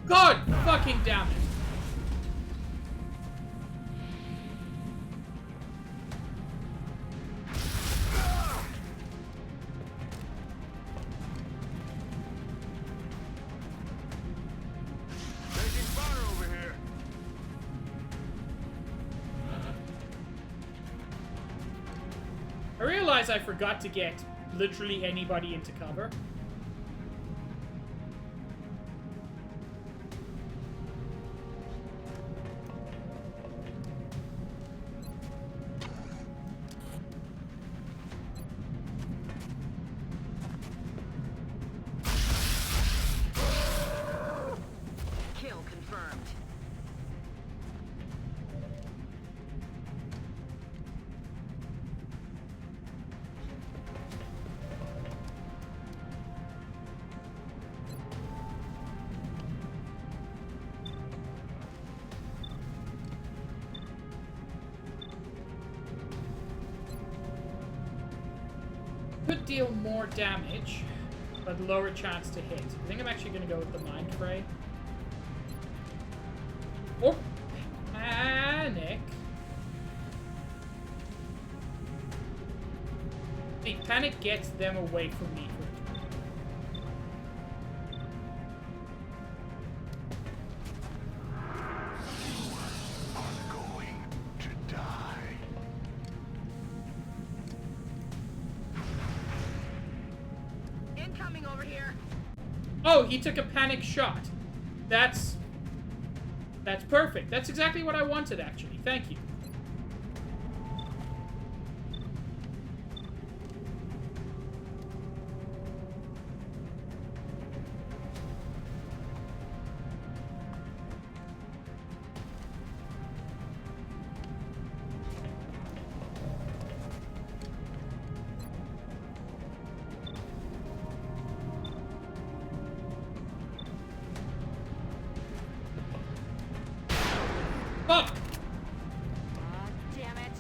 God fucking damn it. Taking fire over here. I realize I forgot to get literally anybody into cover. Kill confirmed. Could deal more damage, but lower chance to hit. I think I'm actually going to go with the Mind Fray. Or Panic. See, Panic gets them away from me for a turn. Going to die. Incoming over here. Oh, he took a panic shot. That's perfect. That's exactly what I wanted, actually. Thank you. Fuck! Damn it.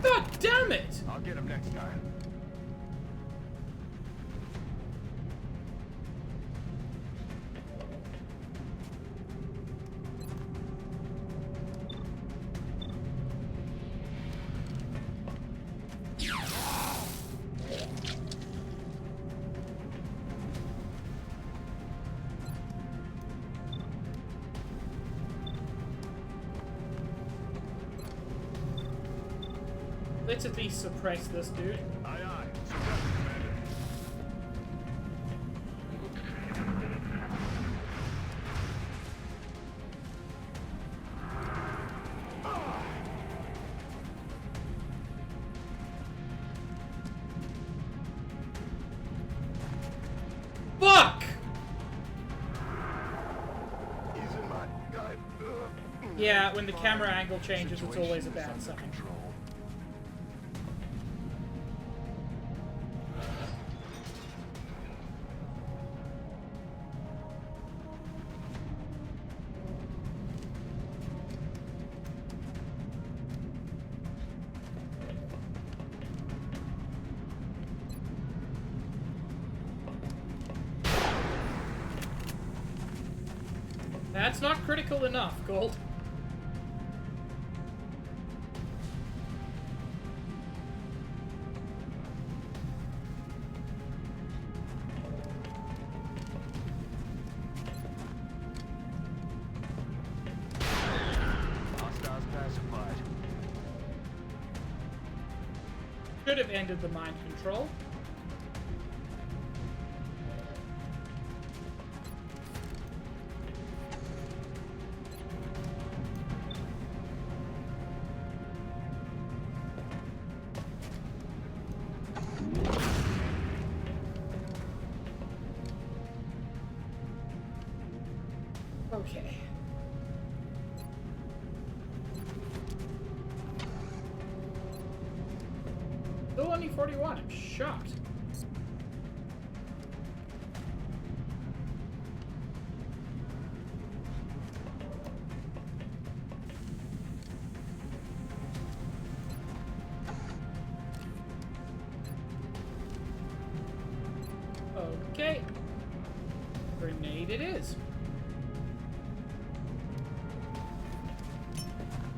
God damn it! I'll get him next time. Let's at least suppress this dude. Aye, aye. Suppress it, Commander. Fuck! He's in my... Yeah, when the camera angle changes, it's always a bad sign. That's not critical enough, Gold. Hostiles pacified. Should have ended the mind control. Okay. Still only 41. I'm shocked. Okay. Grenade it is.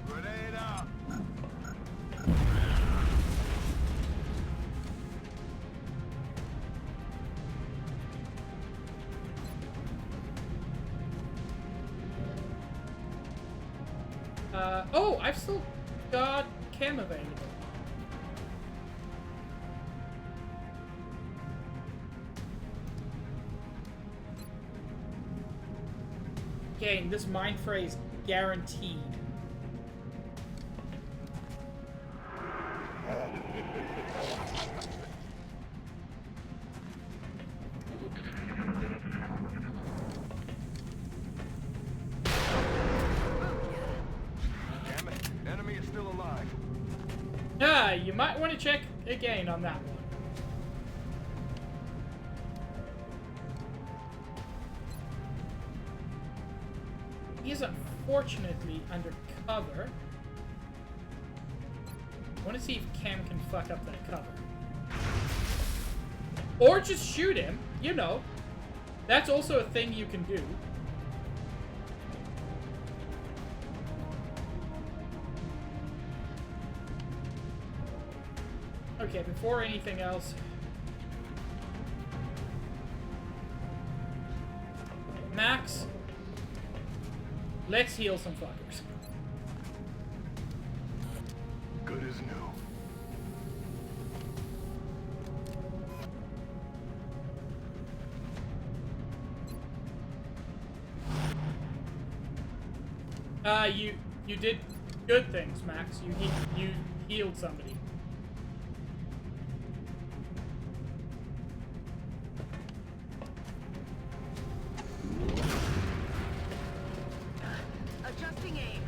Grenade out. Oh, I've still got chem available. Again, this mind phrase guaranteed. Damn it. Enemy is still alive. Ah, you might want to check again on that one. He is unfortunately undercover. I want to see if Cam can fuck up that cover. Or just shoot him, you know. That's also a thing you can do. Okay, before anything else... Max... Let's heal some fuckers. Good as new. You did good things, Max. You healed somebody. Adjusting aim.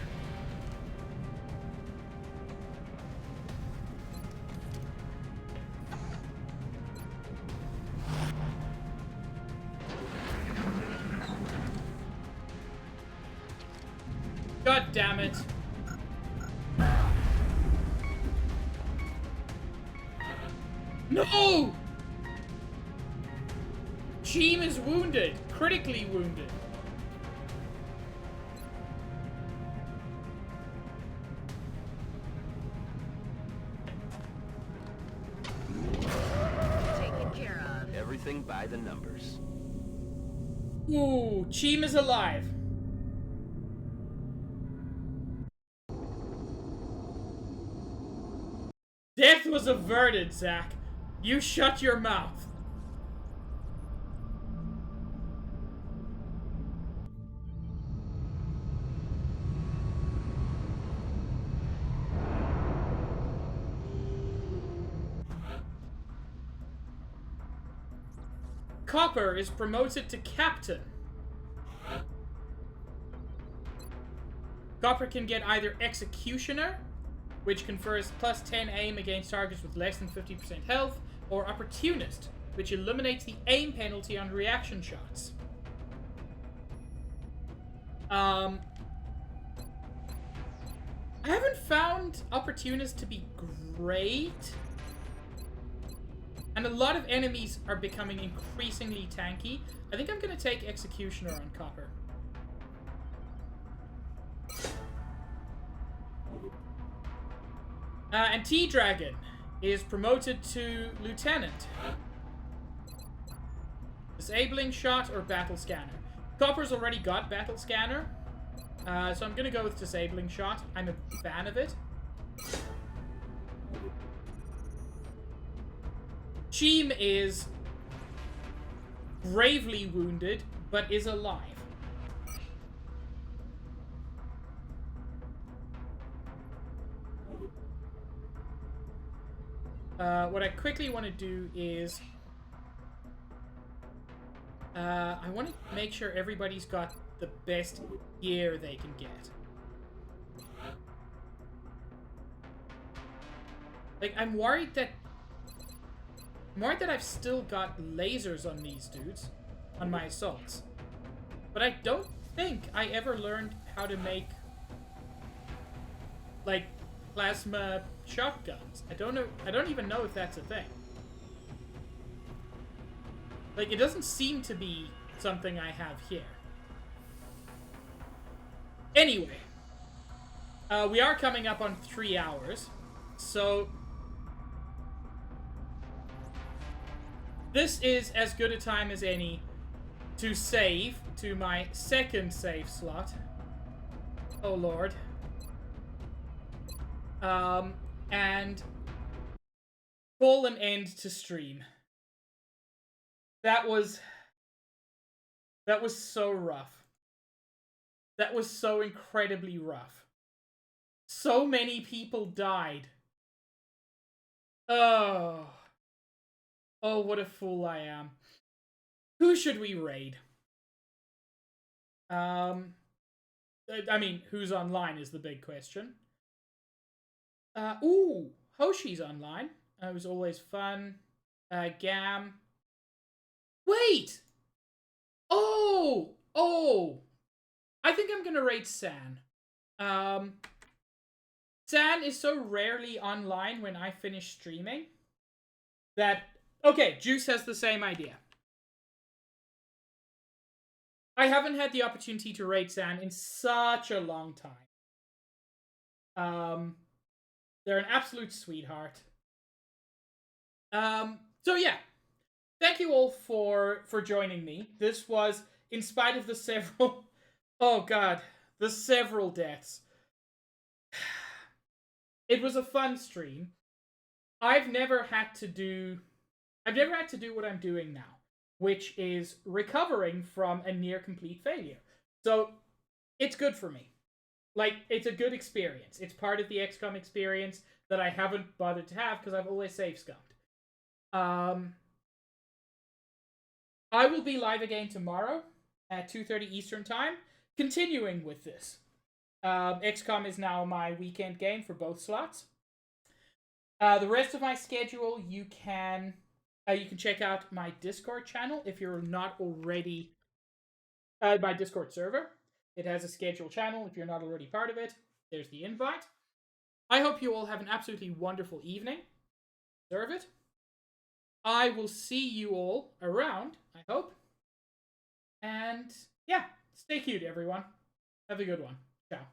God damn it. No! Cheem is wounded. Critically wounded. Taken care of. Everything by the numbers. Ooh, Cheem is alive. Death was averted, Zach. You shut your mouth. Copper is promoted to captain. Copper can get either Executioner, which confers plus 10 aim against targets with less than 50% health, or Opportunist, which eliminates the aim penalty on reaction shots. I haven't found Opportunist to be great. And a lot of enemies are becoming increasingly tanky. I think I'm going to take Executioner on Copper. And T-Dragon is promoted to Lieutenant. Disabling Shot or Battle Scanner. Copper's already got Battle Scanner. So I'm going to go with Disabling Shot. I'm a fan of it. Cheem is gravely wounded, but is alive. What I quickly want to do is... I want to make sure everybody's got the best gear they can get. Like, I'm worried that I've still got lasers on these dudes, on my assaults. But I don't think I ever learned how to make, like, plasma shotguns. I don't even know if that's a thing. Like, it doesn't seem to be something I have here. Anyway. We are coming up on 3 hours. So... this is as good a time as any to save to my second save slot. Oh, Lord. And call an end to stream. That was so rough. That was so incredibly rough. So many people died. Oh, what a fool I am. Who should we raid? I mean, who's online is the big question. Ooh, Hoshi's online. It was always fun. Gam. Wait! Oh! I think I'm gonna raid San. San is so rarely online when I finish streaming that... okay, Juice has the same idea. I haven't had the opportunity to raid San in such a long time. They're an absolute sweetheart. So yeah. Thank you all for joining me. This was, in spite of the several... oh god, the several deaths. It was a fun stream. I've never had to do what I'm doing now, which is recovering from a near complete failure. So, it's good for me. Like, it's a good experience. It's part of the XCOM experience that I haven't bothered to have because I've always save scummed. I will be live again tomorrow at 2:30 Eastern Time, continuing with this. XCOM is now my weekend game for both slots. The rest of my schedule, you can check out my Discord channel if you're not already... my Discord server. It has a scheduled channel. If you're not already part of it, there's the invite. I hope you all have an absolutely wonderful evening. Deserve it. I will see you all around, I hope. And yeah, stay cute, everyone. Have a good one. Ciao.